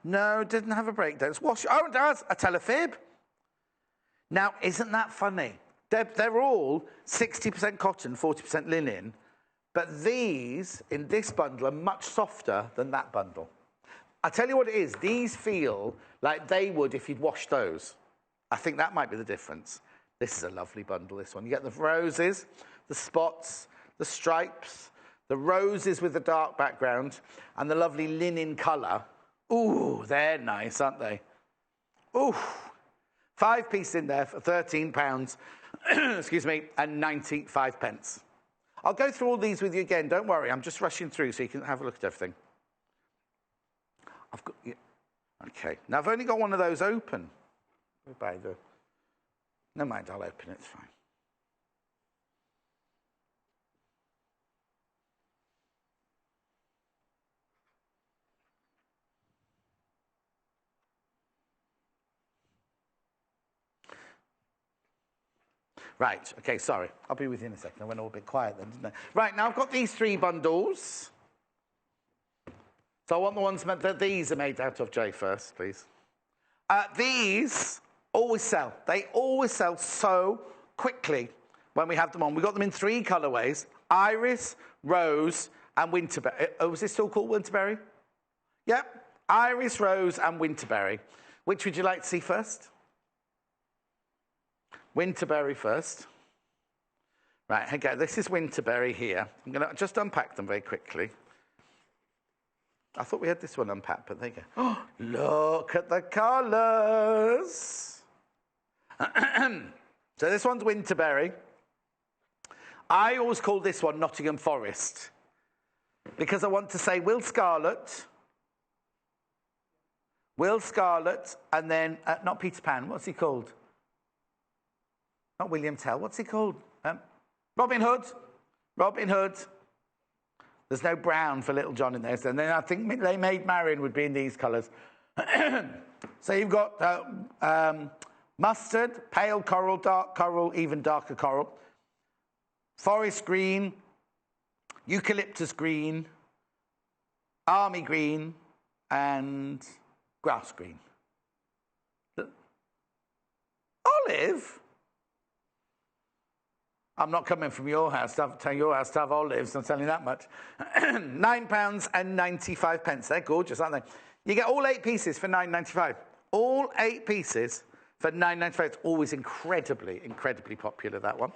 No, it didn't have a breakdown. It's wash. Oh, it does. I tell a fib. Now, isn't that funny? They're all 60% cotton, 40% linen, but these, in this bundle, are much softer than that bundle. I tell you what it is. These feel like they would if you'd washed those. I think that might be the difference. This is a lovely bundle, this one. You get the roses, the spots, the stripes, the roses with the dark background, and the lovely linen colour. Ooh, they're nice, aren't they? Ooh. 5 pieces in there for £13, excuse me, and 95 pence. I'll go through all these with you again. Don't worry, I'm just rushing through so you can have a look at everything. I've got, yeah. Okay, now I've only got one of those open. Never mind, I'll open it, it's fine. Right, okay, sorry. I'll be with you in a second. I went all a bit quiet then, didn't I? Right, now I've got these 3 bundles. So I want the ones that these are made out of, Jay, first, please. These always sell. They always sell so quickly when we have them on. We've got them in 3 colourways: iris, rose, and winterberry. Oh, was this still called winterberry? Yep, iris, rose, and winterberry. Which would you like to see first? Winterberry first. Right, okay, this is winterberry here. I'm going to just unpack them very quickly. I thought we had this one unpacked, but there you go. Oh, look at the colours. So this one's winterberry. I always call this one Nottingham Forest because I want to say Will Scarlet, and then, not Peter Pan, what's he called? Not William Tell, what's he called? Robin Hood. Robin Hood. There's no brown for Little John in there. And then I think They Made Marian would be in these colours. So you've got mustard, pale coral, dark coral, even darker coral, forest green, eucalyptus green, army green, and grass green. Olive? I'm not coming from your house to have olives, I'm telling you that much. £9.95. They're gorgeous, aren't they? You get all 8 pieces for £9.95. All 8 pieces for £9.95. It's always incredibly, incredibly popular, that one.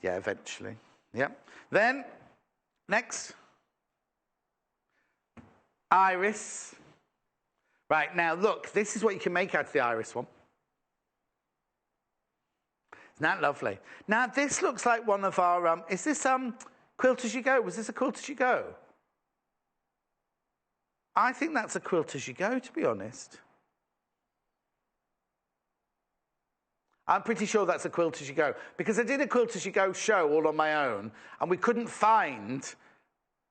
Yeah, eventually. Yeah. Then, next. Iris. Right, now look, this is what you can make out of the iris one. Isn't that lovely? Now, this looks like one of our, is this Quilt As You Go? Was this a Quilt As You Go? I think that's a Quilt As You Go, to be honest. I'm pretty sure that's a Quilt As You Go, because I did a Quilt As You Go show all on my own, and we couldn't find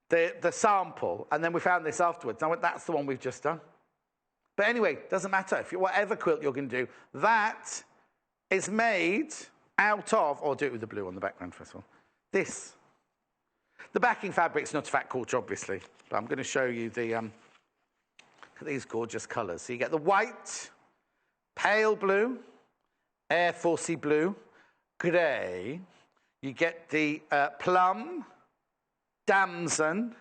the sample, and then we found this afterwards. I went, that's the one we've just done. But anyway, doesn't matter. If you, whatever quilt you're going to do, that is made out of, or do it with the blue on the background first of all, this. The backing fabric's not a fat quarter, obviously, but I'm going to show you the, look at these gorgeous colours. So you get the white, pale blue, Air Forcey blue, grey. You get the plum, damson,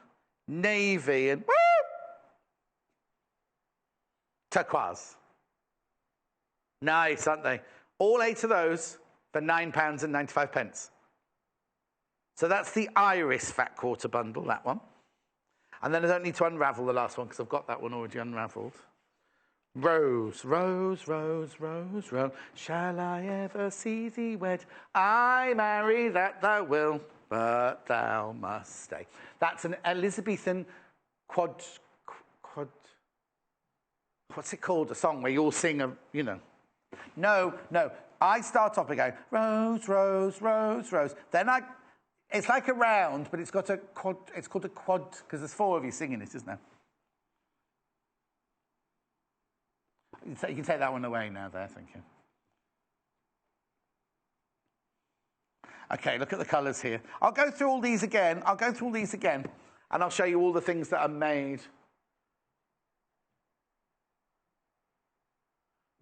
navy, and turquoise. Nice, aren't they? All 8 of those for £9.95. So that's the iris fat quarter bundle, that one. And then I don't need to unravel the last one because I've got that one already unravelled. Rose, rose, rose, rose, rose, shall I ever see thee wed? I marry that thou wilt, but thou must stay. That's an Elizabethan quad, what's it called? A song where you all sing a, you know. No. I start off again, rose, rose, rose, rose. Then it's like a round, but it's got a quad, it's called a quad, because there's 4 of you singing it, isn't there? You can take that one away now there, thank you. Okay, look at the colours here. I'll go through all these again, and I'll show you all the things that are made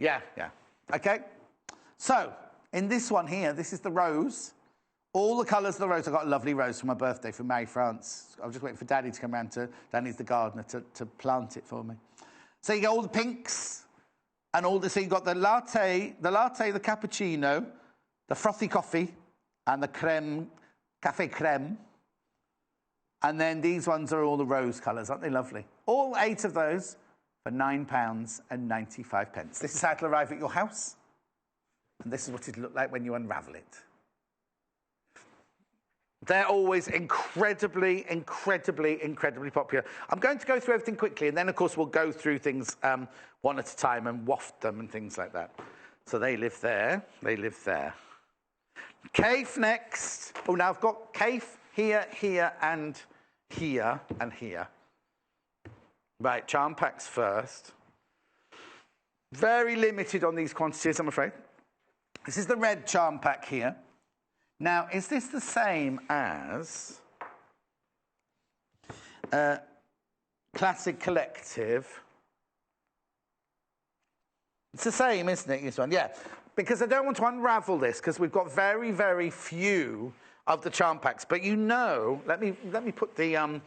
Yeah, yeah. Okay. So, in this one here, this is the rose. All the colours of the rose. I got a lovely rose for my birthday from Mary France. I was just waiting for Daddy to come round Danny's the gardener, to plant it for me. So you get all the pinks and all the, so you've got the latte, the cappuccino, the frothy coffee, and the creme, cafe creme. And then these ones are all the rose colours, aren't they lovely? All 8 of those for £9.95. This is how it'll arrive at your house. And this is what it'll look like when you unravel it. They're always incredibly popular. I'm going to go through everything quickly, and then, of course, we'll go through things one at a time and waft them and things like that. So they live there. They live there. Cafe next. Oh, now I've got Cafe here, here, and here, and here. Right, charm packs first. Very limited on these quantities, I'm afraid. This is the red charm pack here. Now, is this the same as Classic Collective? It's the same, isn't it, this one? Yeah, because I don't want to unravel this, because we've got very, very few of the charm packs. But you know, let me put the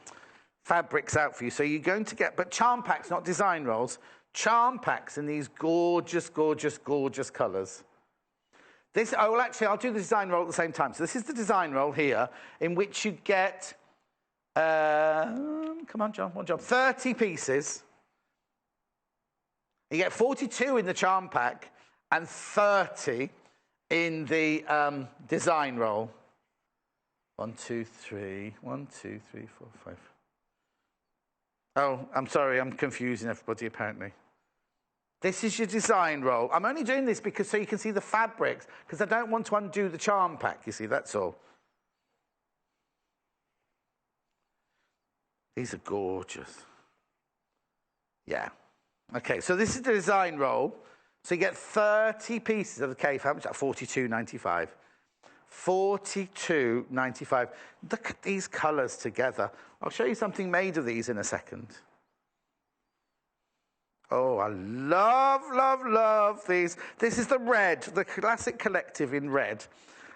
fabrics out for you. So you're going to get, but charm packs, not design rolls, charm packs in these gorgeous, gorgeous, gorgeous colours. This, oh, well, actually, I'll do the design roll at the same time. So this is the design roll here, in which you get, come on, John, one job, 30 pieces. You get 42 in the charm pack and 30 in the design roll. 1, 2, 3, 1, 2, 3, 4, 5. Oh, I'm sorry, I'm confusing everybody, apparently. This is your design roll. I'm only doing this because so you can see the fabrics, because I don't want to undo the charm pack, you see, that's all. These are gorgeous. Yeah. Okay, so this is the design roll. So you get 30 pieces of the K fabric, that's £42.95. £42.95. Look at these colours together. I'll show you something made of these in a second. Oh, I love, love, love these. This is the red, the Classic Collective in red.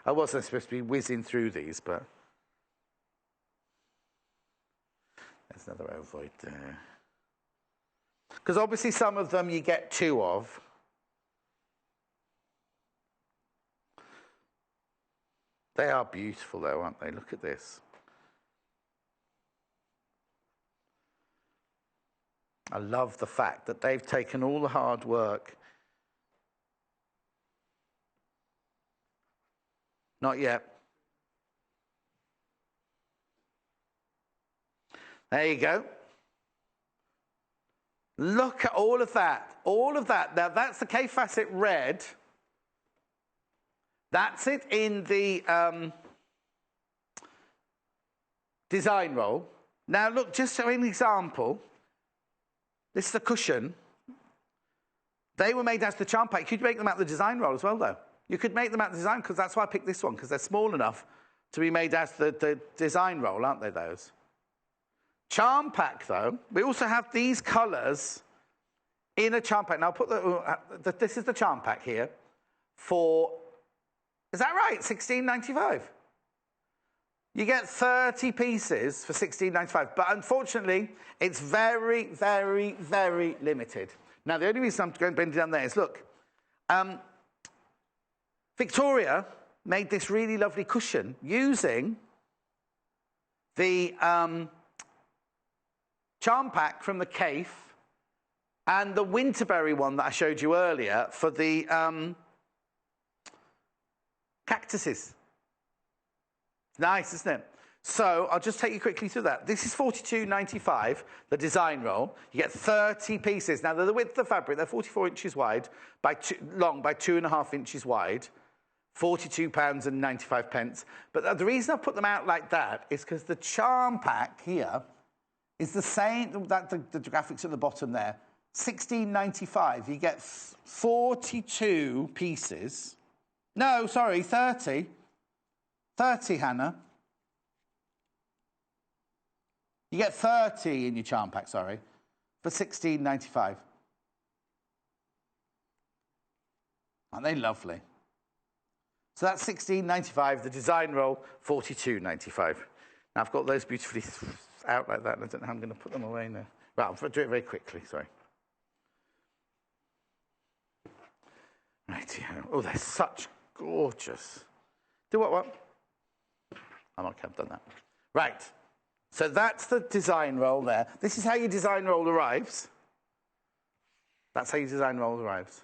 I wasn't supposed to be whizzing through these, but... There's another ovoid there. Because obviously some of them you get 2 of. They are beautiful, though, aren't they? Look at this. I love the fact that they've taken all the hard work. Not yet. There you go. Look at all of that. All of that. Now, that's the K-Facet red. That's it in the design roll. Now, look, just so an example. This is the cushion. They were made as the charm pack. You could make them out the design roll as well, though. You could make them out the design, because that's why I picked this one, because they're small enough to be made as the design roll, aren't they, those? Charm pack, though, we also have these colours in a charm pack. Now, I'll put this is the charm pack here for, is that right? £16.95. You get 30 pieces for £16.95, but unfortunately, it's very, very, very limited. Now, the only reason I'm going to bend it down there is, look, Victoria made this really lovely cushion using the charm pack from the Cafe and the Winterberry one that I showed you earlier for the cactuses. Nice, isn't it? So I'll just take you quickly through that. This is £42.95, the design roll. You get 30 pieces. Now, the width of the fabric, they're 44 inches wide, long by 2.5 inches wide, £42.95. But the reason I put them out like that is because the charm pack here is the same, the graphics at the bottom there, £16.95. You get 42 pieces. No, sorry, 30. 30, Hannah. You get 30 in your charm pack, sorry, for £16.95. Aren't they lovely? So that's £16.95. The design roll, £42.95. Now I've got those beautifully out like that, and I don't know how I'm going to put them away now. Right, I'll do it very quickly, sorry. Right, yeah. Oh, they're such gorgeous. Do what? I'm okay, I've done that. Right, so that's the design roll there. This is how your design roll arrives. That's how your design roll arrives.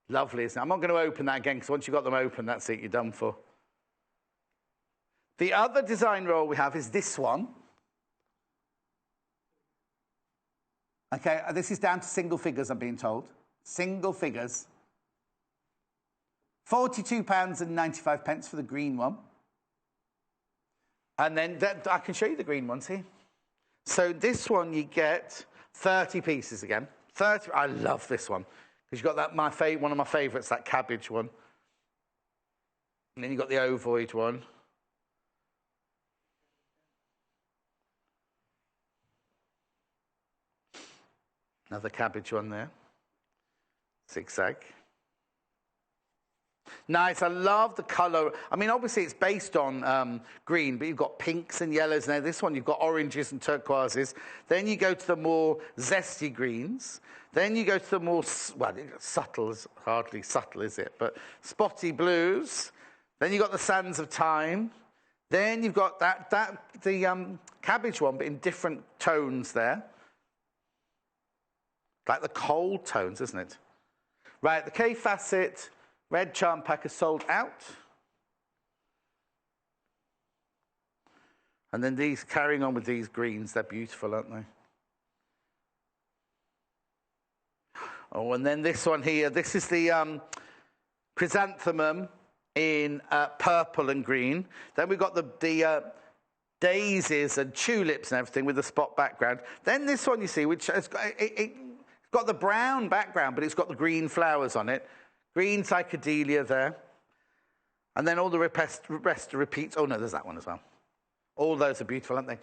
Lovely, isn't it? I'm not going to open that again, because once you've got them open, that's it, you're done for. The other design roll we have is this one. Okay, this is down to single figures, I'm being told. Single figures. £42.95 for the green one. And then I can show you the green ones here. So this one you get 30 pieces again. 30. I love this one because you've got that one of my favourites, that cabbage one. And then you've got the ovoid one. Another cabbage one there. Zigzag. Nice, I love the colour. I mean, obviously it's based on green, but you've got pinks and yellows now. This one, you've got oranges and turquoises. Then you go to the more zesty greens. Then you go to the more, well, subtle, hardly subtle, is it? But spotty blues. Then you've got the sands of time. Then you've got the cabbage one, but in different tones there. Like the cold tones, isn't it? Right, the K-Facet red charm pack is sold out. And then these, carrying on with these greens, they're beautiful, aren't they? Oh, and then this one here, this is the chrysanthemum in purple and green. Then we've got the daisies and tulips and everything with the spot background. Then this one, you see, which has got the brown background, but it's got the green flowers on it. Green psychedelia there. And then all the rest repeats. Oh, no, there's that one as well. All those are beautiful, aren't they?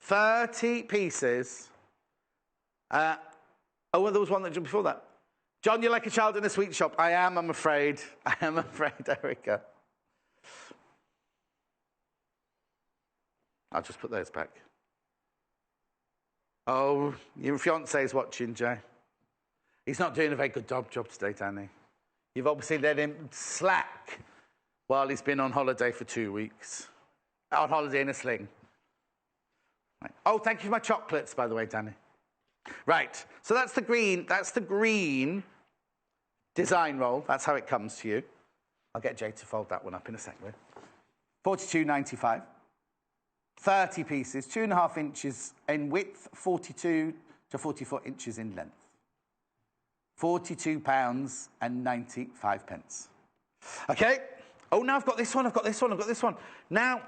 30 pieces. Oh, well, there was one that jumped before that. John, you're like a child in a sweet shop. I am, I'm afraid. I am afraid, Erica. I'll just put those back. Oh, your fiancé's watching, Jay. He's not doing a very good job today, Danny. You've obviously let him slack while he's been on holiday for 2 weeks. On holiday in a sling. Right. Oh, thank you for my chocolates, by the way, Danny. Right, so that's the green design roll. That's how it comes to you. I'll get Jay to fold that one up in a second. £42.95. 30 pieces, 2.5 inches in width, 42 to 44 inches in length. £42.95. Okay. Oh, now I've got this one. Now,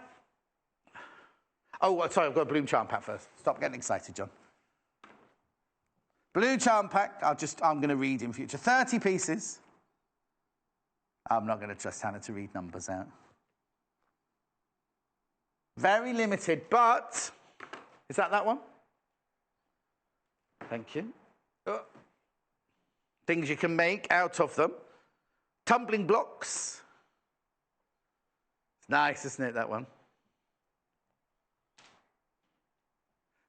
oh, sorry, I've got a blue charm pack first. Stop getting excited, John. Blue charm pack, I'm going to read in future. 30 pieces. I'm not going to trust Hannah to read numbers out. Very limited, but... Is that one? Thank you. Things you can make out of them. Tumbling blocks. It's nice, isn't it, that one?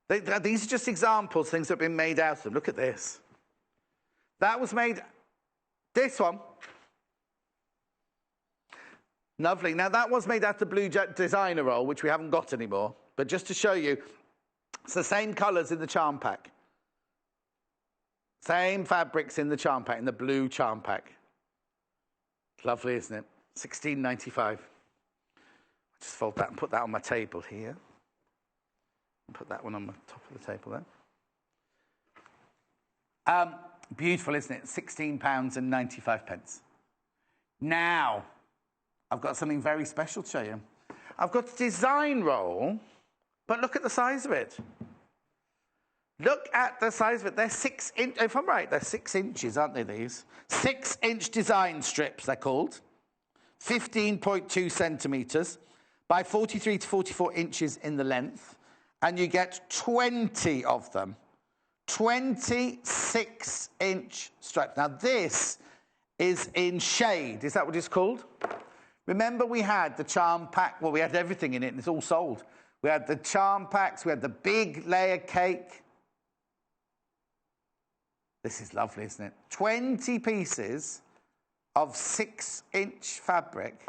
These are just examples, things that have been made out of them. Look at this. That was made... This one. Lovely. Now, that was made out of the blue designer roll, which we haven't got anymore. But just to show you, it's the same colours in the charm pack. Same fabrics in the charm pack, in the blue charm pack. Lovely, isn't it? £16.95. Just fold that and put that on my table here. And put that one on the top of the table there. Beautiful, isn't it? £16.95. Now, I've got something very special to show you. I've got a design roll, but look at the size of it. Look at the size of it. They're 6 inch. If I'm right, they're 6 inches, aren't they, these? 6-inch design strips, they're called. 15.2 centimetres by 43 to 44 inches in the length. And you get 20 of them. 26-inch stripes. Now, this is in shade. Is that what it's called? Remember we had the charm pack? Well, we had everything in it, and it's all sold. We had the charm packs. We had the big layer cake. This is lovely, isn't it? 20 pieces of 6-inch fabric.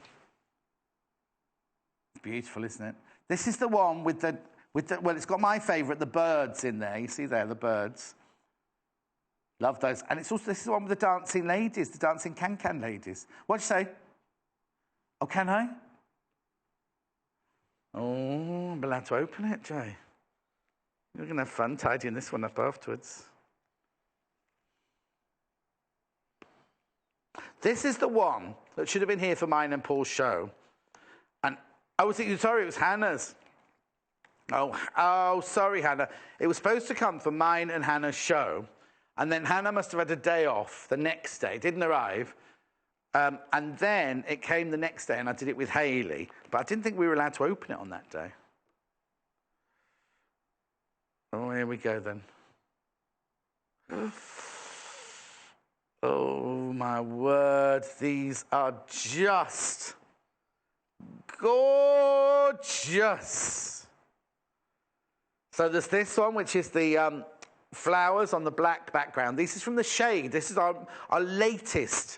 Beautiful, isn't it? This is the one with the well, it's got my favourite, the birds in there. You see there, the birds. Love those. And it's also, this is the one with the dancing ladies, the dancing can-can ladies. What'd you say? Oh, can I? Oh, I'm allowed to open it, Jay. You're going to have fun tidying this one up afterwards. This is the one that should have been here for mine and Paul's show. And I was thinking, sorry, it was Hannah's. Oh, sorry, Hannah. It was supposed to come for mine and Hannah's show. And then Hannah must have had a day off the next day. It didn't arrive. And then it came the next day, and I did it with Hayley. But I didn't think we were allowed to open it on that day. Oh, here we go then. Oh, my word. These are just gorgeous. So there's this one, which is the flowers on the black background. This is from the shade. This is our latest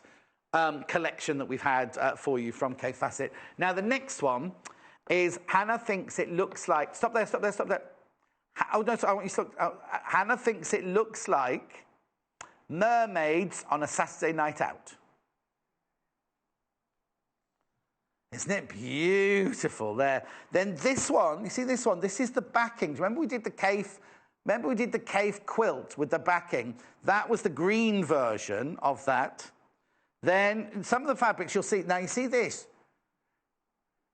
collection that we've had for you from K Facet. Now, the next one is Hannah thinks it looks like... Stop there. Oh, no, I want you to look. Hannah thinks it looks like mermaids on a Saturday night out. Isn't it beautiful there? Then this one, you see this one? This is the backing. Do you remember we did the cave... Remember we did the cave quilt with the backing? That was the green version of that. Then in some of the fabrics you'll see... Now, you see this?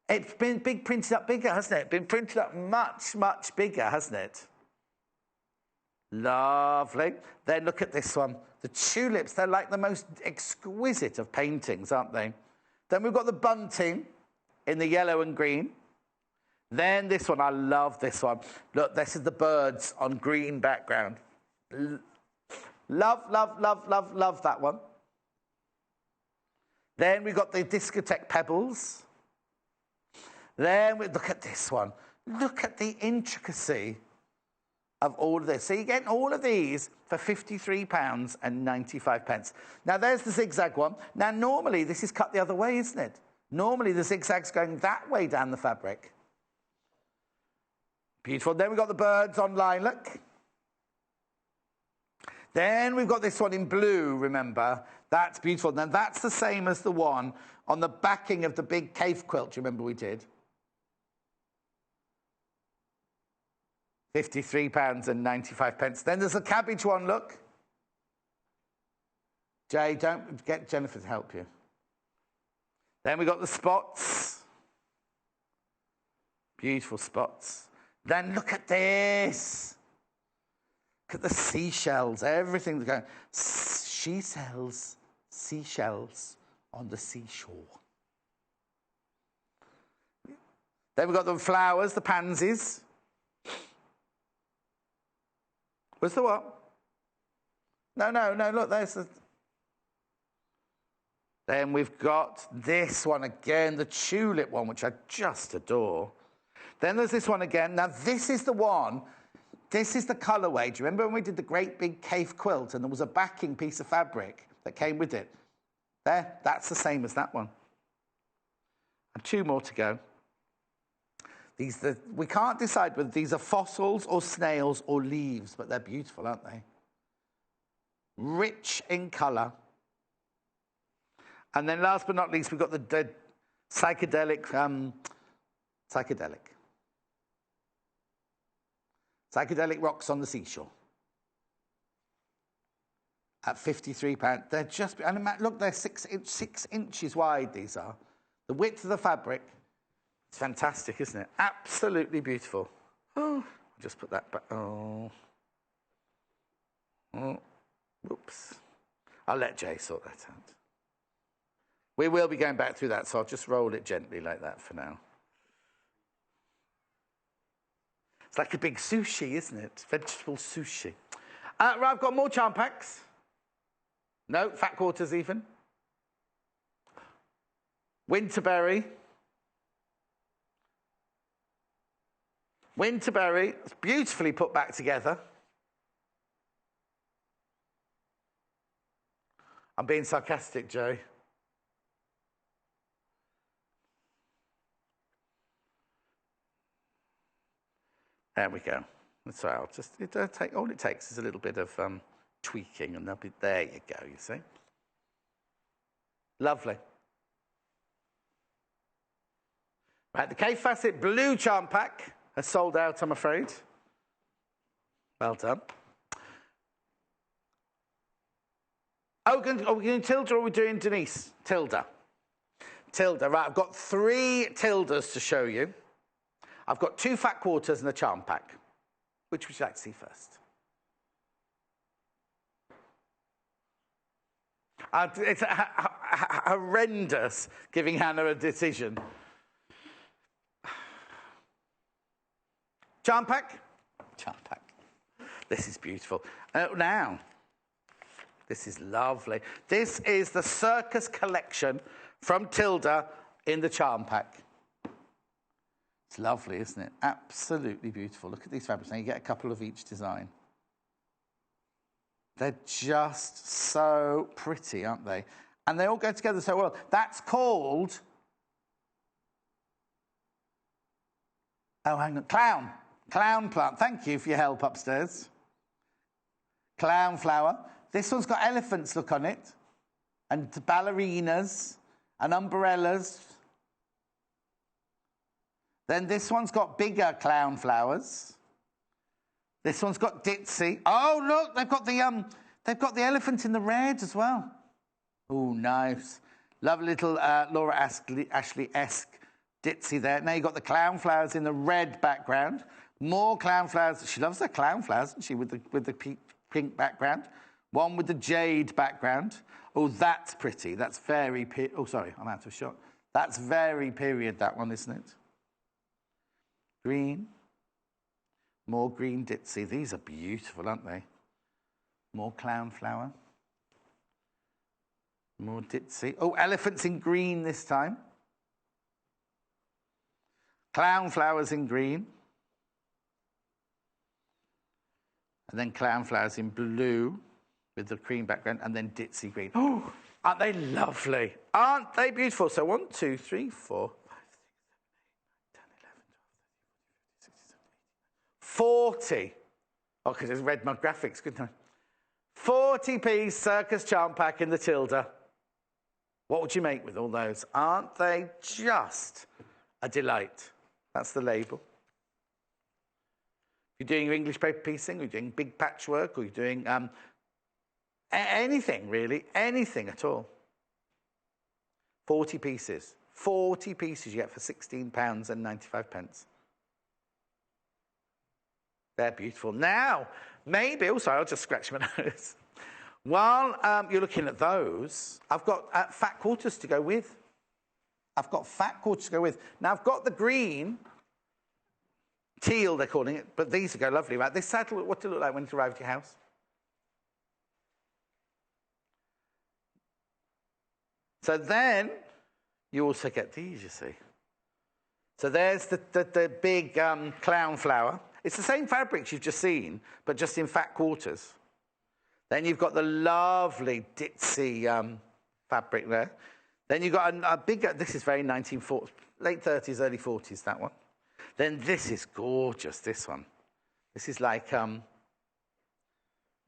It's been printed up bigger, hasn't it? Been printed up much, much bigger, hasn't it? Lovely. Then look at this one. The tulips, they're like the most exquisite of paintings, aren't they? Then we've got the bunting in the yellow and green. Then this one, I love this one. Look, this is the birds on green background. Love that one. Then we've got the discotheque pebbles. Then we look at this one. Look at the intricacy of all of this. So you're getting all of these for £53.95. Now, there's the zigzag one. Now, normally, this is cut the other way, isn't it? Normally, the zigzag's going that way down the fabric. Beautiful. Then we've got the birds on lilac. Then we've got this one in blue, remember? That's beautiful. Now, that's the same as the one on the backing of the big cave quilt, you remember we did? £53.95. Then there's a cabbage one, look. Jay, don't get Jennifer to help you. Then we got the spots. Beautiful spots. Then look at this. Look at the seashells, everything's going. She sells seashells on the seashore. Then we've got the flowers, the pansies. What's the what? No, look, there's the... Then we've got this one again, the tulip one, which I just adore. Then there's this one again. Now, this is the one, this is the colourway. Do you remember when we did the great big cave quilt and there was a backing piece of fabric that came with it? There, that's the same as that one. And two more to go. We can't decide whether these are fossils or snails or leaves, but they're beautiful, aren't they? Rich in colour. And then last but not least, we've got the psychedelic rocks on the seashore. At £53. They're just, and look, they're 6 inches wide, these are. The width of the fabric. It's fantastic, isn't it? Absolutely beautiful. Oh, I'll just put that back. Oh, whoops. I'll let Jay sort that out. We will be going back through that, so I'll just roll it gently like that for now. It's like a big sushi, isn't it? Vegetable sushi. Right, I've got more charm packs. No, fat quarters even. Winterberry. Winterberry, it's beautifully put back together. I'm being sarcastic, Joe. There we go. That's right. I'll just, all it takes is a little bit of tweaking, and they'll be, there you go, you see. Lovely. Right, the K Facet blue charm pack has sold out, I'm afraid. Well done. Are we doing Tilda or are we doing Denise? Tilda. Tilda, right, I've got 3 Tildas to show you. I've got 2 fat quarters and a charm pack. Which would you like to see first? It's horrendous giving Hannah a decision. Charm pack? Charm pack. This is beautiful. Now, this is lovely. This is the Circus collection from Tilda in the charm pack. It's lovely, isn't it? Absolutely beautiful. Look at these fabrics. Now you get a couple of each design. They're just so pretty, aren't they? And they all go together so well. That's called... Oh, hang on. Clown. Clown plant. Thank you for your help upstairs. Clown flower. This one's got elephants, look on it. And ballerinas. And umbrellas. Then this one's got bigger clown flowers. This one's got ditzy. Oh, look, they've got the elephant in the red as well. Oh, nice. Lovely little Laura Ashley-esque ditzy there. Now you've got the clown flowers in the red background. More clown flowers. She loves her clown flowers, doesn't she, with the pink background. One with the jade background. Oh, that's pretty. That's very... Oh, sorry, I'm out of shot. That's very period, that one, isn't it? Green. More green ditzy. These are beautiful, aren't they? More clown flower. More ditzy. Oh, elephants in green this time. Clown flowers in green. And then clown flowers in blue with the cream background, and then ditzy green. Oh, aren't they lovely? Aren't they beautiful? So 1, 2, 3, 4, 5, 6, 7, 8, 9, 10, 11, 12, 13, 14, 16, 17, 18, 40. Oh, because it's red mud graphics, good night. 40-piece circus charm pack in the Tilda. What would you make with all those? Aren't they just a delight? That's the label. You're doing your English paper piecing, or you're doing big patchwork, or you're doing anything, really, anything at all. 40 pieces. 40 pieces you get for £16.95. They're beautiful. Now, maybe, oh, sorry, I'll just scratch my nose. While you're looking at those, I've got fat quarters to go with. I've got fat quarters to go with. Now, I've got the green... teal, they're calling it, but these go lovely, right? This saddle, what did it look like when it arrived at your house? So then, you also get these, you see. So there's the big clown flower. It's the same fabrics you've just seen, but just in fat quarters. Then you've got the lovely ditzy fabric there. Then you've got a bigger, this is very 1940s, late 30s, early 40s, that one. Then this is gorgeous, this one. This is like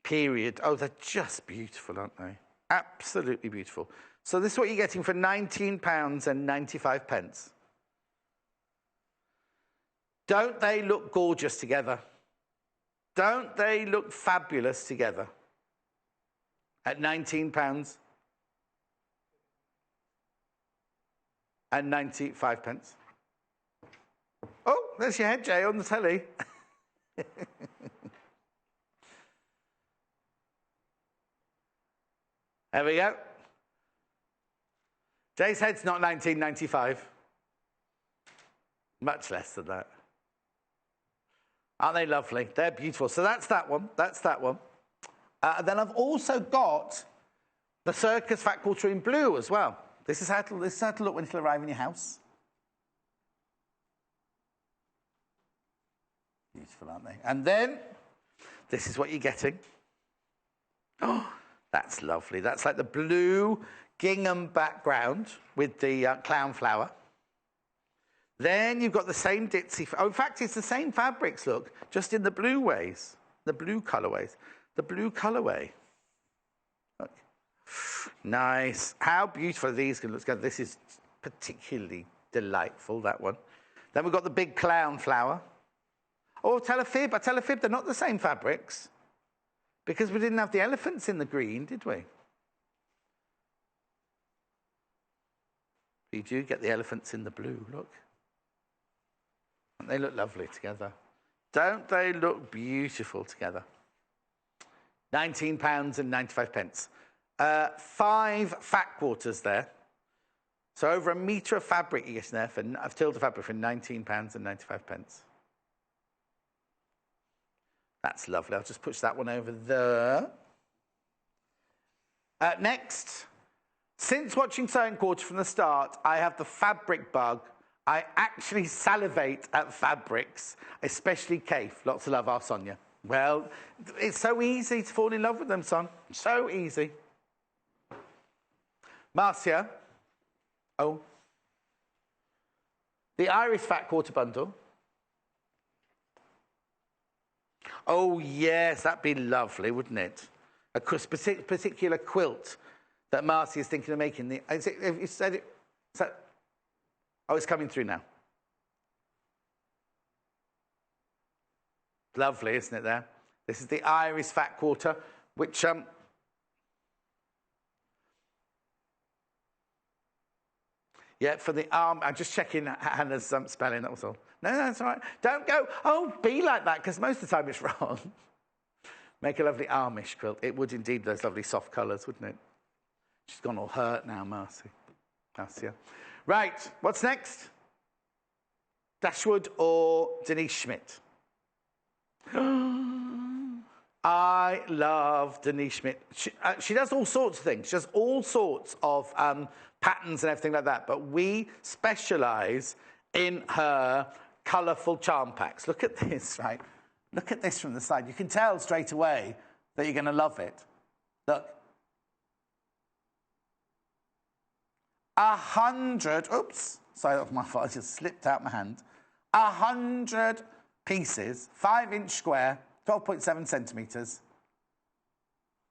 period. Oh, they're just beautiful, aren't they? Absolutely beautiful. So this is what you're getting for £19.95. Don't they look gorgeous together? Don't they look fabulous together? At £19.95. Oh, there's your head, Jay, on the telly. There we go. Jay's head's not 1995. Much less than that. Aren't they lovely? They're beautiful. So that's that one. That's that one. Then I've also got the Circus Fat Quarter in blue as well. This is how it'll look when it'll arrive in your house. Beautiful, aren't they? And then, this is what you're getting. Oh, that's lovely. That's like the blue gingham background with the clown flower. Then you've got the same ditzy... Oh, in fact, it's the same fabrics, look, just in the blue ways. The blue colourways. The blue colourway. Look. Nice. How beautiful are these going to look together? This is particularly delightful, that one. Then we've got the big clown flower. Oh, tell a fib. I tell a fib. They're not the same fabrics. Because we didn't have the elephants in the green, did we? You do get the elephants in the blue, look. And they look lovely together. Don't they look beautiful together? £19.95. 5 fat quarters there. So over a metre of fabric you get in there of tilde fabric for £19.95. That's lovely. I'll just push that one over there. Next, since watching Sewing Quarter from the start, I have the fabric bug. I actually salivate at fabrics, especially Kaif. Lots of love, our Sonia. Well, it's so easy to fall in love with them, son. So easy. Marcia. Oh. The Iris Fat Quarter bundle. Oh, yes, that'd be lovely, wouldn't it? A particular quilt that Marcy is thinking of making. Have you said it? Oh, it's coming through now. Lovely, isn't it there? This is the Iris Fat Quarter, which... yeah, for the arm... I'm just checking Hannah's spelling, that was all. No, that's all right. Don't go, oh, be like that, because most of the time it's wrong. Make a lovely Amish quilt. It would indeed, those lovely soft colours, wouldn't it? She's gone all hurt now, Marcy. Marcia. Right, what's next? Dashwood or Denise Schmidt? I love Denise Schmidt. She does all sorts of things. She does all sorts of patterns and everything like that. But we specialise in her colourful charm packs. Look at this, right? Look at this from the side. You can tell straight away that you're going to love it. Look. 100, oops, sorry, that was my fault, I just slipped out my hand. 100 pieces, 5-inch square, 12.7 centimetres.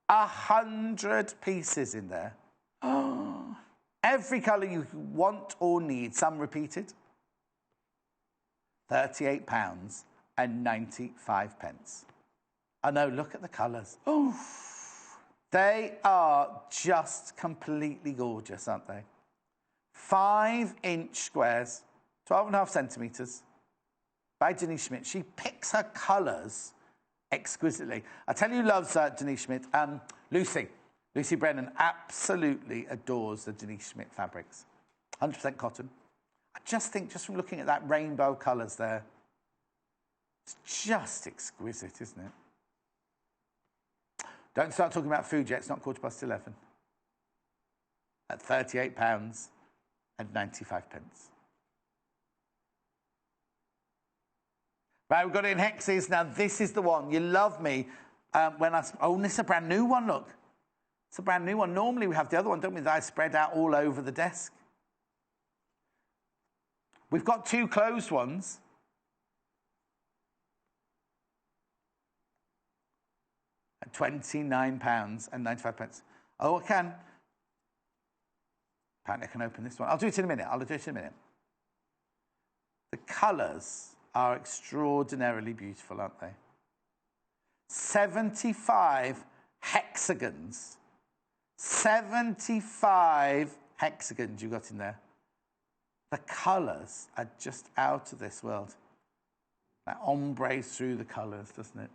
100 pieces in there. Oh, every colour you want or need, some repeated. £38.95. I know, look at the colours. Oh, they are just completely gorgeous, aren't they? 5-inch squares, 12.5 centimetres, by Denise Schmidt. She picks her colours exquisitely. I tell you who loves Denise Schmidt. Lucy. Lucy Brennan absolutely adores the Denise Schmidt fabrics. 100% cotton. I just think, just from looking at that rainbow colours there, it's just exquisite, isn't it? Don't start talking about food yet. It's not 11:15. At £38.95. Right, we've got it in hexes. Now, this is the one. You love me when I... Oh, this is a brand new one, look. It's a brand new one. Normally, we have the other one, don't we, that I spread out all over the desk. We've got 2 closed ones. At £29.95. Oh, I can. Apparently, I can open this one. I'll do it in a minute. The colours are extraordinarily beautiful, aren't they? 75 hexagons. 75 hexagons you got in there. The colours are just out of this world. That ombre through the colours, doesn't it?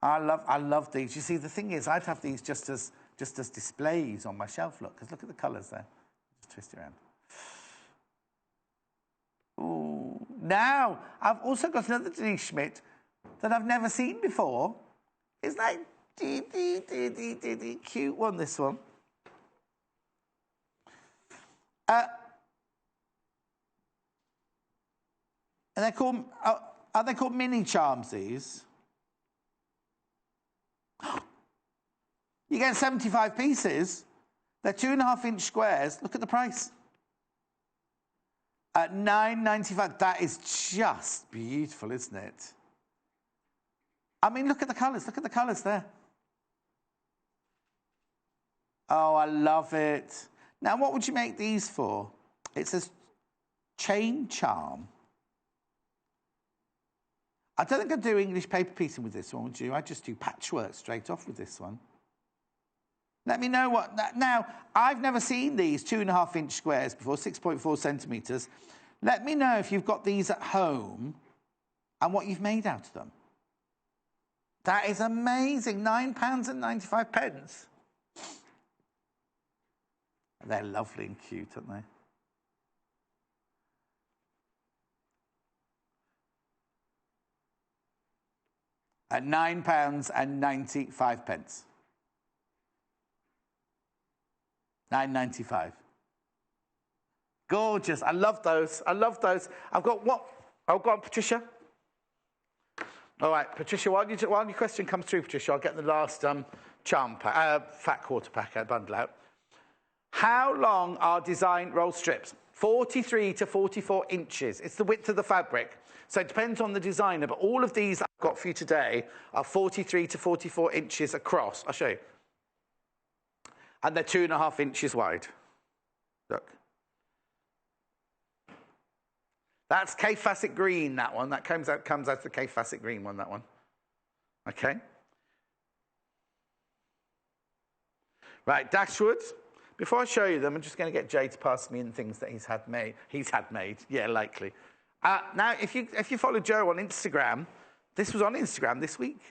I love these. You see, the thing is, I'd have these just as displays on my shelf. Look, because look at the colours there. Just twist it around. Ooh. Now, I've also got another Denise Schmidt, that I've never seen before. Isn't that cute one, this one? And they're called, are they called mini charms, these? You get 75 pieces. They're 2.5-inch squares. Look at the price. At $9.95. That is just beautiful, isn't it? I mean, look at the colours. Look at the colours there. Oh, I love it. Now, what would you make these for? It says chain charm. I don't think I'd do English paper piecing with this one, would you? I'd just do patchwork straight off with this one. Let me know what... Now, I've never seen these 2.5-inch squares before, 6.4 centimetres. Let me know if you've got these at home and what you've made out of them. That is amazing. £9.95. They're lovely and cute, aren't they? At £9.95. $9.95. Gorgeous. I love those. I love those. I've got what? Oh, go on, Patricia. All right, Patricia, while your question comes through, Patricia, I'll get the last charm pack, fat quarter pack bundle out. How long are design roll strips? 43 to 44 inches. It's the width of the fabric. So it depends on the designer, but all of these I've got for you today are 43 to 44 inches across. I'll show you. And they're 2.5 inches wide. Look. That's K Facet green, that one. That comes out the K Facet green one, that one. Okay. Right, Dashwood. Before I show you them, I'm just going to get Jay to pass me in things that he's had made. Yeah, likely. Now, if you follow Joe on Instagram, this was on Instagram this week.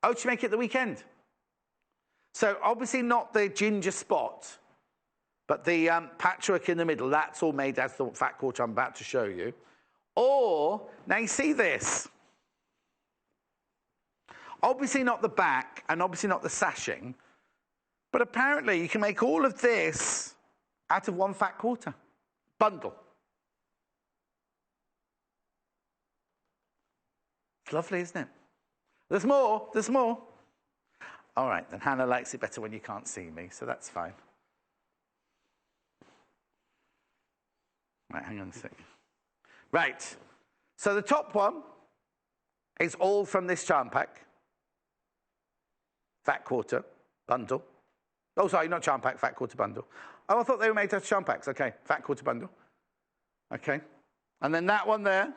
Oh, did you make it the weekend? So obviously not the ginger spot, but the patchwork in the middle. That's all made as the fat quarter I'm about to show you. Or, now you see this. Obviously not the back, and obviously not the sashing. But apparently you can make all of this out of one fat quarter. Bundle. It's lovely, isn't it? There's more. There's more. All right, then Hannah likes it better when you can't see me, so that's fine. Right, hang on a sec. Right, so the top one is all from this charm pack. Fat quarter bundle. Oh, sorry, not charm pack, fat quarter bundle. Oh, I thought they were made out of charm packs. Okay, fat quarter bundle. Okay, and then that one there.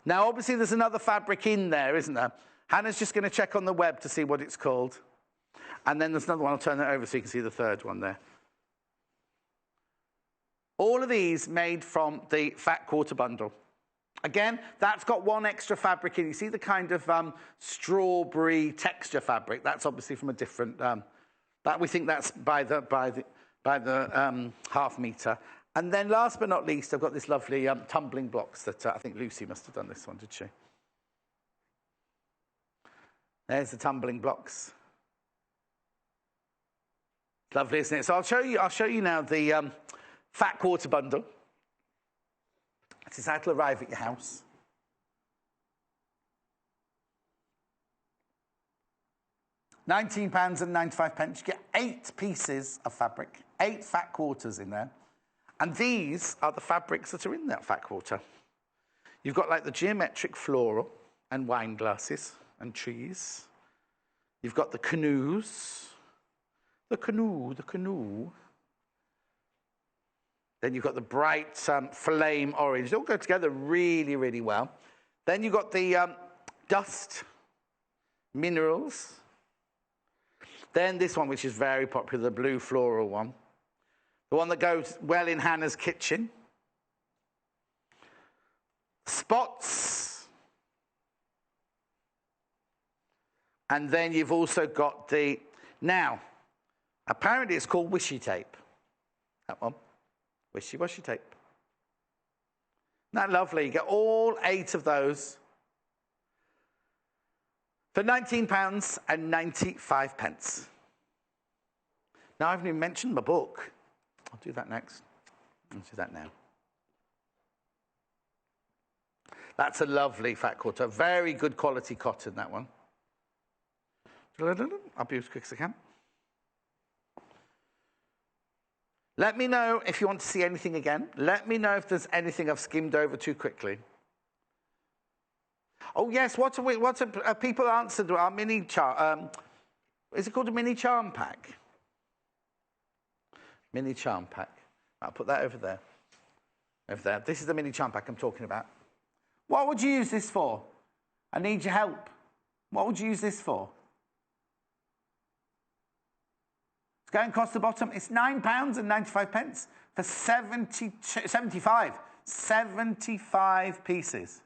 Now, obviously, there's another fabric in there, isn't there? Hannah's just going to check on the web to see what it's called. And then there's another one. I'll turn that over so you can see the third one there. All of these made from the fat quarter bundle. Again, that's got one extra fabric in. You see the kind of strawberry texture fabric? That's obviously from a different... that we think that's by the half metre. And then last but not least, I've got this lovely tumbling blocks that I think Lucy must have done this one, did she? There's the tumbling blocks. Lovely, isn't it? So I'll show you now the fat quarter bundle. This is how it'll arrive at your house. £19.95. You get 8 pieces of fabric, 8 fat quarters in there. And these are the fabrics that are in that fat quarter. You've got like the geometric floral and wine glasses and trees. You've got the canoes. The canoe. Then you've got the bright flame orange. They all go together really, really well. Then you've got the dust minerals. Then this one, which is very popular, the blue floral one. The one that goes well in Hannah's kitchen. Spots. And then you've also got the... Now, apparently it's called wishy tape. That one. Wishy-washy tape. Isn't that lovely? You get all 8 of those for £19.95. Now, I haven't even mentioned my book. I'll do that next. I'll do that now. That's a lovely fat quarter. Very good quality cotton, that one. I'll be as quick as I can. Let me know if you want to see anything again. Let me know if there's anything I've skimmed over too quickly. Oh, yes, what have people answered our mini charm? Is it called a mini charm pack? Mini charm pack. I'll put that over there. Over there. This is the mini charm pack I'm talking about. What would you use this for? I need your help. What would you use this for? It's going across the bottom. It's £9.95 for 75 pieces.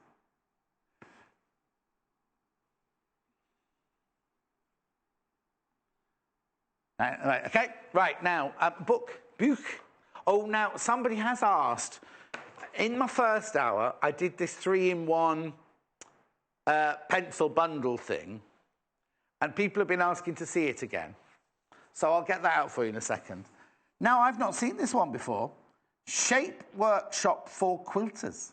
Right, okay, right, now, book. Oh, now, somebody has asked, in my first hour, I did this 3-in-1 pencil bundle thing, and people have been asking to see it again. So I'll get that out for you in a second. Now, I've not seen this one before. Shape Workshop for Quilters.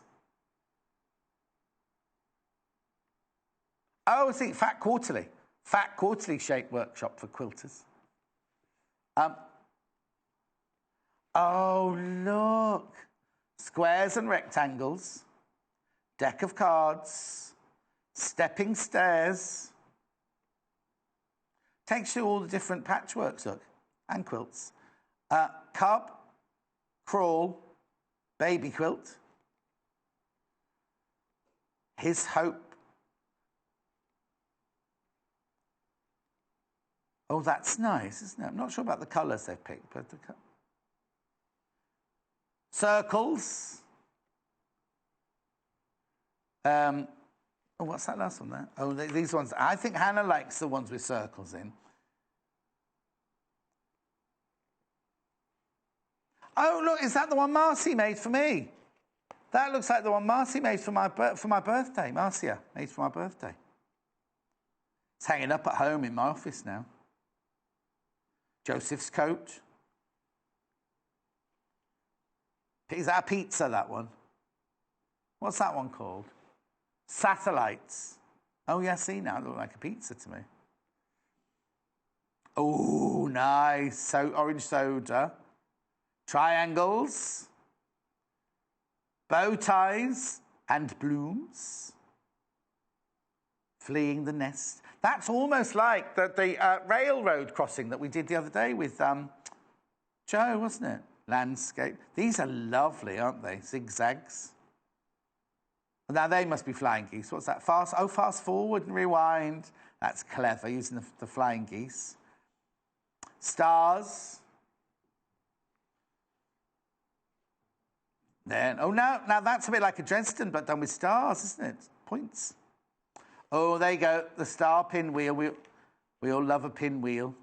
Oh, see, Fat Quarterly. Fat Quarterly Shape Workshop for Quilters. Oh, look. Squares and rectangles. Deck of cards. Stepping stairs. Takes you all the different patchworks, look, and quilts. Cub, crawl, baby quilt. His Hope. Oh, that's nice, isn't it? I'm not sure about the colours they've picked, but circles. Oh, what's that last one there? Oh, these ones. I think Hannah likes the ones with circles in. Oh, look, is that the one Marcy made for me? That looks like the one Marcy made for my birthday. Marcia made for my birthday. It's hanging up at home in my office now. Joseph's coat. Is that a pizza, that one? What's that one called? Satellites. Oh, yeah, see, now it looks like a pizza to me. Oh, nice. So, orange soda. Triangles. Bow ties and blooms. Fleeing the nest. That's almost like the railroad crossing that we did the other day with Joe, wasn't it? Landscape. These are lovely, aren't they? Zigzags. Now, they must be flying geese. What's that? Fast forward and rewind. That's clever, using the flying geese. Stars. Then, oh, now that's a bit like a Dresden, but done with stars, isn't it? Points. Oh, there you go. The star pinwheel. We all love a pinwheel.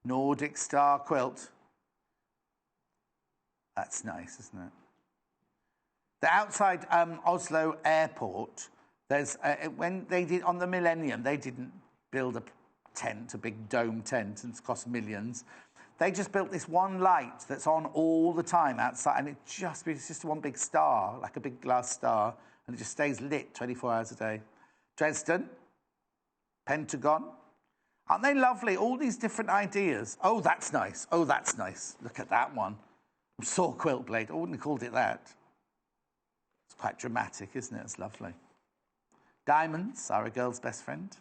Nordic star quilt. That's nice, isn't it? The outside Oslo airport, there's when they did on the Millennium, they didn't build a tent, a big dome tent, and it's cost millions. They just built this one light that's on all the time outside, and it's just one big star, like a big glass star, and it just stays lit 24 hours a day. Dresden, Pentagon. Aren't they lovely? All these different ideas. Oh, that's nice. Oh, that's nice. Look at that one. Saw quilt blade. I wouldn't have called it that. It's quite dramatic, isn't it? It's lovely. Diamonds are a girl's best friend.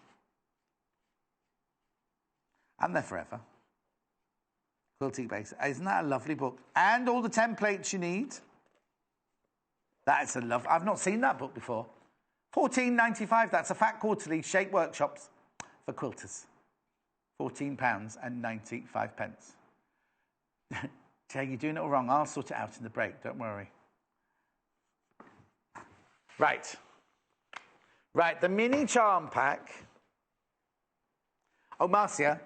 And they're forever. Quilting Basics. Isn't that a lovely book? And all the templates you need. That's a love. I've not seen that book before. £14.95. That's a Fat Quarterly Shape Workshops for quilters. £14.95. Jay, you're doing it all wrong. I'll sort it out in the break. Don't worry. Right. Right, the mini charm pack. Oh, Marcia.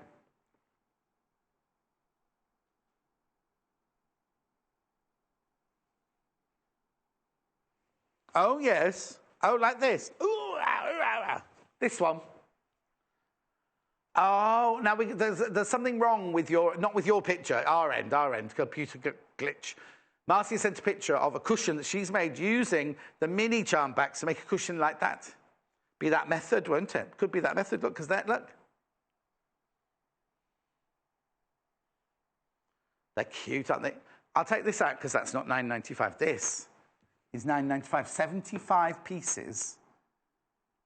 Oh, yes. Oh, like this. Ooh, ow, ow, ow. This one. Oh, now there's something wrong with not with your picture, our end, computer glitch. Marcy sent a picture of a cushion that she's made using the mini charm backs to make a cushion like that. Be that method, won't it? Could be that method. Look, because look. They're cute, aren't they? I'll take this out because that's not $9.95. This is $9.95. 75 pieces.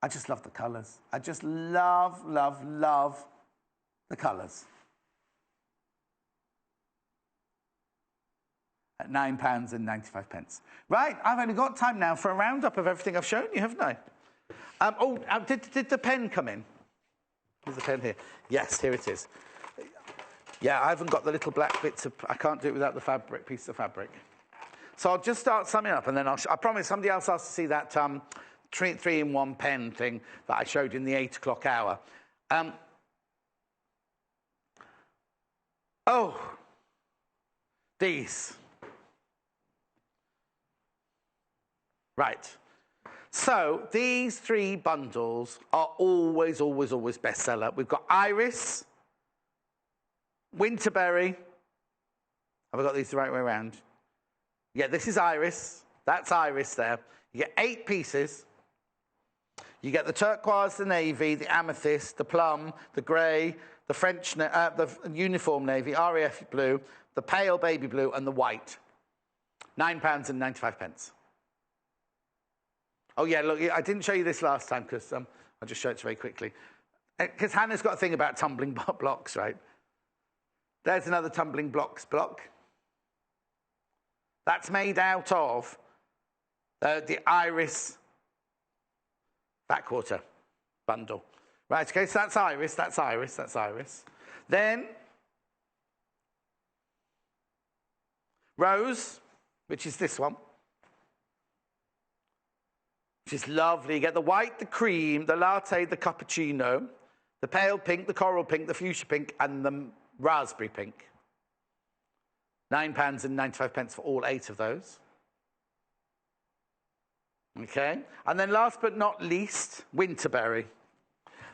I just love the colours. I just love, love, love the colours. At £9.95. Right, I've only got time now for a roundup of everything I've shown you, haven't I? Did the pen come in? There's the pen here. Yes, here it is. Yeah, I haven't got the little black bits of... I can't do it without the fabric, piece of fabric. So I'll just start summing up, and then I promise somebody else asked to see that three-in-one pen thing that I showed in the 8 o'clock hour. These. Right. So these 3 bundles are always, always, always bestseller. We've got Iris, Winterberry. Have I got these the right way around? Yeah, this is Iris. That's Iris there. You get 8 pieces. You get the turquoise, the navy, the amethyst, the plum, the grey, the French, the uniform navy, RAF blue, the pale baby blue, and the white. £9.95. Oh, yeah, look, I didn't show you this last time because I'll just show it very quickly. Because Hannah's got a thing about tumbling blocks, right? There's another tumbling blocks block. That's made out of the Iris backwater bundle. Right, okay, so that's Iris, that's Iris, that's Iris. Then Rose, which is this one, which is lovely. You get the white, the cream, the latte, the cappuccino, the pale pink, the coral pink, the fuchsia pink, and the raspberry pink. £9.95 for all 8 of those. Okay, and then last but not least, Winterberry.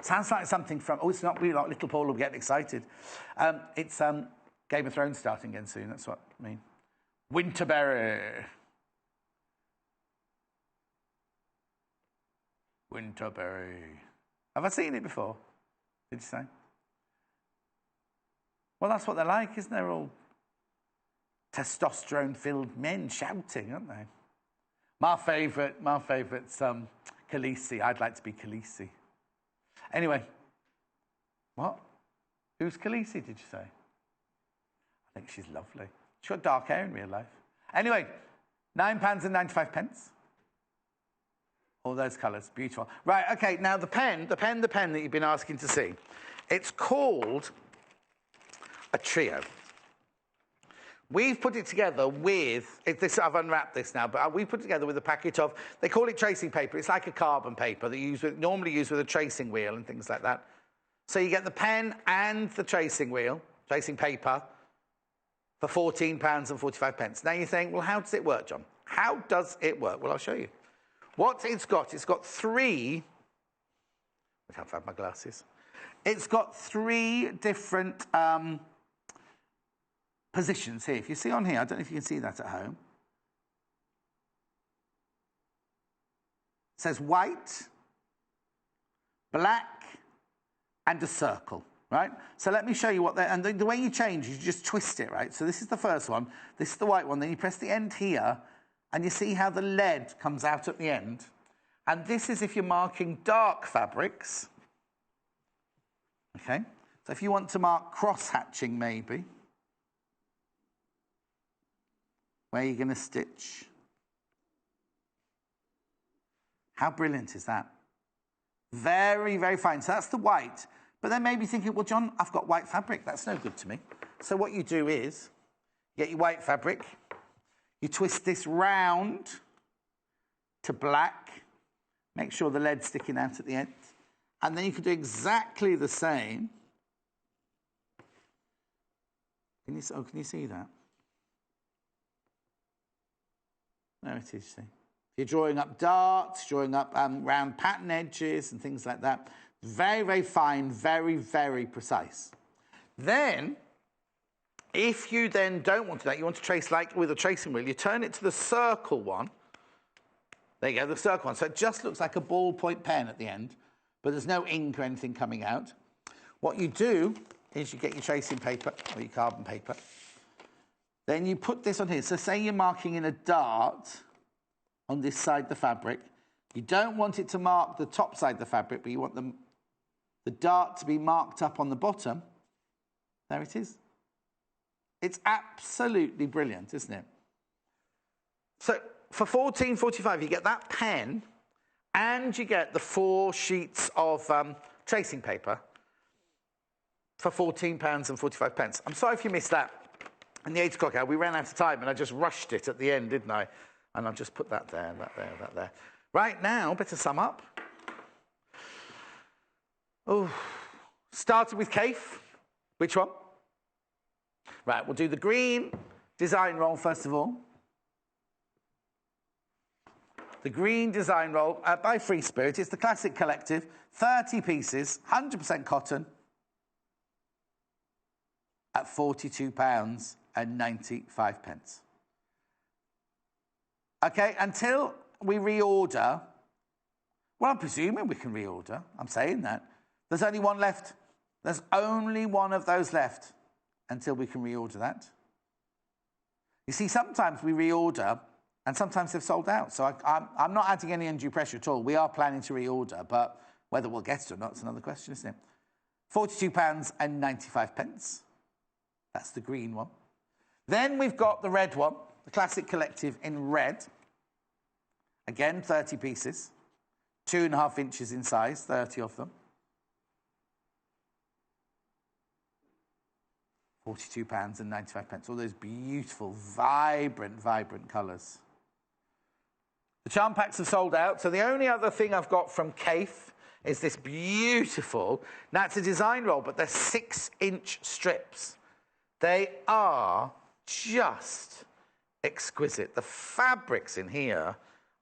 Sounds like something from, it's not really like Little Paul will get excited. It's Game of Thrones starting again soon, that's what I mean. Winterberry. Winterberry. Have I seen it before? Did you say? Well, that's what they're like, isn't they? They're all testosterone-filled men shouting, aren't they? My favourite's Khaleesi. I'd like to be Khaleesi. Anyway, what? Who's Khaleesi, did you say? I think she's lovely. She's got dark hair in real life. Anyway, £9.95. All those colours, beautiful. Right, okay, now the pen that you've been asking to see. It's called a trio. We've put it together with, I've unwrapped this now, but we put it together with a packet of, they call it tracing paper. It's like a carbon paper that you normally use with a tracing wheel and things like that. So you get the pen and the tracing wheel, tracing paper, for £14.45. Now you're saying, well, how does it work, John? How does it work? Well, I'll show you. What it's got 3, I have to have my glasses. It's got 3 different positions here. If you see on here, I don't know if you can see that at home. It says white, black, and a circle, right? So let me show you what they're... And the way you change is you just twist it, right? So this is the first one. This is the white one. Then you press the end here, and you see how the lead comes out at the end. And this is if you're marking dark fabrics. Okay? So if you want to mark cross-hatching, maybe, where you're going to stitch. How brilliant is that? Very, very fine. So that's the white. But then maybe thinking, well, John, I've got white fabric. That's no good to me. So what you do is, you get your white fabric, you twist this round to black, make sure the lead's sticking out at the end, and then you can do exactly the same. Can you see that? There it is, see. If You're drawing up darts, drawing up round pattern edges and things like that. Very, very fine, very, very precise. Then, if you then don't want to do that, you want to trace like with a tracing wheel, you turn it to the circle one. There you go, the circle one. So it just looks like a ballpoint pen at the end, but there's no ink or anything coming out. What you do is you get your tracing paper or your carbon paper. Then you put this on here. So say you're marking in a dart on this side of the fabric. You don't want it to mark the top side of the fabric, but you want the dart to be marked up on the bottom. There it is. It's absolutely brilliant, isn't it? So for £14.45, you get that pen and you get the 4 sheets of tracing paper for £14.45. I'm sorry if you missed that. In the 8 o'clock hour, we ran out of time and I just rushed it at the end, didn't I? And I'll just put that there, that there, that there. Right now, better sum up. Oh, started with Kaif. Which one? Right, we'll do the green design roll first of all. The green design roll by Free Spirit. It's the Classic Collective. 30 pieces, 100% cotton at £42.95. Okay, until we reorder, well, I'm presuming we can reorder. I'm saying that. There's only one left. There's only one of those left until we can reorder that. You see, sometimes we reorder and sometimes they've sold out. So I'm not adding any undue pressure at all. We are planning to reorder, but whether we'll get it or not is another question, isn't it? £42.95. That's the green one. Then we've got the red one, the Classic Collective in red. Again, 30 pieces, 2.5 inches in size, 30 of them. £42.95. All those beautiful, vibrant, vibrant colours. The charm packs have sold out, so the only other thing I've got from Kaif is this beautiful, now it's a design roll, but they're 6-inch strips. They are just exquisite. The fabrics in here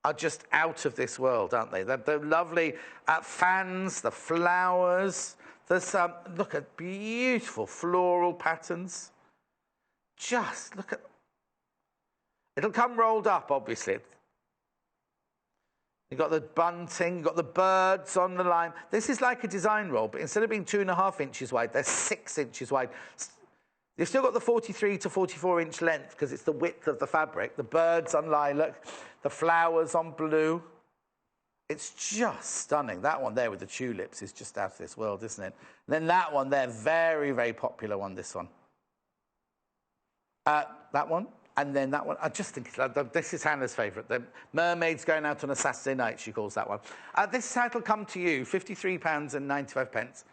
are just out of this world, aren't they? They're lovely fans, the flowers. There's look at beautiful floral patterns. Just look at. It'll come rolled up, obviously. You've got the bunting, you've got the birds on the line. This is like a design roll, but instead of being 2.5 inches wide, they're 6 inches wide. You've still got the 43 to 44 inch length because it's the width of the fabric. The birds on lilac, the flowers on blue. It's just stunning. That one there with the tulips is just out of this world, isn't it? And then that one there, very, very popular one, this one. That one, and then that one. I just think this is Hannah's favourite. The mermaids going out on a Saturday night, she calls that one. This is how it'll come to you, £53.95.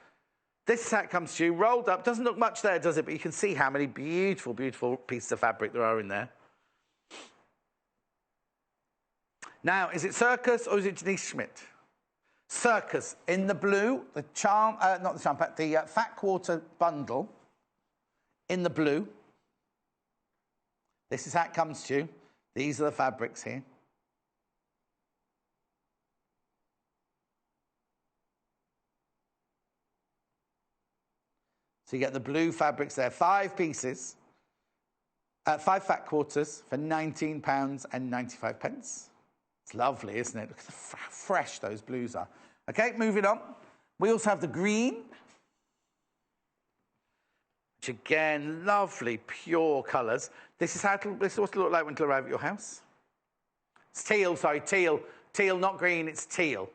This is how it comes to you, rolled up. Doesn't look much there, does it? But you can see how many beautiful, beautiful pieces of fabric there are in there. Now, is it Circus or is it Denise Schmidt? Circus in the blue, the charm, not the charm pack, the Fat Quarter bundle in the blue. This is how it comes to you. These are the fabrics here. So you get the blue fabrics there, 5 pieces, 5 fat quarters for £19.95. It's lovely, isn't it? Look at how fresh those blues are. Okay, moving on. We also have the green, which again, lovely, pure colours. This is what it'll look like when it'll arrive at your house. It's teal, sorry, teal. Teal, not green, it's teal.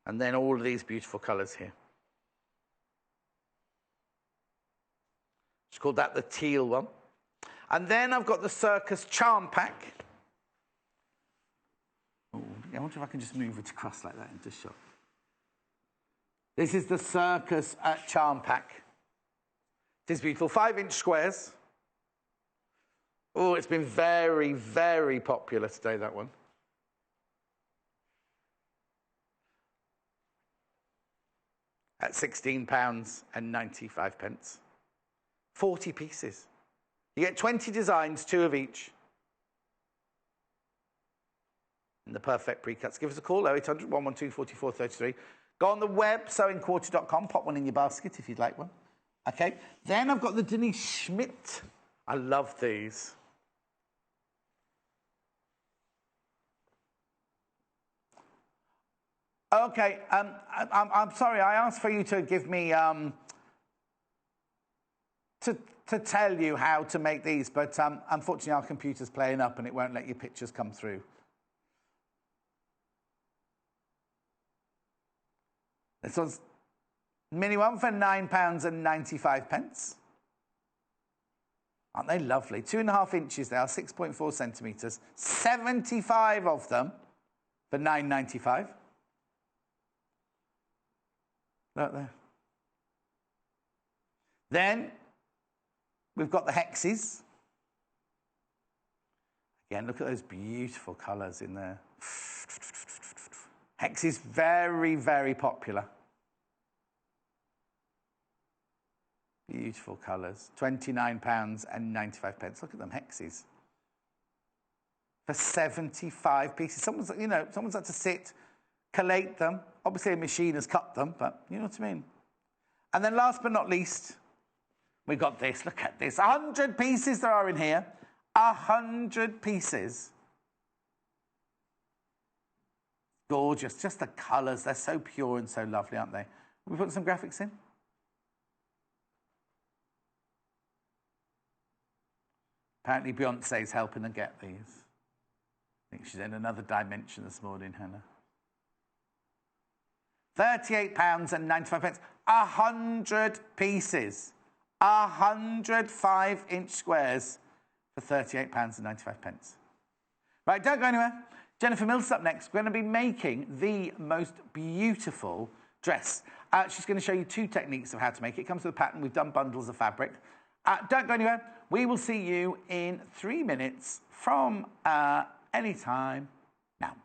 And then all of these beautiful colours here. It's called that the teal one. And then I've got the Circus Charm Pack. Ooh, I wonder if I can just move it across like that and just show. This is the Circus Charm Pack. It is beautiful. 5-inch squares. Oh, it's been very, very popular today, that one. At £16.95. 40 pieces. You get 20 designs, 2 of each. in the perfect pre-cuts. Give us a call, 0800 112 4433. Go on the web, sewingquarter.com, pop one in your basket if you'd like one. Okay, then I've got the Denise Schmidt. I love these. Okay, I'm sorry, I asked for you to give me, to tell you how to make these, but unfortunately our computer's playing up and it won't let your pictures come through. This one's mini one for £9.95. Aren't they lovely? 2.5 inches they are, 6.4 centimetres. 75 of them for £9.95. Look there. Then we've got the hexes. Again, look at those beautiful colours in there. Hex is very, very popular. Beautiful colours. £29.95. Look at them hexes. For 75 pieces. Someone's had to sit, collate them. Obviously a machine has cut them, but you know what I mean. And then last but not least, we got this. Look at this. 100 pieces there are in here. 100 pieces. Gorgeous. Just the colours. They're so pure and so lovely, aren't they? We put some graphics in. Apparently Beyonce's helping her get these. I think she's in another dimension this morning, Hannah. £38.95. 100 pieces. 100 5-inch squares for £38.95. Right, don't go anywhere. Jennifer Mills is up next. We're going to be making the most beautiful dress. She's going to show you 2 techniques of how to make it. It comes with a pattern. We've done bundles of fabric. Don't go anywhere. We will see you in 3 minutes from any time now.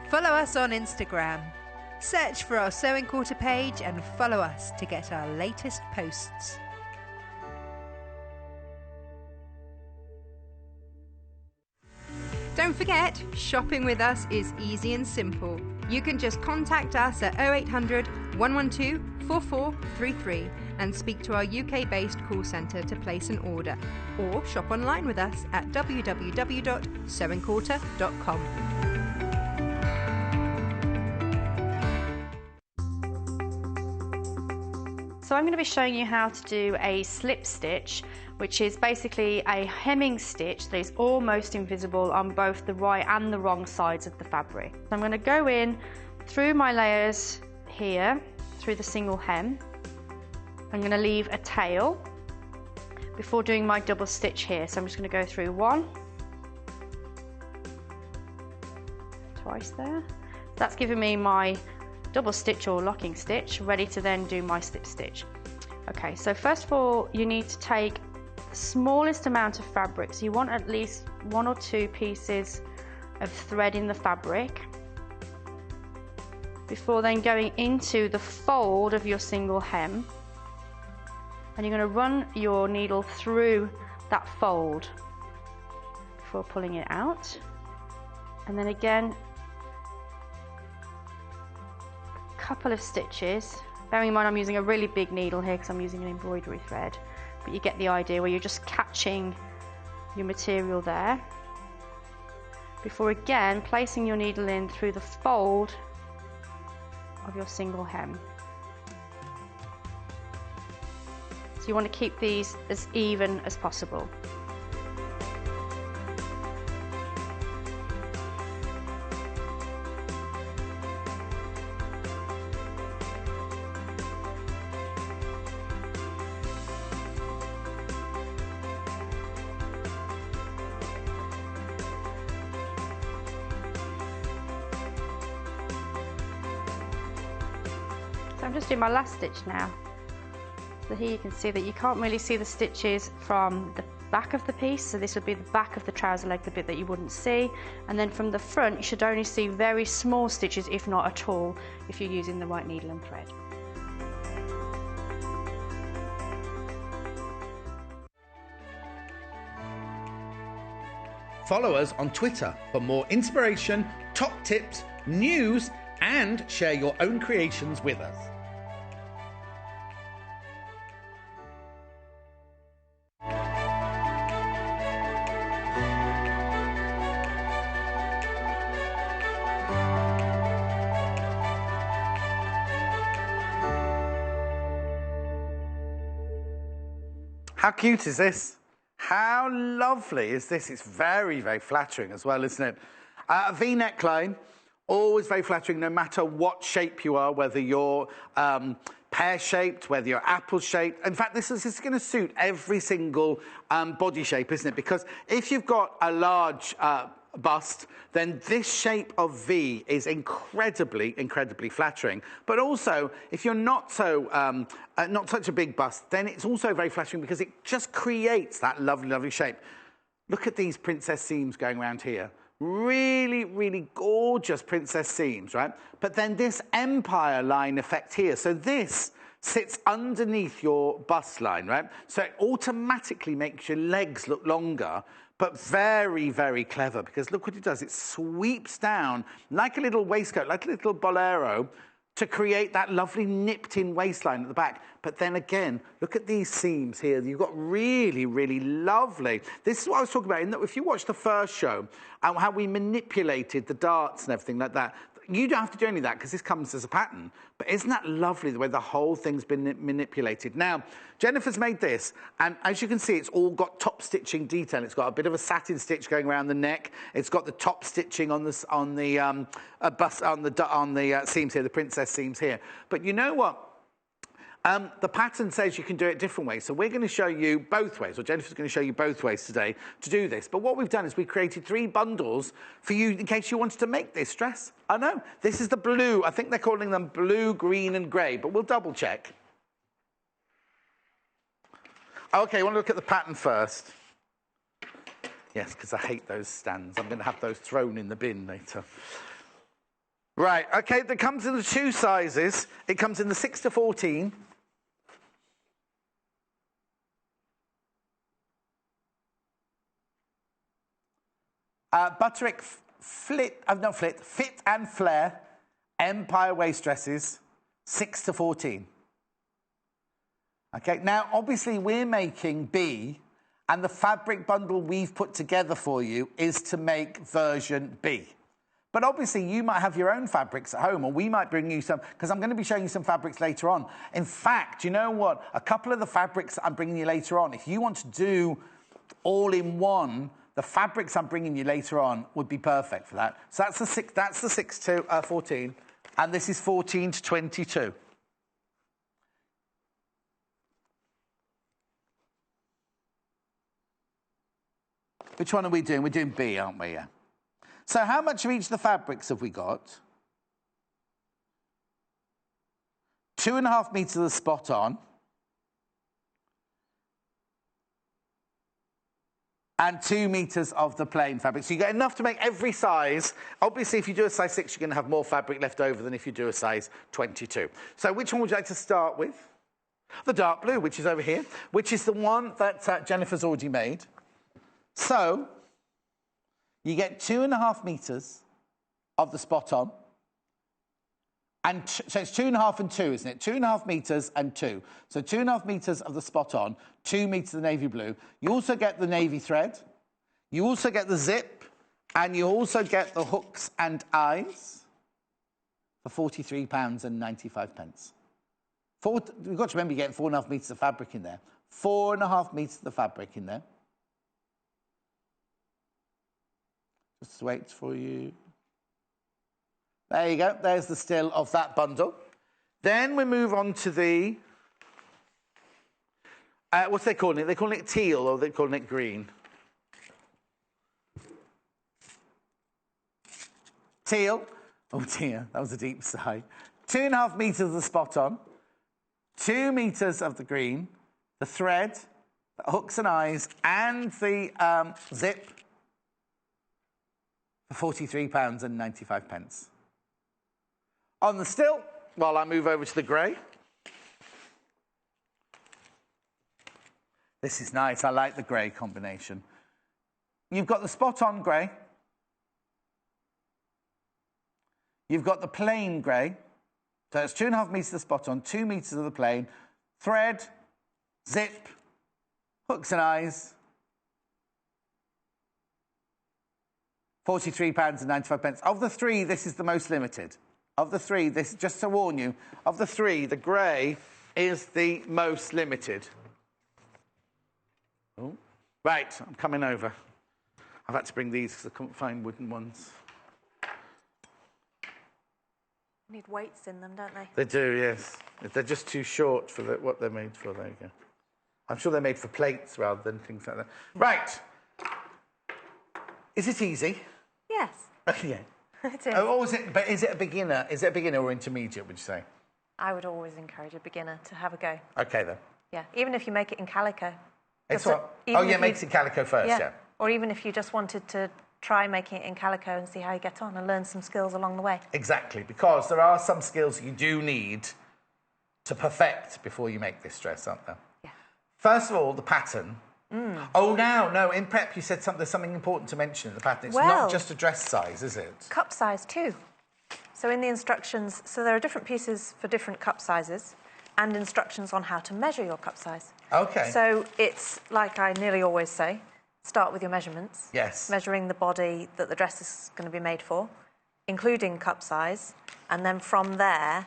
Follow us on Instagram. Search for our Sewing Quarter page and follow us to get our latest posts. Don't forget, shopping with us is easy and simple. You can just contact us at 0800 112 4433 and speak to our UK-based call centre to place an order, or shop online with us at www.sewingquarter.com. So I'm going to be showing you how to do a slip stitch, which is basically a hemming stitch that is almost invisible on both the right and the wrong sides of the fabric. So I'm going to go in through my layers here, through the single hem. I'm going to leave a tail before doing my double stitch here. So I'm just going to go through 1, twice there. That's giving me my double stitch or locking stitch, ready to then do my slip stitch. Okay, so first of all, you need to take the smallest amount of fabric. So you want at least 1 or 2 pieces of thread in the fabric before then going into the fold of your single hem. And you're going to run your needle through that fold before pulling it out. And then again, couple of stitches. Bearing in mind I'm using a really big needle here because I'm using an embroidery thread, but you get the idea where you're just catching your material there before again placing your needle in through the fold of your single hem. So you want to keep these as even as possible. I'm just doing my last stitch now. So here you can see that you can't really see the stitches from the back of the piece, so this would be the back of the trouser leg, the bit that you wouldn't see, and then from the front you should only see very small stitches, if not at all, if you're using the right needle and thread. Follow us on Twitter for more inspiration, top tips, news, and share your own creations with us. How cute is this? How lovely is this? It's very, very flattering as well, isn't it? A V neckline, always very flattering no matter what shape you are, whether you're pear-shaped, whether you're apple-shaped. In fact, this is going to suit every single body shape, isn't it? Because if you've got a large bust, then this shape of V is incredibly, incredibly flattering. But also, if you're not such a big bust, then it's also very flattering because it just creates that lovely, lovely shape. Look at these princess seams going around here. Really, really gorgeous princess seams, right? But then this empire line effect here. So this sits underneath your bust line, right? So it automatically makes your legs look longer, but very, very clever, because look what it does. It sweeps down like a little waistcoat, like a little bolero, to create that lovely nipped-in waistline at the back. But then again, look at these seams here. You've got really, really lovely. This is what I was talking about. In that, if you watch the first show, how we manipulated the darts and everything like that, you don't have to do any of that because this comes as a pattern. But isn't that lovely, the way the whole thing's been manipulated? Now, Jennifer's made this, and as you can see, it's all got top stitching detail. It's got a bit of a satin stitch going around the neck. It's got the top stitching on the seams here, the princess seams here. But you know what? The pattern says you can do it different ways. So we're going to show you both ways, or Jennifer's going to show you both ways today to do this. But what we've done is we've created 3 bundles for you in case you wanted to make this dress. I know, this is the blue. I think they're calling them blue, green, and grey, but we'll double check. Okay, you want to look at the pattern first? Yes, because I hate those stands. I'm going to have those thrown in the bin later. Right, okay, that comes in the 2 sizes. It comes in the 6 to 14. Butterick fit and flare, empire waist dresses, 6 to 14. Okay, now obviously we're making B, and the fabric bundle we've put together for you is to make version B. But obviously you might have your own fabrics at home, or we might bring you some, because I'm going to be showing you some fabrics later on. In fact, you know what? A couple of the fabrics that I'm bringing you later on, if you want to do all in one, the fabrics I'm bringing you later on would be perfect for that. So that's the 6 to 14, and this is 14 to 22. Which one are we doing? We're doing B, aren't we? Yeah. So how much of each of the fabrics have we got? 2.5 meters of the spot on. And 2 meters of the plain fabric. So you get enough to make every size. Obviously, if you do a size 6, you're going to have more fabric left over than if you do a size 22. So which one would you like to start with? The dark blue, which is over here, which is the one that Jennifer's already made. So you get 2.5 meters of the spot on. And so it's 2.5 and 2, isn't it? 2.5 meters and 2. So 2.5 meters of the spot on, 2 meters of the navy blue. You also get the navy thread. You also get the zip. And you also get the hooks and eyes for £43.95. You've got to remember you're getting 4.5 meters of fabric in there. 4.5 meters of the fabric in there. Just wait for you. There you go. There's the still of that bundle. Then we move on to the... what's they calling it? They're calling it teal, or they're calling it green. Teal. Oh, dear. That was a deep sigh. 2.5 meters of the spot on. 2 meters of the green. The thread, the hooks and eyes, and the zip for £43.95. On the still, while I move over to the grey. This is nice. I like the grey combination. you've got the spot-on grey. You've got the plain grey. So it's 2.5 metres of the spot-on, 2 metres of the plain. Thread, zip, hooks and eyes. £43.95. Of the three, this is the most limited. Of the three, this, just to warn you, of the three, the grey is the most limited. Ooh. Right, I'm coming over. I've had to bring these because I couldn't find wooden ones. Need weights in them, don't they? They do, yes. They're just too short for what they're made for. There you go. I'm sure they're made for plates rather than things like that. Right. Is it easy? Yes. Yeah. It is. Oh, but is it a beginner? Is it a beginner or intermediate, would you say? I would always encourage a beginner to have a go. Okay, then. Yeah, even if you make it in calico. It's what? Oh, yeah, makes it calico first, yeah. Or even if you just wanted to try making it in calico and see how you get on and learn some skills along the way. Exactly, because there are some skills you do need to perfect before you make this dress, aren't there? Yeah. First of all, the pattern. Oh, no, in prep you said there's something important to mention in the pattern. It's not just a dress size, is it? Cup size too. So in the instructions, so there are different pieces for different cup sizes and instructions on how to measure your cup size. Okay. So it's like I nearly always say, start with your measurements. Yes. Measuring the body that the dress is going to be made for, including cup size, and then from there,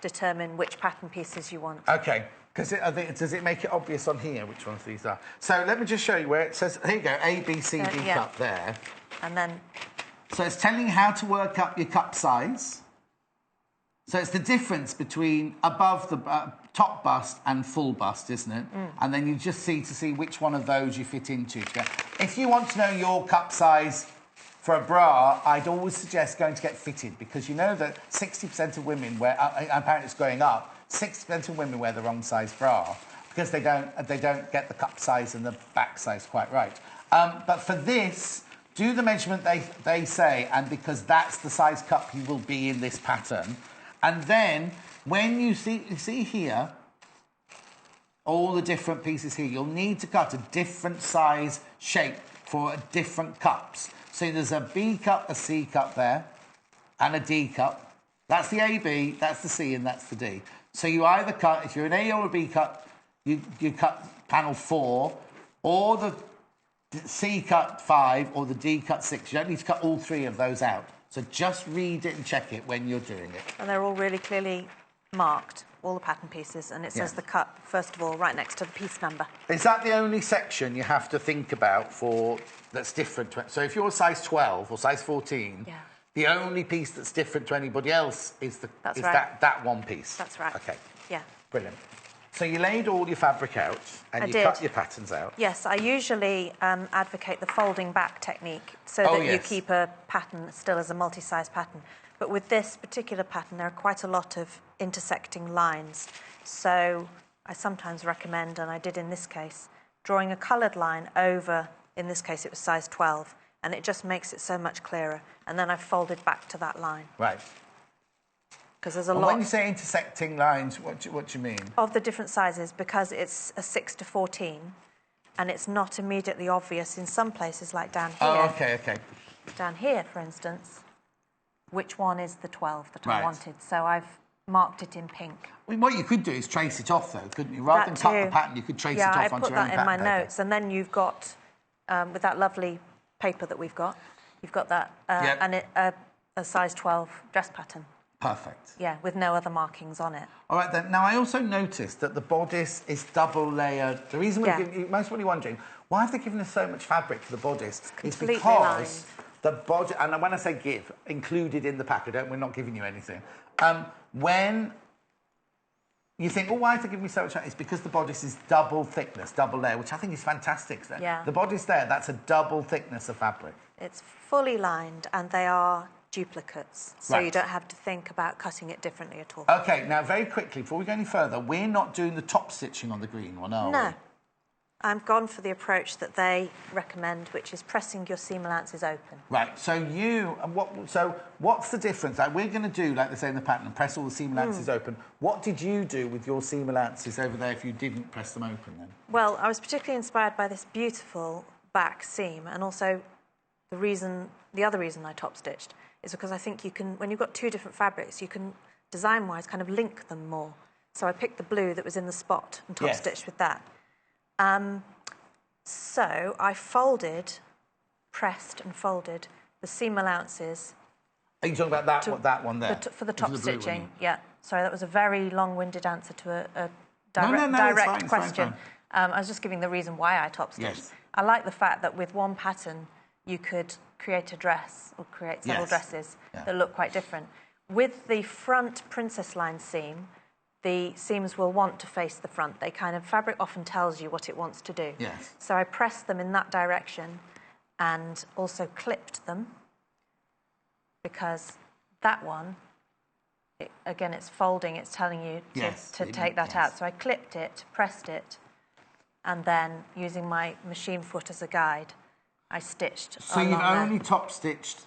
determine which pattern pieces you want. Okay. Because does it make it obvious on here which ones these are? So let me just show you where it says, here you go, A, B, C, D cup there. And then... So it's telling you how to work up your cup size. So it's the difference between above the top bust and full bust, isn't it? And then you just see which one of those you fit into. If you want to know your cup size for a bra, I'd always suggest going to get fitted, because you know that 60% of women wear, apparently it's going up, 60% of women wear the wrong size bra because they don't get the cup size and the back size quite right. But for this, do the measurement they say, and because that's the size cup you will be in this pattern. And then when you see here, all the different pieces here, you'll need to cut a different size shape for different cups. So there's a B cup, a C cup there, and a D cup. That's the A, B, that's the C, and that's the D. So you either cut, if you're an A or a B cup, you cut panel 4, or the C cut 5, or the D cut 6. You don't need to cut all 3 of those out. So just read it and check it when you're doing it. And they're all really clearly marked, all the pattern pieces, and it says the cup, first of all, right next to the piece number. Is that the only section you have to think about that's different? So if you're size 12 or size 14, the only piece that's different to anybody else is that one piece? That's right. OK. Yeah. Brilliant. So you laid all your fabric out and you cut your patterns out. Yes, I usually advocate the folding back technique so that you keep a pattern still as a multi-size pattern. But with this particular pattern, there are quite a lot of intersecting lines. So I sometimes recommend, and I did in this case, drawing a coloured line over, in this case it was size 12, and it just makes it so much clearer. And then I've folded back to that line. Right. Because there's a lot... When you say intersecting lines, what do you mean? Of the different sizes, because it's a 6 to 14, and it's not immediately obvious in some places, like down here. Oh, OK. Down here, for instance, which one is the 12 that I wanted. So I've marked it in pink. Well, what you could do is trace it off, though, couldn't you? Rather than cut the pattern, you could trace it off onto your own pattern. Yeah, I put that in my notes. And then you've got, with that lovely paper that we've got, you've got that, and a size 12 dress pattern. Perfect. Yeah, with no other markings on it. All right, then. Now, I also noticed that the bodice is double layered. The reason most of what you're wondering, why have they given us so much fabric for the bodice? It's because lined. The body, and when I say give, included in the pack, we're not giving you anything. When you think, why have they given me so much? It's because the bodice is double thickness, double layer, which I think is fantastic. Yeah. The bodice there, that's a double thickness of fabric. It's fully lined, and they are duplicates, so you don't have to think about cutting it differently at all. OK, now, very quickly, before we go any further, we're not doing the top stitching on the green one, are we? No. I've gone for the approach that they recommend, which is pressing your seam allowances open. Right, so what's the difference? Like, we're going to do, like they say in the pattern, press all the seam allowances open. What did you do with your seam allowances over there if you didn't press them open then? Well, I was particularly inspired by this beautiful back seam, and also the other reason I top stitched is because I think you can, when you've got two different fabrics, you can design-wise kind of link them more. So I picked the blue that was in the spot and top stitched with that. So I pressed and folded the seam allowances. Are you talking about that one there? For the top stitching, yeah. Sorry, that was a very long-winded answer to a direct question. I was just giving the reason why I top stitched. Yes. I like the fact that with one pattern you could create a dress or create several dresses that look quite different. With the front princess line seam, the seams will want to face the front. Fabric often tells you what it wants to do. Yes. So I pressed them in that direction and also clipped them, because that one, again, it's folding, it's telling you to take that out. So I clipped it, pressed it, and then using my machine foot as a guide, I stitched. So you've only top stitched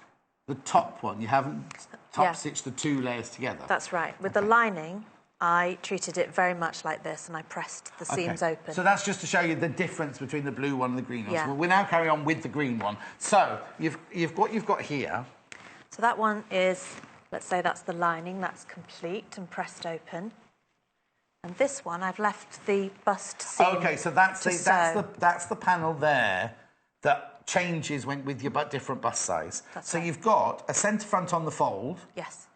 the top one, you haven't top stitched the two layers together? That's right. With the lining, I treated it very much like this, and I pressed the seams open. So that's just to show you the difference between the blue one and the green one. Yeah. So we'll now carry on with the green one. So you've got here. So that one is, let's say that's the lining, that's complete and pressed open. And this one, I've left the bust seam. Okay, so that's the panel there that changes with your different bust size. That's so right. you've got a centre front on the fold. Yes.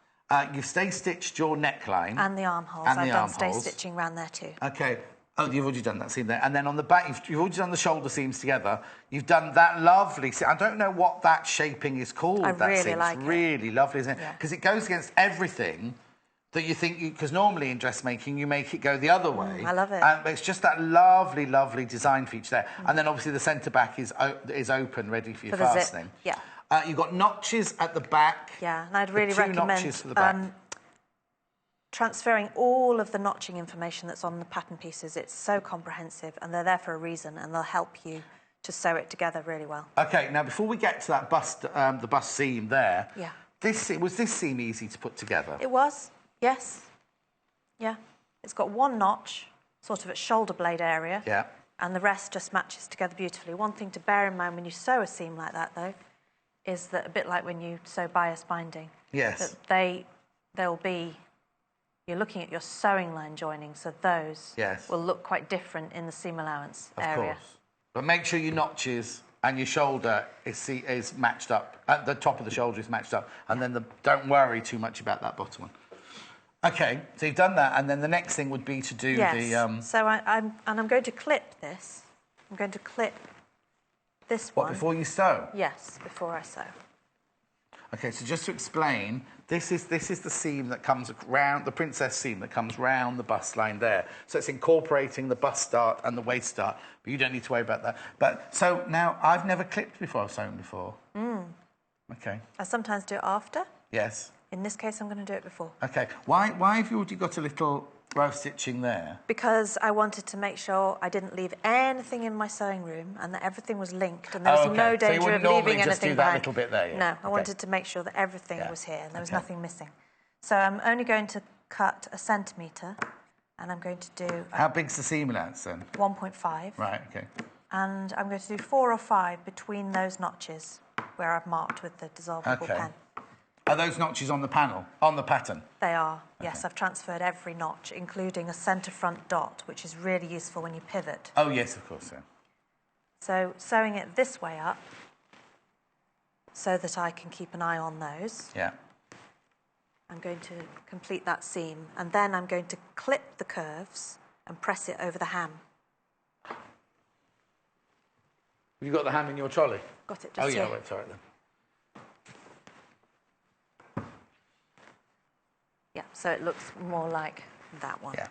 You've stay stitched your neckline. And the armholes. I've done stay stitching around there too. Okay. Oh, you've already done that seam there. And then on the back, you've already done the shoulder seams together. You've done that lovely seam. I don't know what that shaping is called. I really like it. It's really lovely, isn't it? Yeah. Because it goes against everything that you think... Because normally in dressmaking, you make it go the other way. I love it. But it's just that lovely, lovely design feature there. And then obviously the centre back is open, ready for your fastening. Yeah. You've got notches at the back. Yeah, and I'd really two recommend... notches for the back. Transferring all of the notching information that's on the pattern pieces. It's so comprehensive, and they're there for a reason, and they'll help you to sew it together really well. Okay, now before we get to that bust, the bust seam there, yeah, was this seam easy to put together? It was, yes. Yeah, it's got one notch, sort of at shoulder blade area, and the rest just matches together beautifully. One thing to bear in mind when you sew a seam like that, though, is that a bit like when you sew bias binding, that they'll be... You're looking at your sewing line joining, so those will look quite different in the seam allowance area. Of course. But make sure your notches and your shoulder is matched up. At the top of the shoulder is matched up. And then don't worry too much about that bottom one. OK, so you've done that. And then the next thing would be to do the... So I'm going to clip this. I'm going to clip this one. What, before you sew? Yes, before I sew. OK, so just to explain, this is the seam that comes round, the princess seam that comes round the bust line there. So it's incorporating the bust start and the waist start, but you don't need to worry about that. But so now, I've never clipped before, I've sewn before. OK. I sometimes do it after. Yes. In this case, I'm going to do it before. OK. Why have you already got a little row stitching there? Because I wanted to make sure I didn't leave anything in my sewing room and that everything was linked and there was no danger of leaving anything behind. That little bit there, No, I wanted to make sure that everything was here and there was nothing missing. So I'm only going to cut 1 centimetre and I'm going to do... How big's the seam allowance then? 1.5. Right, OK. And I'm going to do 4 or 5 between those notches where I've marked with the dissolvable pen. Are those notches on the panel, on the pattern? They are, yes. I've transferred every notch, including a centre front dot, which is really useful when you pivot. Oh, yes, of course, yeah. So sewing it this way up so that I can keep an eye on those. Yeah. I'm going to complete that seam, and then I'm going to clip the curves and press it over the ham. Have you got the ham in your trolley? Got it just here. Oh, yeah, right, sorry then. Yeah, so it looks more like that one. Yeah.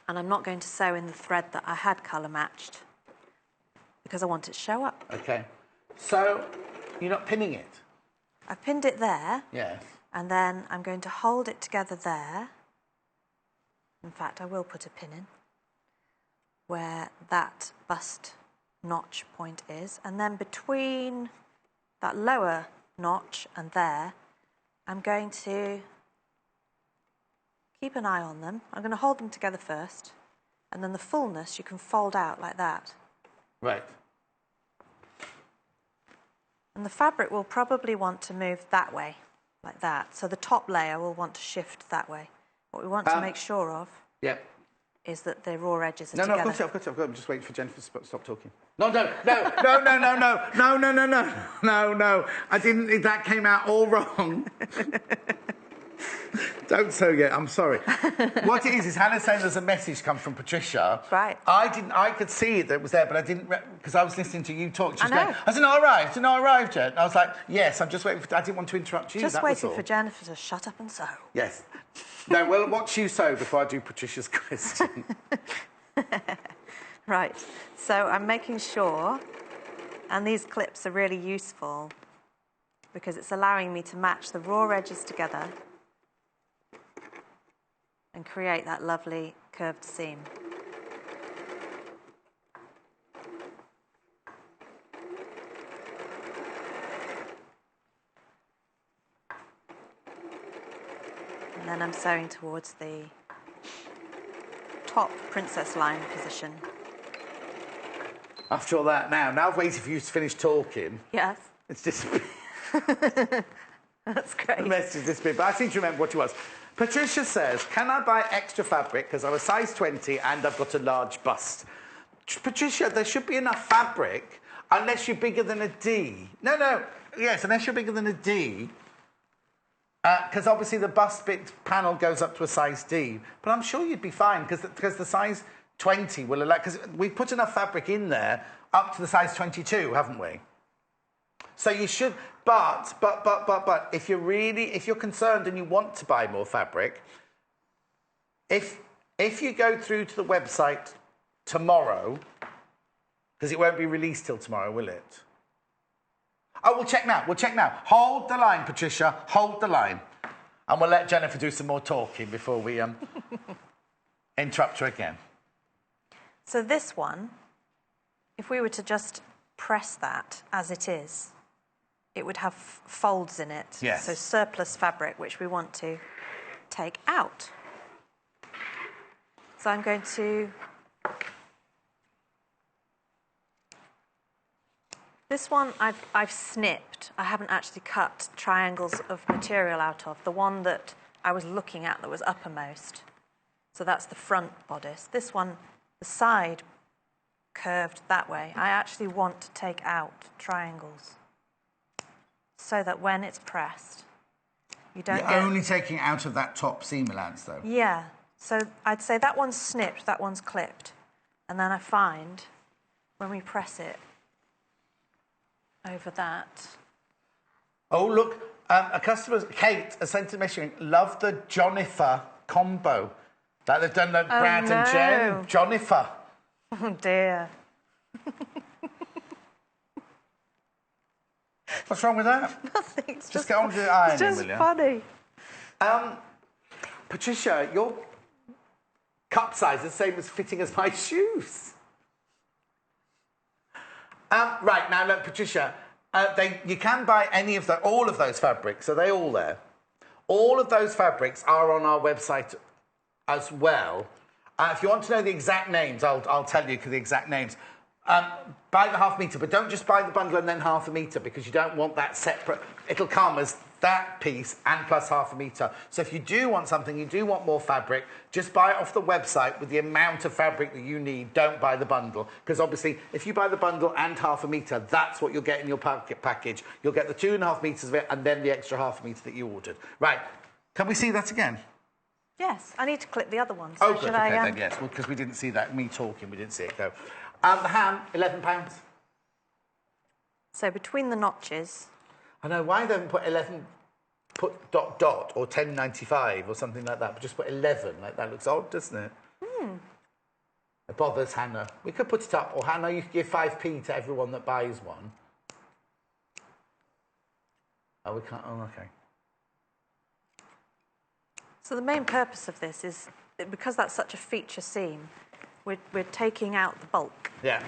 And I'm not going to sew in the thread that I had colour matched because I want it to show up. OK. So, you're not pinning it? I've pinned it there. Yes. And then I'm going to hold it together there. In fact, I will put a pin in where that bust notch point is. And then between that lower notch and there, I'm going to keep an eye on them. I'm going to hold them together first, and then the fullness you can fold out like that. Right. And the fabric will probably want to move that way, like that. So the top layer will want to shift that way. What we want to make sure of is that the raw edges are together. No, of course, I'm just waiting for Jennifer to stop talking. No. I didn't, that came out all wrong. Don't say it, I'm sorry. What it is Hannah's saying there's a message come from Patricia. Right. I could see that it was there, but I didn't, because I was listening to you talk. She was I know. going, has it not arrived? Has it not arrived yet? And I was like, yes, I'm just waiting for, I didn't want to interrupt you. Just waiting for Jennifer to shut up and sew. Yes. No, well, watch you sew before I do Patricia's question. Right. So I'm making sure, and these clips are really useful because it's allowing me to match the raw edges together and create that lovely curved seam. And then I'm sewing towards the top princess line position. After all that, now I've waited for you to finish talking. Yes. It's disappeared. That's great. The message disappeared, but I seem to remember what it was. Patricia says, can I buy extra fabric because I'm a size 20 and I've got a large bust? Patricia, there should be enough fabric unless you're bigger than a D. No, yes, unless you're bigger than a D. Because obviously the bust bit panel goes up to a size D. But I'm sure you'd be fine because the size 20 will allow... Because we've put enough fabric in there up to the size 22, haven't we? So you should... But, if you're concerned and you want to buy more fabric, if you go through to the website tomorrow, because it won't be released till tomorrow, will it? Oh, we'll check now. Hold the line, Patricia. Hold the line. And we'll let Jennifer do some more talking before we interrupt her again. So this one, if we were to just press that as it is, it would have folds in it. Yes. So surplus fabric, which we want to take out. So I'm going to... This one I've snipped. I haven't actually cut triangles of material out of. The one that I was looking at that was uppermost. So that's the front bodice. This one, the side curved that way. I actually want to take out triangles so that when it's pressed, you don't You're only taking it out of that top seam allowance, though. Yeah. So I'd say that one's snipped, that one's clipped. And then I find, when we press it over that... Oh, look, a customer, Kate, a sent a message, love the Jonifer combo. Like they've done the Brad and Jen. Jonifer. Oh, dear. What's wrong with that? Nothing. It's just get on to the ironing, it's just will you? funny. Patricia, your cup size is the same as fitting as my shoes. Right, now look, Patricia, you can buy all of those fabrics. Are they all there? All of those fabrics are on our website as well. If you want to know the exact names, I'll tell you the exact names. Buy the half metre, but don't just buy the bundle and then half a metre because you don't want that separate. It'll come as that piece and plus half a metre. So if you do want something, you do want more fabric, just buy it off the website with the amount of fabric that you need. Don't buy the bundle. Because obviously, if you buy the bundle and half a metre, that's what you'll get in your package. You'll get the 2.5 metres of it and then the extra half a metre that you ordered. Right. Can we see that again? Yes. I need to clip the other one. So good. Okay, then, yes. Well, because we didn't see that. Me talking, we didn't see it go. The ham, £11. So between the notches... I know, why they haven't put 11, put ... or 10.95 or something like that, but just put 11, like that looks odd, doesn't it? It bothers Hannah. We could put it up, or Hannah, you could give 5p to everyone that buys one. Oh, we can't, oh, okay. So the main purpose of this is, because that's such a feature seam, we're taking out the bulk. Yeah.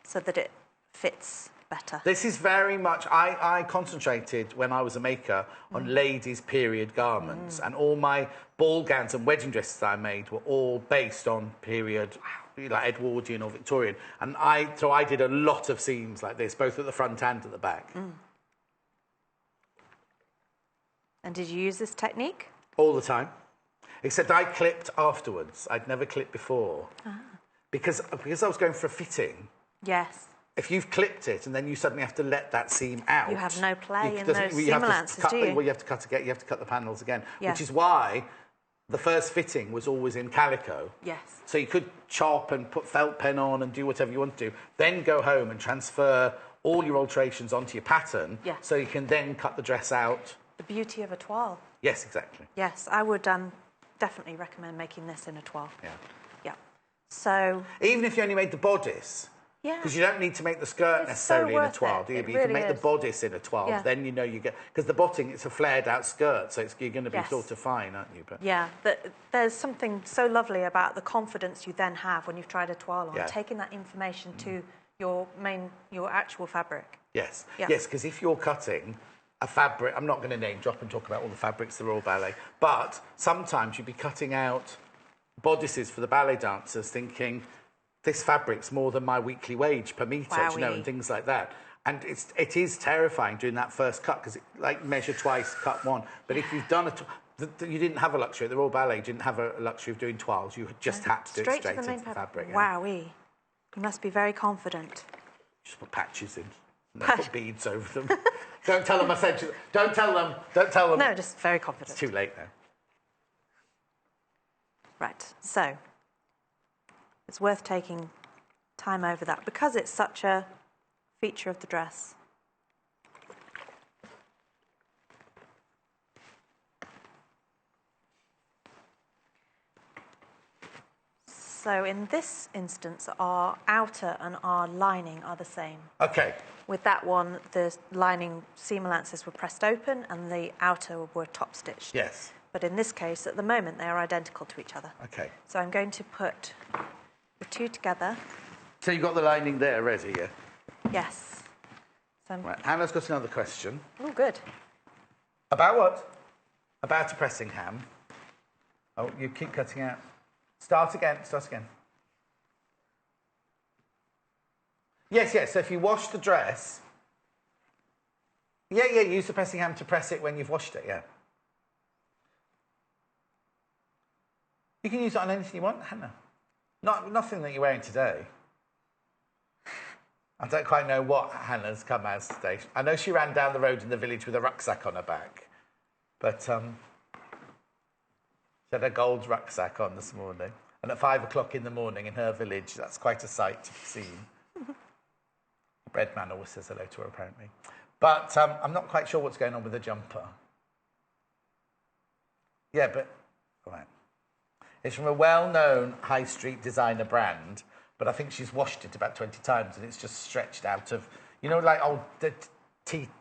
So that it fits better. This is very much... I concentrated, when I was a maker, on ladies' period garments. And all my ball gowns and wedding dresses that I made were all based on period, like Edwardian or Victorian. And so I did a lot of seams like this, both at the front and at the back. And did you use this technique? All the time. Except I clipped afterwards. I'd never clipped before. Because I was going for a fitting. Yes. If you've clipped it and then you suddenly have to let that seam out... You have no play in those seam allowances, do you? Well, you have to cut again. You have to cut the panels again. Yeah. Which is why the first fitting was always in calico. Yes. So you could chop and put felt pen on and do whatever you want to do. Then go home and transfer all your alterations onto your pattern. Yeah. So you can then cut the dress out. The beauty of a toile. Yes, exactly. Yes, I would definitely recommend making this in a toile. Yeah. Yeah. So... Even if you only made the bodice... Yeah. Because you don't need to make the skirt necessarily in a toile, do you? But you can make the bodice in a toile. Yeah. Then you know you get... Because the botting, it's a flared-out skirt, so you're going to be sort of fine, aren't you? But yeah, there's something so lovely about the confidence you then have when you've tried a toile on, taking that information to your actual fabric. Yes. Yeah. Yes, because if you're cutting a fabric... I'm not going to name drop and talk about all the fabrics, they're all ballet. But sometimes you'd be cutting out bodices for the ballet dancers thinking... This fabric's more than my weekly wage per metre, you know, and things like that. And it is terrifying doing that first cut because, like, measure twice, cut one. But if you've done you didn't have a luxury. The Royal Ballet didn't have a luxury of doing toiles. You just had to do it straight into the fabric. Wowee. You must be very confident. Just put patches in. And then put beads over them. Don't tell them I said... Don't tell them. Don't tell them. No, just very confident. It's too late now. Right, so... It's worth taking time over that because it's such a feature of the dress. So in this instance, our outer and our lining are the same. Okay. With that one, the lining seam allowances were pressed open and the outer were top stitched. Yes. But in this case, at the moment, they are identical to each other. Okay. So I'm going to put the two together. So you've got the lining there ready, yeah? Yes. So right. Hannah's got another question. Oh, good. About what? About a pressing ham. Oh, you keep cutting out. Start again. Start again. Yes, yes. So if you wash the dress... Yeah, use the pressing ham to press it when you've washed it, yeah. You can use it on anything you want, Hannah. Nothing that you're wearing today. I don't quite know what Hannah's come as today. I know she ran down the road in the village with a rucksack on her back. But she had a gold rucksack on this morning. And at 5 o'clock in the morning in her village, that's quite a sight to be seen. The bread man always says hello to her, apparently. But I'm not quite sure what's going on with the jumper. Yeah, but... All right. It's from a well-known high street designer brand, but I think she's washed it about 20 times and it's just stretched out of, you know, like old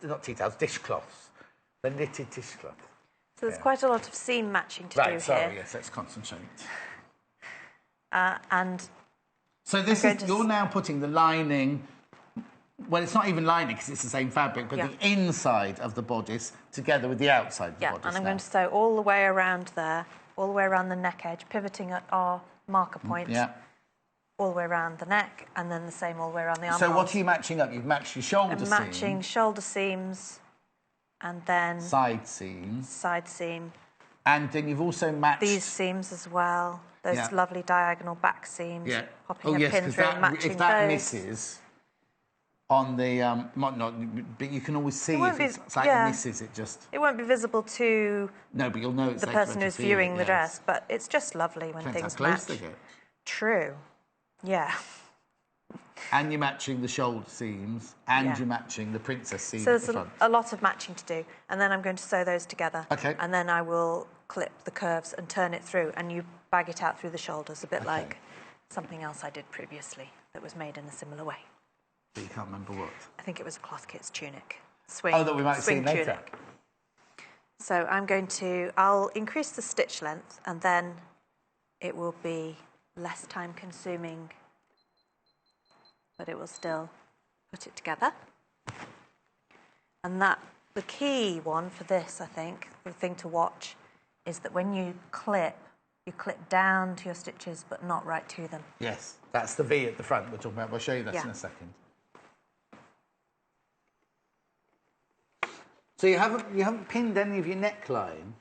not tea towels, dishcloths. The knitted dishcloth. So there's quite a lot of seam matching to do here. Right, sorry, yes, let's concentrate. And so this is, you're now putting the lining, well, it's not even lining because it's the same fabric, but the inside of the bodice together with the outside of the bodice. And I'm going to sew all the way around there. All the way around the neck edge, pivoting at our marker point. Yeah. All the way around the neck, and then the same all the way around the armhole. So what are you matching up? You've matched your shoulder seam. I'm matching shoulder seams, and then... Side seam. Side seam. And then you've also matched... These seams as well. Those lovely diagonal back seams. Yeah. Popping a pin through and matching those. If that misses on the... but you can always see if it's like it misses, it just... It won't be visible to... No, but you'll know it's the person who's viewing the dress, but it's just lovely when things how close match. They get. True. Yeah. And you're matching the shoulder seams, and you're matching the princess seam so at the front. So there's a lot of matching to do, and then I'm going to sew those together. Okay. And then I will clip the curves and turn it through, and you bag it out through the shoulders, a bit like something else I did previously that was made in a similar way. But you can't remember what? I think it was a cloth kit's tunic. Swing. Oh, that we might see later. Tunic. So I'll increase the stitch length, and then it will be less time consuming, but it will still put it together. And the key one for this, I think, the thing to watch, is that when you clip down to your stitches, but not right to them. Yes, that's the V at the front we're talking about. We'll show you that in a second. So you haven't pinned any of your neckline?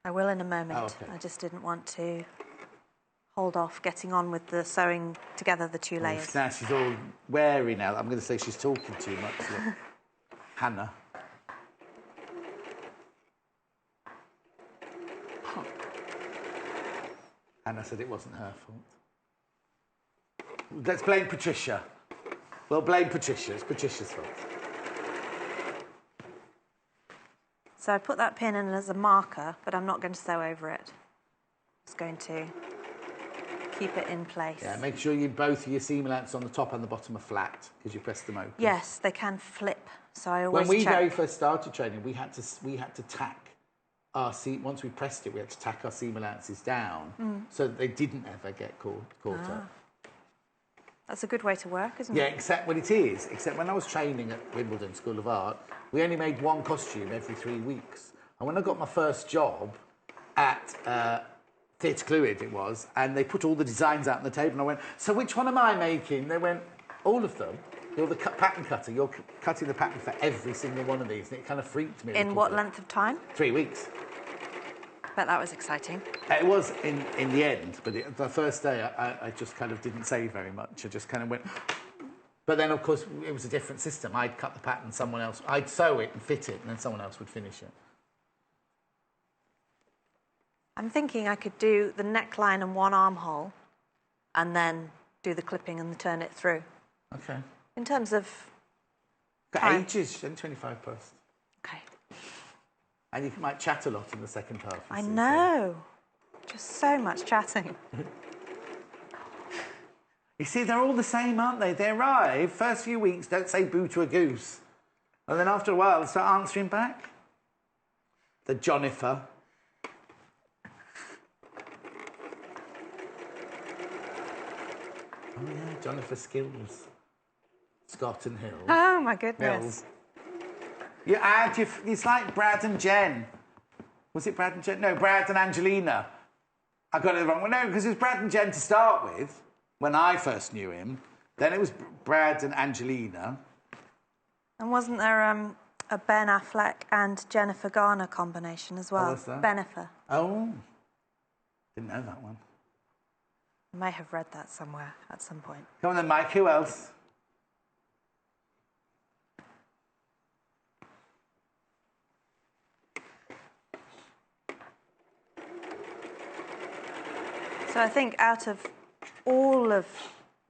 I will in a moment. Oh, okay. I just didn't want to hold off getting on with the sewing together the two layers. Now she's all wary now. I'm going to say she's talking too much. Hannah. Hannah said it wasn't her fault. Let's blame Patricia. We'll blame Patricia. It's Patricia's fault. So I put that pin in as a marker, but I'm not going to sew over it. Just going to keep it in place. Yeah, make sure both of your seam allowance on the top and the bottom are flat because you press them open. Yes, they can flip. So I always When we check. very first started training, we had to tack our seam. Once we pressed it, we had to tack our seam allowances down so that they didn't ever get caught up. That's a good way to work, isn't Yeah, it? except when I was training at Wimbledon School of Art, we only made one costume every 3 weeks. And when I got my first job at Theatre Fluid, it was, and they put all the designs out on the table, and I went, so which one am I making? They went, all of them. You're the pattern cutter. You're cutting the pattern for every single one of these. And it kind of freaked me. In what length of time? 3 weeks. Bet that was exciting. It was in the end, but the first day I just kind of didn't say very much. I just kind of went... But then, of course, it was a different system. I'd cut the pattern, I'd sew it and fit it, and then someone else would finish it. I'm thinking I could do the neckline and one armhole and then do the clipping and turn it through. Okay. In terms of Got time. ages, and 25 posts. Okay. And you might chat a lot in the second half. I know. Just so much chatting. You see, they're all the same, aren't they? They arrive, first few weeks, don't say boo to a goose. And then after a while, they start answering back. The Jonifer. Oh, yeah, Jonifer Skills. Scott and Hill. Oh, my goodness. Mills. You add it's like Brad and Jen. Was it Brad and Jen? No, Brad and Angelina. I got it wrong. Well, no, because it was Brad and Jen to start with, when I first knew him. Then it was Brad and Angelina. And wasn't there a Ben Affleck and Jennifer Garner combination as well? Oh, was there? Benifer. Oh. Didn't know that one. I may have read that somewhere at some point. Come on then, Mike. Who else? So I think out of all of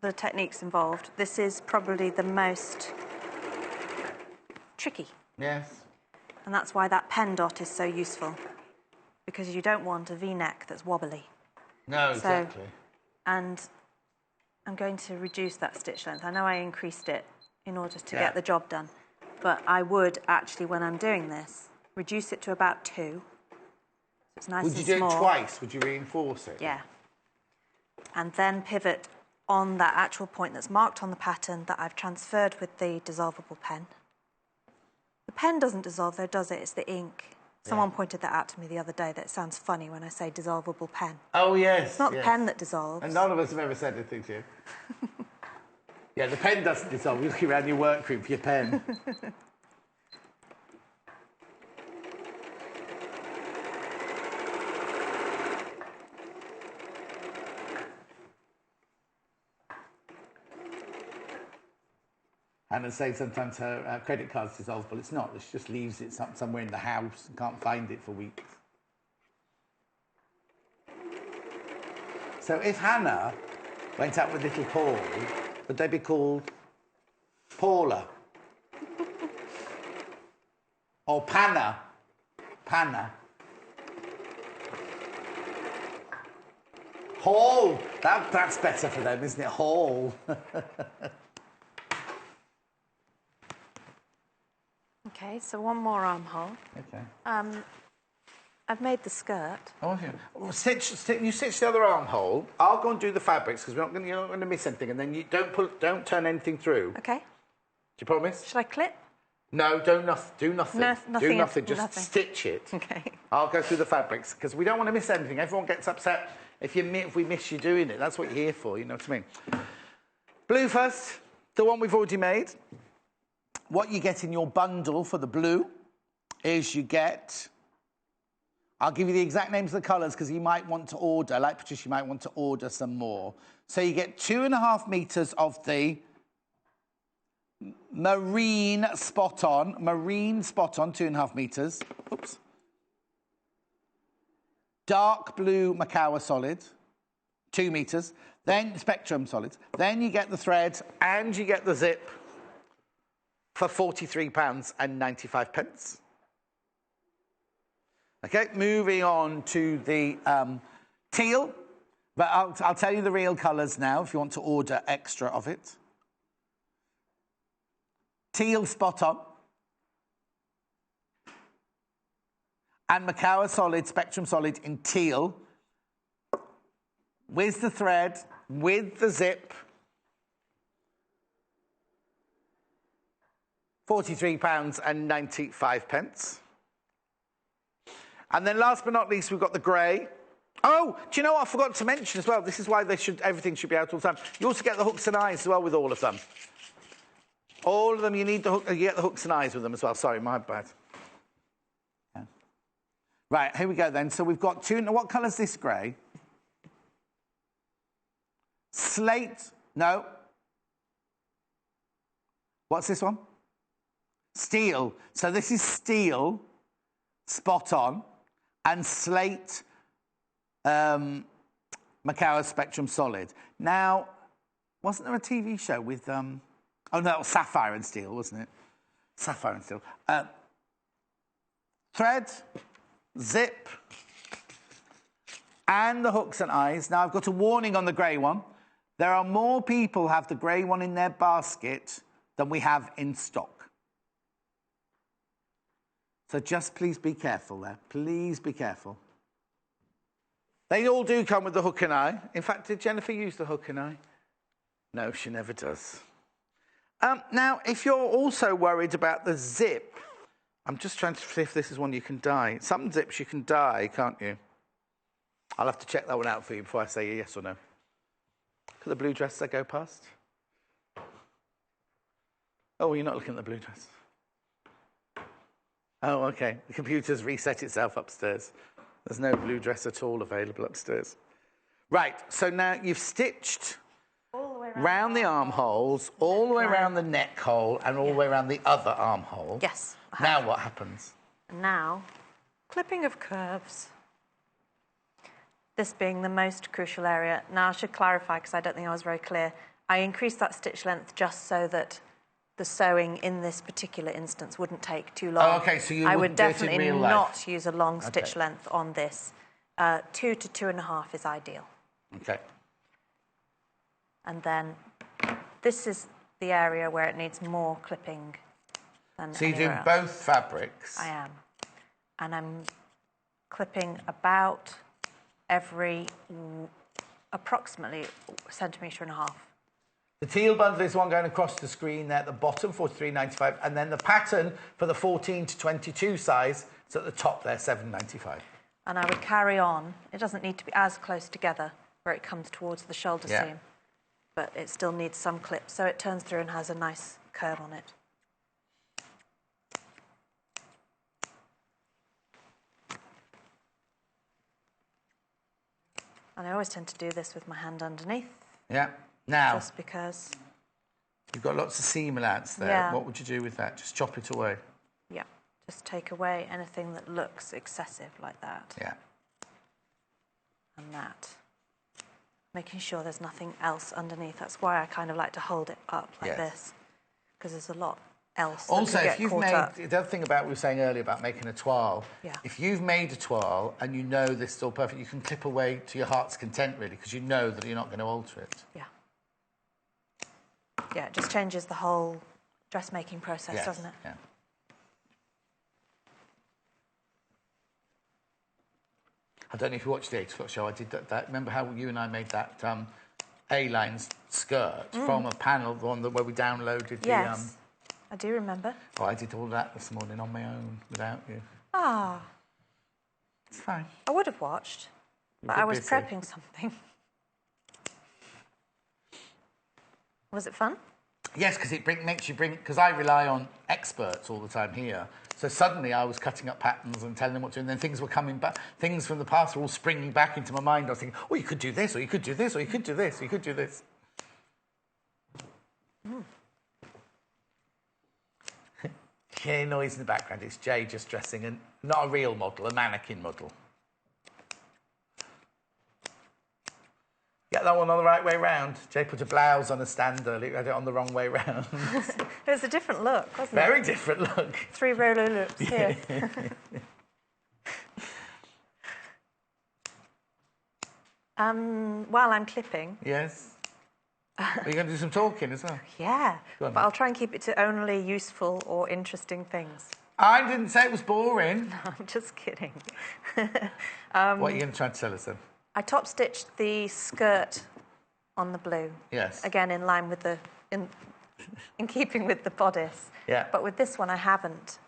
the techniques involved, this is probably the most tricky. Yes. And that's why that pen dot is so useful, because you don't want a V-neck that's wobbly. No, exactly. And I'm going to reduce that stitch length. I know I increased it in order to get the job done, but I would actually, when I'm doing this, reduce it to about 2. So it's nice and small. Would you do it twice? Would you reinforce it? Yeah. And then pivot on that actual point that's marked on the pattern that I've transferred with the dissolvable pen. The pen doesn't dissolve, though, does it? It's the ink. Someone pointed that out to me the other day, that it sounds funny when I say dissolvable pen. Oh, yes. It's not the pen that dissolves. And none of us have ever said anything to you. Yeah, the pen doesn't dissolve. You're looking around your workroom for your pen. Hannah's saying sometimes her credit card's dissolvable. It's not. She just leaves it somewhere in the house and can't find it for weeks. So if Hannah went out with little Paul, would they be called Paula? Or Panna? Panna. Hall. That's better for them, isn't it? Hall. Okay, so one more armhole. Okay. I've made the skirt. Oh, okay. Well, you stitch the other armhole. I'll go and do the fabrics because you're not going to miss anything, and then you don't turn anything through. Okay. Do you promise? Should I clip? No, do nothing. Do nothing. Nothing. Do nothing. Just nothing. stitch it. Okay. I'll go through the fabrics because we don't want to miss anything. Everyone gets upset if we miss you doing it. That's what you're here for. You know what I mean? Blue first, the one we've already made. What you get in your bundle for the blue is you get... I'll give you the exact names of the colours because you might want to order, like Patricia, you might want to order some more. So you get 2.5 metres of the marine spot on, 2.5 metres. Oops. Dark blue Macawa solid, 2 metres. Then spectrum solids. Then you get the thread and you get the zip for £43.95. Okay, moving on to the teal. But I'll tell you the real colours now if you want to order extra of it. Teal spot on. And Macawa solid, spectrum solid in teal. With the thread, with the zip. £43.95. And then last but not least, we've got the grey. Oh, do you know what I forgot to mention as well? This is why everything should be out all the time. You also get the hooks and eyes as well with all of them. All of them, you get the hooks and eyes with them as well. Sorry, my bad. Yeah. Right, here we go then. So we've got two. Now, what colour's this grey? Slate. No. What's this one? Steel. So this is steel, spot on, and slate, Macawa spectrum solid. Now, wasn't there a TV show with, oh no, that was Sapphire and Steel, wasn't it? Sapphire and Steel. Thread, zip, and the hooks and eyes. Now, I've got a warning on the grey one. There are more people who have the grey one in their basket than we have in stock. So just please be careful there. Please be careful. They all do come with the hook and eye. In fact, did Jennifer use the hook and eye? No, she never does. Now, if you're also worried about the zip, I'm just trying to see if this is one you can dye. Some zips you can dye, can't you? I'll have to check that one out for you before I say yes or no. Look at the blue dress that go past. Oh, you're not looking at the blue dress. Oh, OK. The computer's reset itself upstairs. There's no blue dress at all available upstairs. Right, so now you've stitched all the way round the armholes, all the way around the neck hole, and all the way around the other armhole. Yes. Now what happens? Now, clipping of curves. This being the most crucial area. Now, I should clarify, because I don't think I was very clear. I increased that stitch length just so that the sewing in this particular instance wouldn't take too long. Oh, OK, so you I would definitely not use a long stitch length on this. 2 to 2.5 is ideal. OK. And then this is the area where it needs more clipping than So you're doing else. both fabrics? I am. And I'm clipping about every approximately 1.5 centimetres. The teal bundle is one going across the screen there at the bottom, $43.95, and then the pattern for the 14 to 22 size is at the top there, $7.95. And I would carry on. It doesn't need to be as close together where it comes towards the shoulder seam, but it still needs some clip, so it turns through and has a nice curve on it. And I always tend to do this with my hand underneath. Yeah. Now, just because you've got lots of seam allowance there. Yeah. What would you do with that? Just chop it away? Yeah, just take away anything that looks excessive like that. Yeah. And that. Making sure there's nothing else underneath. That's why I kind of like to hold it up like this, because there's a lot else. Also, if you've made up. the other thing about we were saying earlier about making a toile, if you've made a toile and you know this is still perfect, you can clip away to your heart's content, really, because you know that you're not going to alter it. Yeah. Yeah, it just changes the whole dressmaking process, doesn't it? Yeah. I don't know if you watched the 8 o'clock show. I did that. Remember how you and I made that A-line skirt from a panel, the one where we downloaded the... Yes, I do remember. Oh, I did all that this morning on my own without you. Ah. It's fine. I would have watched, but I was prepping something. Was it fun? Yes, because it makes you bring... Because I rely on experts all the time here So suddenly I was cutting up patterns and telling them what to do, and then things were coming back. Things from the past were all springing back into my mind. I was thinking, oh, you could do this, or you could do this, or you could do this, or you could do this. Hear noise in the background. It's Jay just dressing, not a real model, a mannequin model. Get that one on the right way round. Jay put a blouse on a stand earlier. Had it on the wrong way round. It was a different look, wasn't it? Very different look. 3 roller looks here. While I'm clipping. Yes. Are you going to do some talking as well? Yeah, Go on, but I'll try and keep it to only useful or interesting things. I didn't say it was boring. No, I'm just kidding. What are you going to try to tell us then? I top stitched the skirt on the blue. Yes. Again, in line with the, in keeping with the bodice. Yeah. But with this one, I haven't,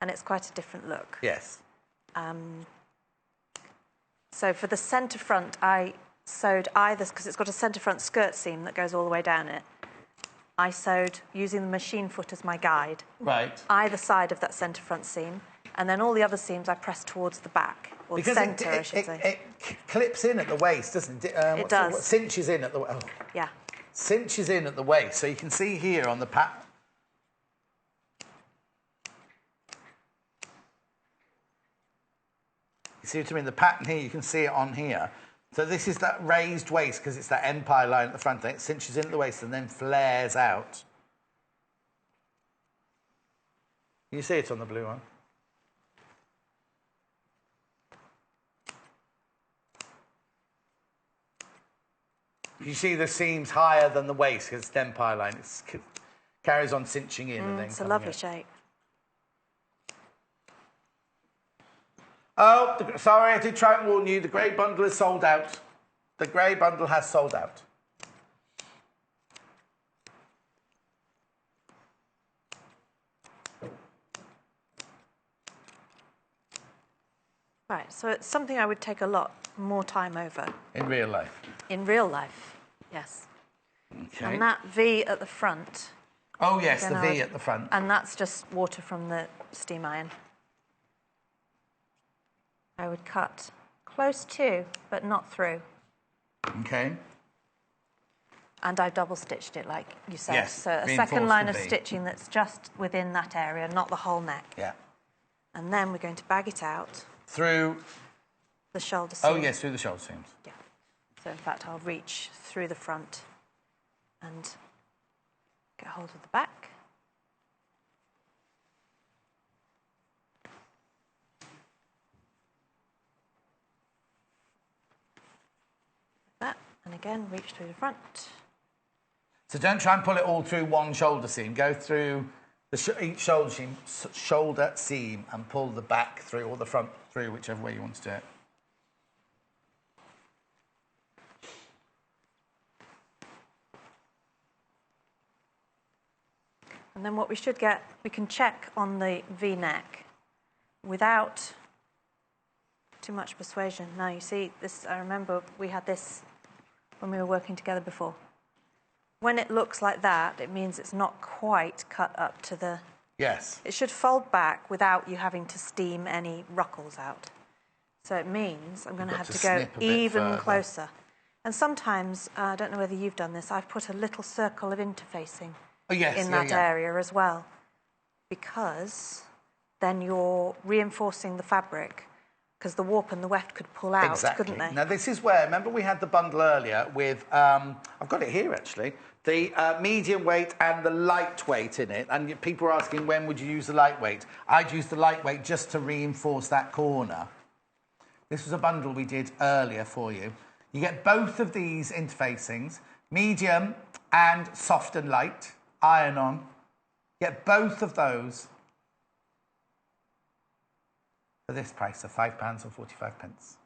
and it's quite a different look. Yes. So for the centre front, I sewed either, because it's got a centre front skirt seam that goes all the way down it. I sewed, using the machine foot as my guide, Right. either side of that centre front seam, and then all the other seams I pressed towards the back, or Because the centre, I should say. it clips in at the waist, doesn't it? It does. Cinches in at the waist. Oh. Yeah. Cinches in at the waist. So you can see here on the pattern. You see what I mean? The pattern here, you can see it on here. So this is that raised waist because it's that empire line at the front. And it cinches in at the waist and then flares out. You see it on the blue one? You see the seams higher than the waist because it's the empire line. It carries on cinching in and then It's a lovely shape. Oh, sorry, I did try and warn you. The grey bundle is sold out. The grey bundle has sold out. Right, so it's something I would take a lot more time over. In real life. In real life, yes. Okay. And that V at the front. Oh, yes, the again, V at the front. And that's just water from the steam iron. I would cut close to, but not through. Okay. And I've double stitched it, like you said. Yes, so a reinforced second line with of V. stitching that's just within that area, not the whole neck. Yeah. And then we're going to bag it out. Through... The shoulder seam. Oh, yes, through the shoulder seams. Yeah. So, in fact, I'll reach through the front and get hold of the back. Like that. And again, reach through the front. So don't try and pull it all through one shoulder seam. Go through each shoulder seam and pull the back through or the front through, whichever way you want to do it. And then what we should get, we can check on the V-neck without too much persuasion. Now, you see, this. I remember we had this when we were working together before. When it looks like that, it means it's not quite cut up to the... Yes. It should fold back without you having to steam any ruckles out. So it means I'm going to have to go even closer. And sometimes, I don't know whether you've done this, I've put a little circle of interfacing in that area as well. Because then you're reinforcing the fabric, because the warp and the weft could pull out, couldn't they? Now, this is where, remember we had the bundle earlier with, I've got it here actually, the medium weight and the lightweight in it. And people were asking, when would you use the lightweight? I'd use the lightweight just to reinforce that corner. This was a bundle we did earlier for you. You get both of these interfacings, medium and soft and light, iron on. Get both of those for this price of £5 and 45 pence.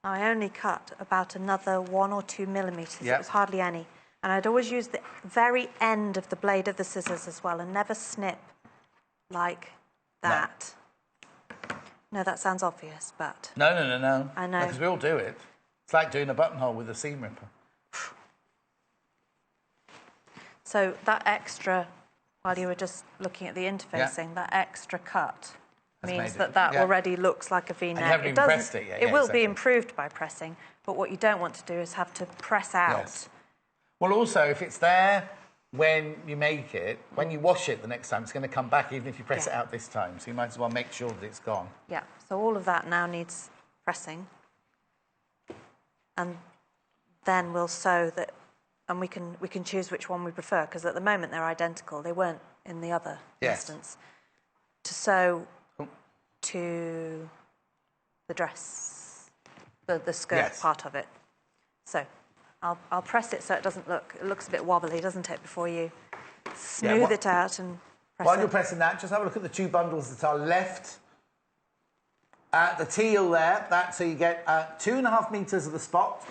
I only cut about another 1 or 2 millimetres. Yep. It was hardly any. And I'd always use the very end of the blade of the scissors as well and never snip like that. No, that sounds obvious, but... No. I know. Because we all do it. It's like doing a buttonhole with a seam ripper. So that extra, while you were just looking at the interfacing, that extra cut means that already looks like a V-neck. And you haven't even pressed it yet. It will be improved by pressing, but what you don't want to do is have to press out. Yes. Well, also, if it's there when you make it, when you wash it the next time, it's going to come back even if you press it out this time. So you might as well make sure that it's gone. Yeah, so all of that now needs pressing. And then we'll sew that, and we can choose which one we prefer, because at the moment they're identical. They weren't in the other instance. To sew to the dress, the skirt part of it. So I'll press it so it looks a bit wobbly, doesn't it, before you smooth it out and press it. While you're pressing that, just have a look at the two bundles that are left. The teal there, so you get 2.5 metres of the spot,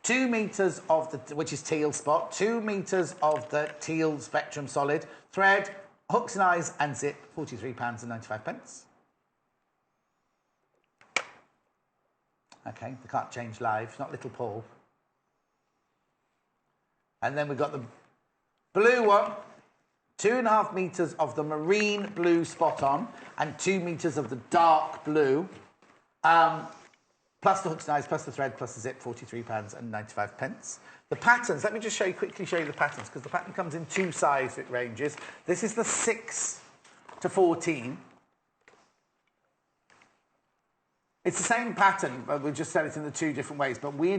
2 metres of the, which is teal spot, 2 metres of the teal spectrum solid, thread, hooks and eyes and zip, £43.95. Okay, they can't change live, it's not Little Paul. And then we've got the blue one, 2.5 metres of the marine blue spot on and 2 metres of the dark blue, plus the hooks and eyes, plus the thread, plus the zip, £43.95. The patterns, let me just quickly show you the patterns, because the pattern comes in 2 size ranges. This is the 6 to 14. It's the same pattern, but we've just said it in the 2 different ways, but we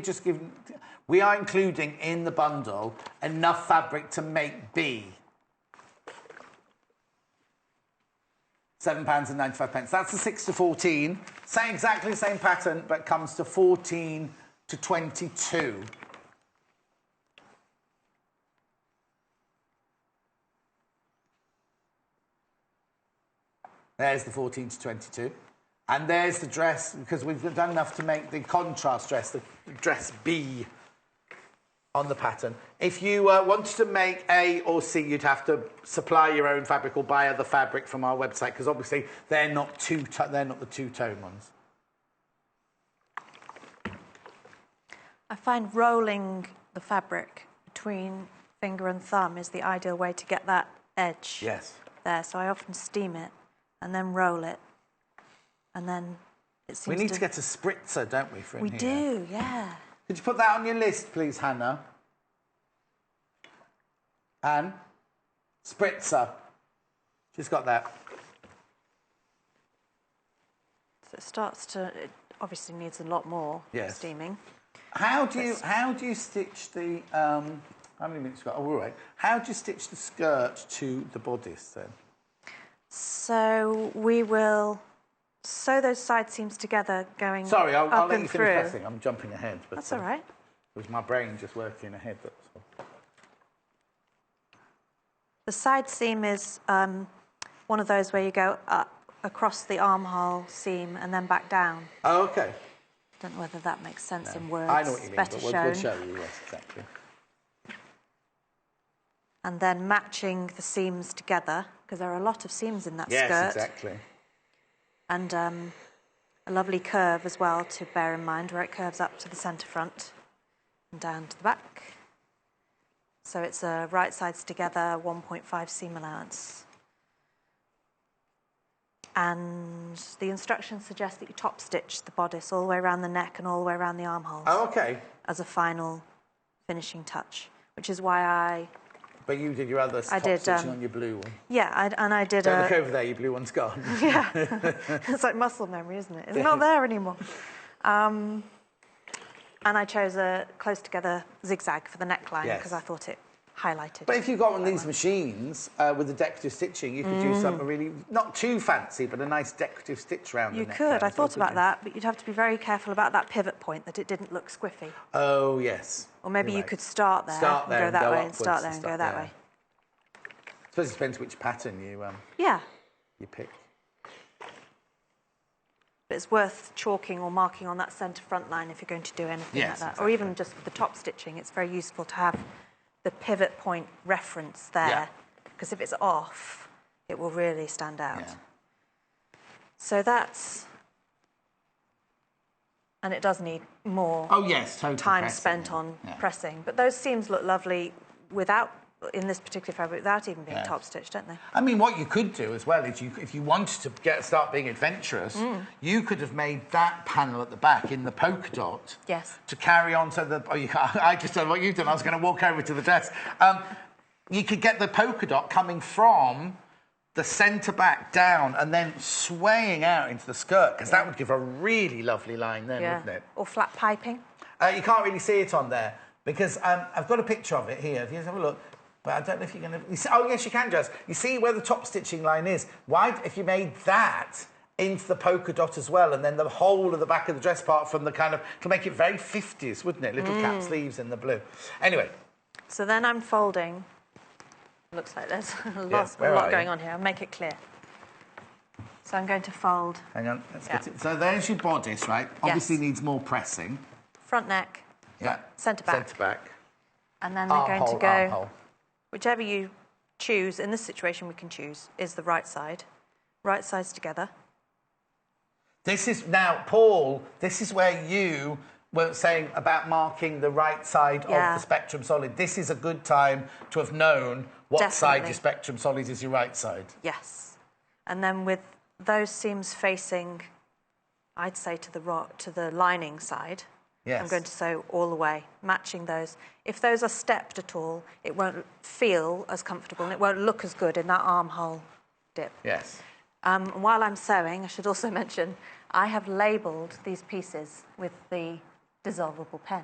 are including in the bundle enough fabric to make B. £7.95. That's the 6 to 14. Exactly the same pattern, but comes to 14 to 22. There's the 14 to 22. And there's the dress, because we've done enough to make the contrast dress, the dress B on the pattern. If you wanted to make A or C, you'd have to supply your own fabric or buy other fabric from our website, because obviously they're not the two-tone ones. I find rolling the fabric between finger and thumb is the ideal way to get that edge there. So I often steam it and then roll it. And then it seems we need to get a spritzer, don't we, for in here? We do, yeah. Could you put that on your list, please, Hannah? Anne? Spritzer. She's got that. So it obviously needs a lot more steaming. How do you stitch the, how many minutes you got? Oh, all right. How do you stitch the skirt to the bodice, then? So we will sew those side seams together going Sorry, I'll up let and you through. finish pressing. I'm jumping ahead. But, that's all right. It was my brain just working ahead, that's all. The side seam is one of those where you go up across the armhole seam and then back down. Oh, OK. Don't know whether that makes sense in words. I know what you mean, better but we'll show you, yes, exactly. And then matching the seams together, because there are a lot of seams in that skirt. Yes, exactly. And a lovely curve as well to bear in mind, where it curves up to the centre front and down to the back. So it's a right sides together, 1.5 seam allowance. And the instructions suggest that you top stitch the bodice all the way around the neck and all the way around the armholes. Oh, OK. As a final finishing touch, which is why But you did your other top stitching on your blue one. Yeah, I did. Don't look over there, your blue one's gone. Yeah, it's like muscle memory, isn't it? It's not there anymore. And I chose a close together zigzag for the neckline because I thought it highlighted. But if you've got one of these machines with the decorative stitching, you could do something really, not too fancy, but a nice decorative stitch around the neckline. You could. I thought about that, but you'd have to be very careful about that pivot point, that it didn't look squiffy. Oh, yes. Or maybe you could start there and go that way, and start there and go that way. I suppose it depends which pattern you pick. But it's worth chalking or marking on that centre front line if you're going to do anything like that. Exactly. Or even just with the top stitching, it's very useful to have the pivot point reference there, because if it's off, it will really stand out. Yeah. So that's... And it does need more time spent on pressing. But those seams look lovely without in this particular fabric without even being top stitched, don't they? I mean, what you could do as well is, if you wanted to start being adventurous, you could have made that panel at the back in the polka dot. Yes. To carry on to the. Oh, I just done what you've done. I was going to walk over to the dress. You could get the polka dot coming from the centre back down and then swaying out into the skirt, because that would give a really lovely line then, wouldn't it? Or flat piping. You can't really see it on there because I've got a picture of it here. If you have a look. But I don't know if you're going to... Oh, yes, you can, Jess. You see where the top stitching line is? Why, if you made that into the polka dot as well, and then the whole of the back of the dress part from the kind of... To make it very 50s, wouldn't it? Little cap sleeves in the blue. Anyway. So then I'm folding. Looks like there's a lot going on here. I'll make it clear. So I'm going to fold. Hang on. Let's get it. So there's your bodice, right? Obviously needs more pressing. Front neck. Yeah. Centre back. Centre back. And then we're going to go... Armhole. Whichever you choose, in this situation we can choose, is the right side. Right sides together. This is, now, Paul, this is where you were saying about marking the right side of the spectrum solid. This is a good time to have known what side your spectrum solid is your right side. Yes. And then with those seams facing, I'd say to the lining side, I'm going to sew all the way, matching those. If those are stepped at all, it won't feel as comfortable and it won't look as good in that armhole dip. Yes. While I'm sewing, I should also mention, I have labelled these pieces with the dissolvable pen.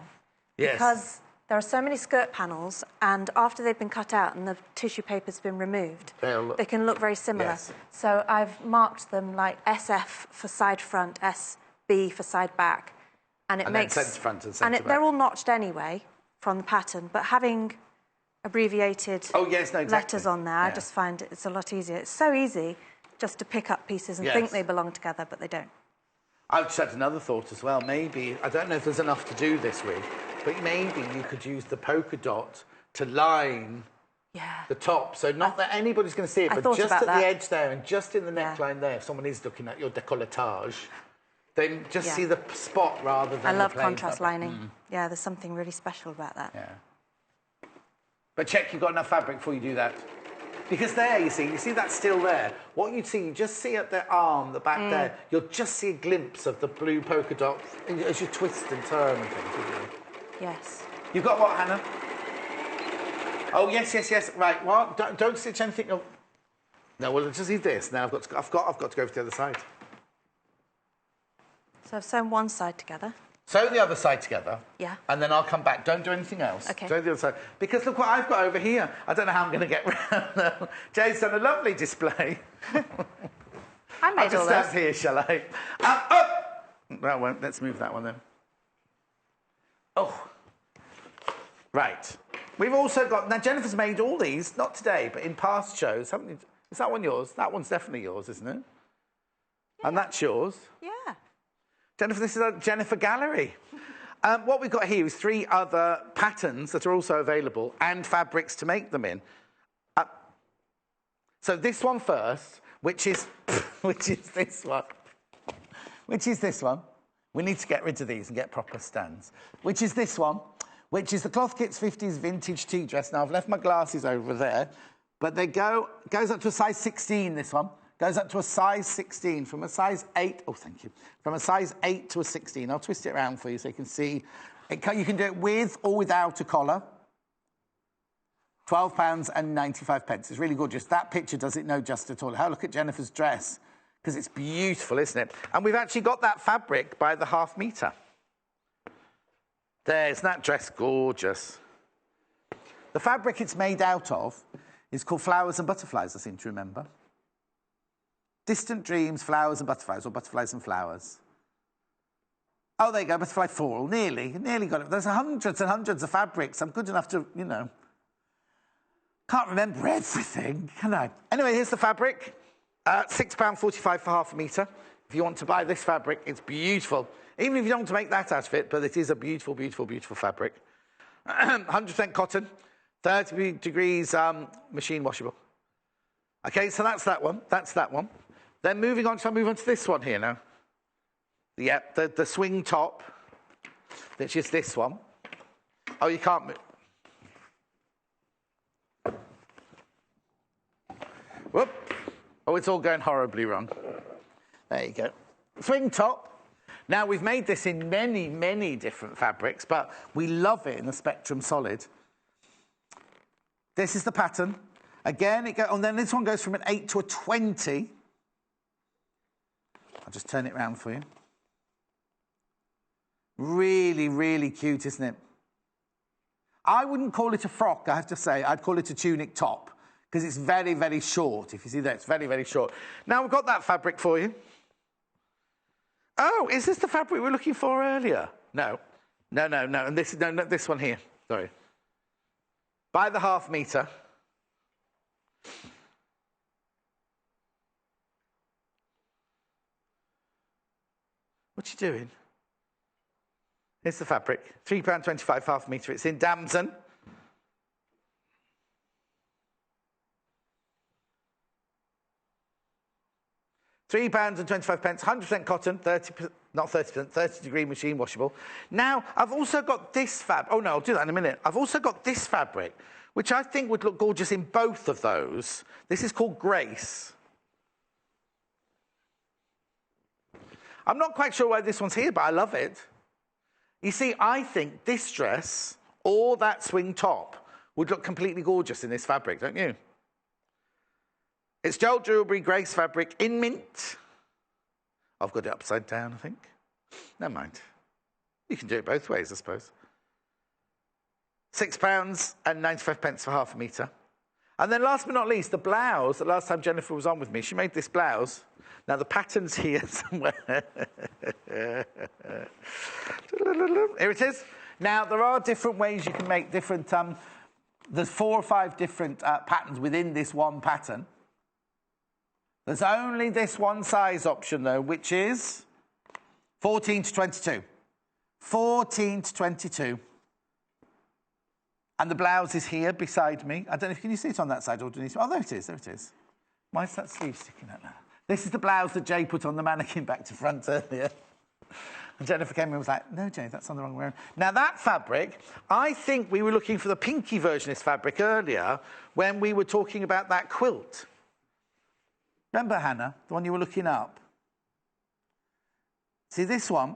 Yes. Because there are so many skirt panels, and after they've been cut out and the tissue paper's been removed, they can look very similar. Yes. So I've marked them like SF for side front, SB for side back. And it makes... Then centre front and centre back. They're all notched anyway from the pattern, but having abbreviated letters on there, I just find it's a lot easier. It's so easy just to pick up pieces and think they belong together, but they don't. I've just had another thought as well. Maybe, I don't know if there's enough to do this with, but maybe you could use the polka dot to line the top. So not that anybody's going to see it, but just at the edge there and just in the neckline there, if someone is looking at your décolletage, then just see the spot rather than I love the plain contrast lining. Yeah, there's something really special about that. Yeah. But check you've got enough fabric before you do that. Because there, you see that's still there. What you'd see, you just see at the arm, the back there, you'll just see a glimpse of the blue polka dot as you twist and turn and things, wouldn't you? Yes. You've got what, Hannah? Oh, yes. Right, what? Don't stitch anything. Oh. No, well, just need this. Now I've got to go to the other side. So I've sewn one side together. Sew the other side together. Yeah. And then I'll come back. Don't do anything else. Okay. Don't do the other side. Because look what I've got over here. I don't know how I'm going to get round. Jay's done a lovely display. I made I'll all just those. stand here, shall I? That won't. Let's move that one then. Oh. Right. We've also got... Now, Jennifer's made all these, not today, but in past shows. Haven't you? Is that one yours? That one's definitely yours, isn't it? Yeah. And that's yours? Yeah. Jennifer, this is a Jennifer gallery. What we've got here is 3 other patterns that are also available and fabrics to make them in. So this one first, which is this one. Which is this one. We need to get rid of these and get proper stands. Which is this one, which is the Cloth Kits 50s vintage tea dress. Now, I've left my glasses over there, but they goes up to a size 16, this one. Goes up to a size 16, from a size 8... Oh, thank you. From a size 8 to a 16. I'll twist it around for you so you can see. You can do it with or without a collar. £12.95. It's really gorgeous. That picture does it no justice at all. Have a look at Jennifer's dress, because it's beautiful, isn't it? And we've actually got that fabric by the ½ metre. There, isn't that dress gorgeous? The fabric it's made out of is called Flowers and Butterflies, I seem to remember. Distant Dreams, Flowers and Butterflies, or Butterflies and Flowers. Oh, there you go, Butterfly Floral. Nearly got it. There's hundreds and hundreds of fabrics. I'm good enough to, can't remember everything, can I? Anyway, here's the fabric. £6.45 for ½ metre. If you want to buy this fabric, it's beautiful. Even if you don't want to make that out of it, but it is a beautiful, beautiful, beautiful fabric. 100% cotton, 30 degrees machine washable. Okay, so that's that one. That's that one. Then moving on, shall I move on to this one here now? Yep, the swing top, which is this one. Oh, you can't move. Whoop. Oh, it's all going horribly wrong. There you go. Swing top. Now, we've made this in many, many different fabrics, but we love it in the Spectrum Solid. This is the pattern. Again, and then this one goes from an 8 to a 20. I'll just turn it around for you. Really, really cute, isn't it? I wouldn't call it a frock, I have to say. I'd call it a tunic top, because it's very, very short. If you see that, it's very, very short. Now, we've got that fabric for you. Oh, is this the fabric we were looking for earlier? No. No. And this one here. Sorry. By the ½ metre. What you doing? Here's the fabric. £3.25, ½ metre. It's in damson. £3.25, 100% cotton, 30-degree machine washable. Now, I've also got this fabric. Oh, no, I'll do that in a minute. I've also got this fabric, which I think would look gorgeous in both of those. This is called Grace. I'm not quite sure why this one's here, but I love it. You see, I think this dress or that swing top would look completely gorgeous in this fabric, don't you? It's Joel Jewellery Grace fabric in mint. I've got it upside down, I think. Never mind. You can do it both ways, I suppose. £6.95 for ½ metre. And then last but not least, the blouse. The last time Jennifer was on with me, she made this blouse. Now, the pattern's here somewhere. Here it is. Now, there are different ways you can make different... there's 4 or 5 different patterns within this one pattern. There's only this one size option, though, which is 14 to 22. 14 to 22. And the blouse is here beside me. I don't know if can you see it on that side or underneath. Oh, there it is. There it is. Why is that sleeve sticking out now? This is the blouse that Jay put on the mannequin back to front earlier. And Jennifer came in and was like, no, Jay, that's on the wrong way around. Now, that fabric, I think we were looking for the pinky version of this fabric earlier when we were talking about that quilt. Remember, Hannah, the one you were looking up? See this one?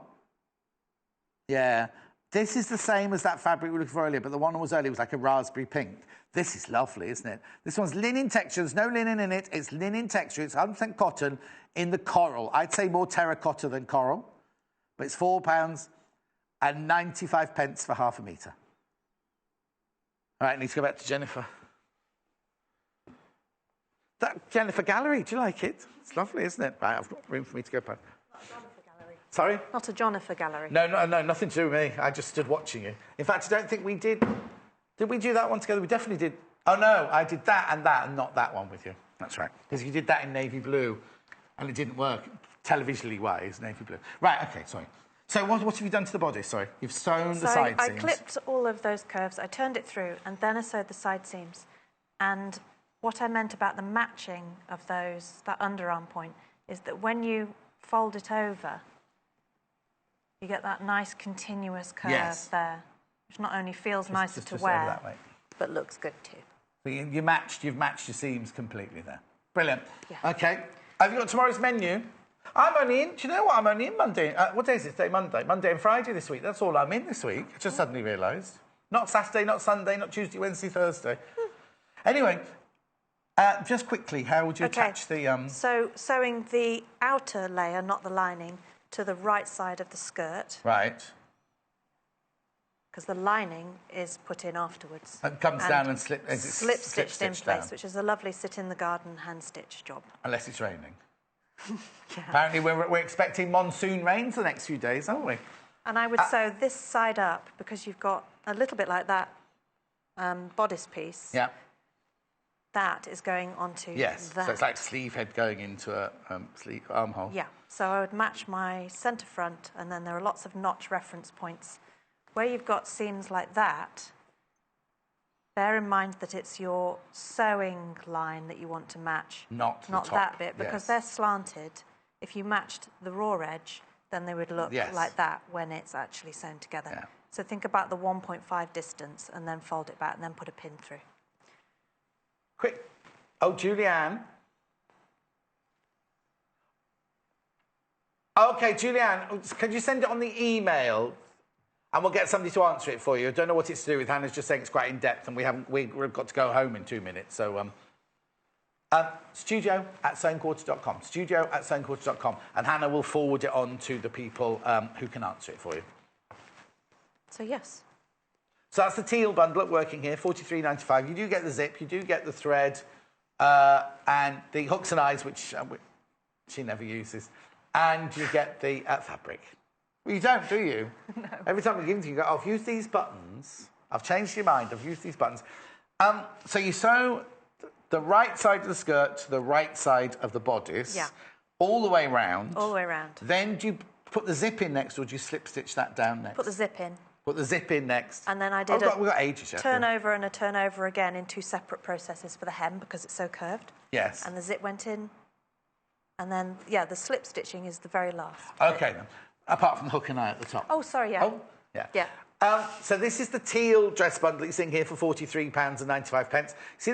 Yeah. This is the same as that fabric we were looking for earlier, but the one that was earlier was like a raspberry pink. This is lovely, isn't it? This one's linen texture. There's no linen in it. It's linen texture. It's 100% cotton in the coral. I'd say more terracotta than coral, but it's £4.95 for ½ metre. All right, I need to go back to Jennifer. That Jennifer Gallery, do you like it? It's lovely, isn't it? Right, I've got room for me to go back. Not a Jonathan Gallery. Sorry? Not a Jonathan Gallery. No, nothing to do with me. I just stood watching you. In fact, I don't think we did. Did we do that one together? We definitely did. Oh, no, I did that and not that one with you. That's right. Because you did that in navy blue, and it didn't work. Televisionally wise, navy blue. Right, OK, sorry. So what have you done to the body? Sorry, you've sewn the side seams. I clipped all of those curves. I turned it through, and then I sewed the side seams. And what I meant about the matching of those, that underarm point, is that when you fold it over, you get that nice continuous curve there, which not only feels nicer to wear, but looks good too. So you've matched your seams completely there. Brilliant. Yeah. OK. Have you got tomorrow's menu? I'm only in, do you know what? I'm only in Monday. What day is it today? Monday. Monday and Friday this week. That's all I'm in this week. I just suddenly realised. Not Saturday, not Sunday, not Tuesday, Wednesday, Thursday. Anyway... just quickly, how would you attach the... So, sewing the outer layer, not the lining, to the right side of the skirt. Right. Because the lining is put in afterwards. It comes down and slip-stitched in place, which is a lovely sit-in-the-garden hand-stitch job. Unless it's raining. Yeah. Apparently, we're expecting monsoon rains the next few days, aren't we? And I would sew this side up, because you've got a little bit like that bodice piece. Yeah. That is going onto that. So it's like sleeve head going into a sleeve armhole. Yeah, so I would match my centre front, and then there are lots of notch reference points. Where you've got seams like that, bear in mind that it's your sewing line that you want to match. Not that bit, because they're slanted. If you matched the raw edge, then they would look like that when it's actually sewn together. Yeah. So think about the 1.5 distance, and then fold it back, and then put a pin through. Quick. Oh, Julianne, Okay, Julianne, can you send it on the email? And we'll get somebody to answer it for you. I don't know what it's to do with. Hannah's just saying it's quite in-depth and we've got to go home in 2 minutes. So, studio@sewingquarter.com. Studio@sewingquarter.com. And Hannah will forward it on to the people who can answer it for you. So, yes. So that's the teal bundle working here, $43.95. You do get the zip, you do get the thread, and the hooks and eyes, which she never uses. And you get the fabric. Well, you don't, do you? No. Every time we give it to you, you go, oh, I've used these buttons. I've changed your mind. I've used these buttons. So you sew the right side of the skirt to the right side of the bodice. Yeah. All the way round. All the way round. Then do you put the zip in next, or do you slip stitch that down next? Put the zip in. Put the zip in next. And then I did we've got ages yet. turnover and a turnover again in 2 separate processes for the hem because it's so curved. Yes. And the zip went in. And then, yeah, the slip stitching is the very last. Okay, then. Apart from the hook and eye at the top. Oh, sorry, yeah. Oh, yeah. Yeah. So this is the teal dress bundle you're seeing here for £43.95. See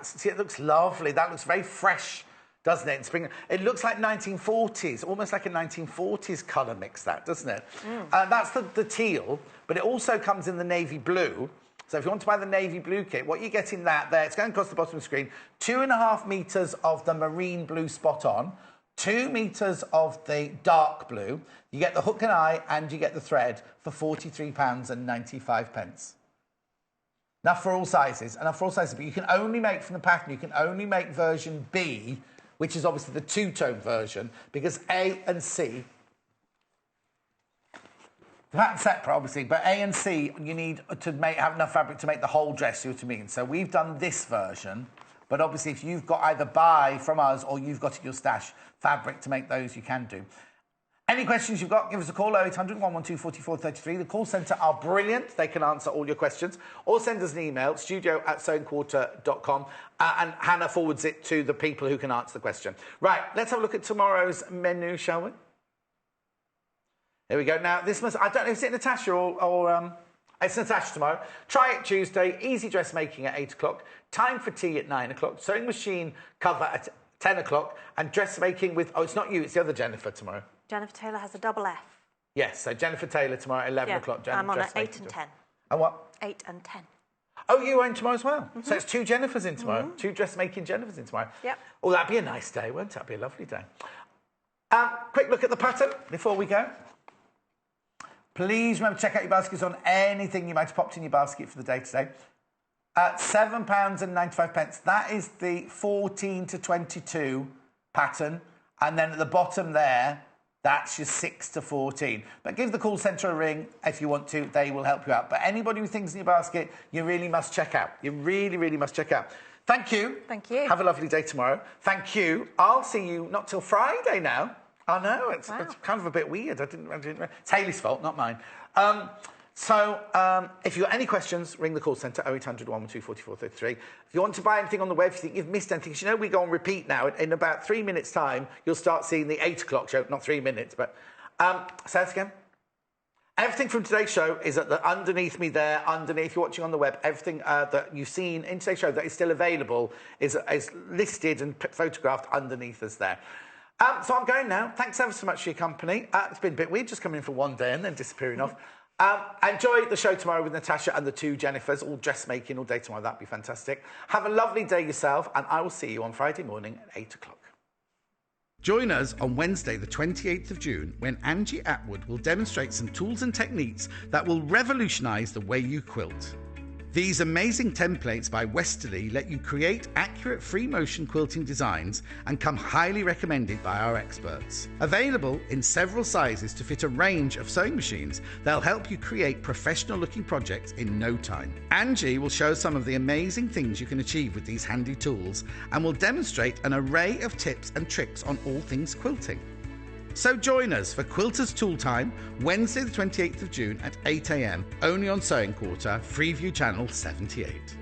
see, it looks lovely. That looks very fresh, doesn't it? In spring, it looks like 1940s, almost like a 1940s colour mix. That doesn't it? That's the teal, but it also comes in the navy blue. So if you want to buy the navy blue kit, what you get in that there, it's going across the bottom of the screen, 2.5 metres of the marine blue spot on, 2 metres of the dark blue. You get the hook and eye and you get the thread for £43.95. Now for all sizes, but you can only make from the pattern, you can only make version B, which is obviously the two-tone version, because A and C, the pattern's separate, obviously, but A and C, you need to have enough fabric to make the whole dress, see what I mean? So we've done this version, but obviously if you've got either buy from us or you've got in your stash fabric to make those, you can do. Any questions you've got, give us a call, 0800 112 4433. The call centre are brilliant. They can answer all your questions. Or send us an email, studio@sewingquarter.com, and Hannah forwards it to the people who can answer the question. Right, let's have a look at tomorrow's menu, shall we? Here we go. Now, this must... I don't know, is it Natasha or it's Natasha tomorrow. Try it Tuesday. Easy dressmaking at 8 o'clock. Time for tea at 9 o'clock. Sewing machine cover at 10 o'clock. And dressmaking with... Oh, it's not you. It's the other Jennifer tomorrow. Jennifer Tailor has a double F. Yes, so Jennifer Tailor tomorrow at 11 o'clock. I'm on at 8 and 10. And what? 8 and 10. Oh, you're in tomorrow as well? So it's 2 Jennifers in tomorrow. 2 dressmaking Jennifers in tomorrow. Yep. Oh, that'd be a nice day, wouldn't it? That'd be a lovely day. Quick look at the pattern before we go. Please remember to check out your baskets on anything you might have popped in your basket for the day today. At £7.95. That is the 14 to 22 pattern. And then at the bottom there, that's your 6 to 14. But give the call centre a ring if you want to. They will help you out. But anybody who thinks in your basket, you really must check out. You really, really must check out. Thank you. Thank you. Have a lovely day tomorrow. Thank you. I'll see you not till Friday now. I know, it's kind of a bit weird. I didn't. It's Hayley's fault, not mine. If you've got any questions, ring the call centre, 0800 112 4433. If you want to buy anything on the web, if you think you've missed anything, you know we go on repeat now. In about 3 minutes' time, you'll start seeing the 8 o'clock show. Not 3 minutes, but... say that again. Everything from today's show is underneath me there, if you're watching on the web. Everything that you've seen in today's show that is still available is listed and photographed underneath us there. So I'm going now. Thanks ever so much for your company. It's been a bit weird just coming in for one day and then disappearing off. Enjoy the show tomorrow with Natasha and the 2 Jennifers, all dressmaking all day tomorrow. That'd be fantastic. Have a lovely day yourself, and I will see you on Friday morning at 8 o'clock. Join us on Wednesday, the 28th of June, when Angie Atwood will demonstrate some tools and techniques that will revolutionise the way you quilt. These amazing templates by Westerly let you create accurate free motion quilting designs and come highly recommended by our experts. Available in several sizes to fit a range of sewing machines, they'll help you create professional looking projects in no time. Angie will show some of the amazing things you can achieve with these handy tools and will demonstrate an array of tips and tricks on all things quilting. So join us for Quilters Tool Time, Wednesday the 28th of June at 8 AM, only on Sewing Quarter, Freeview Channel 78.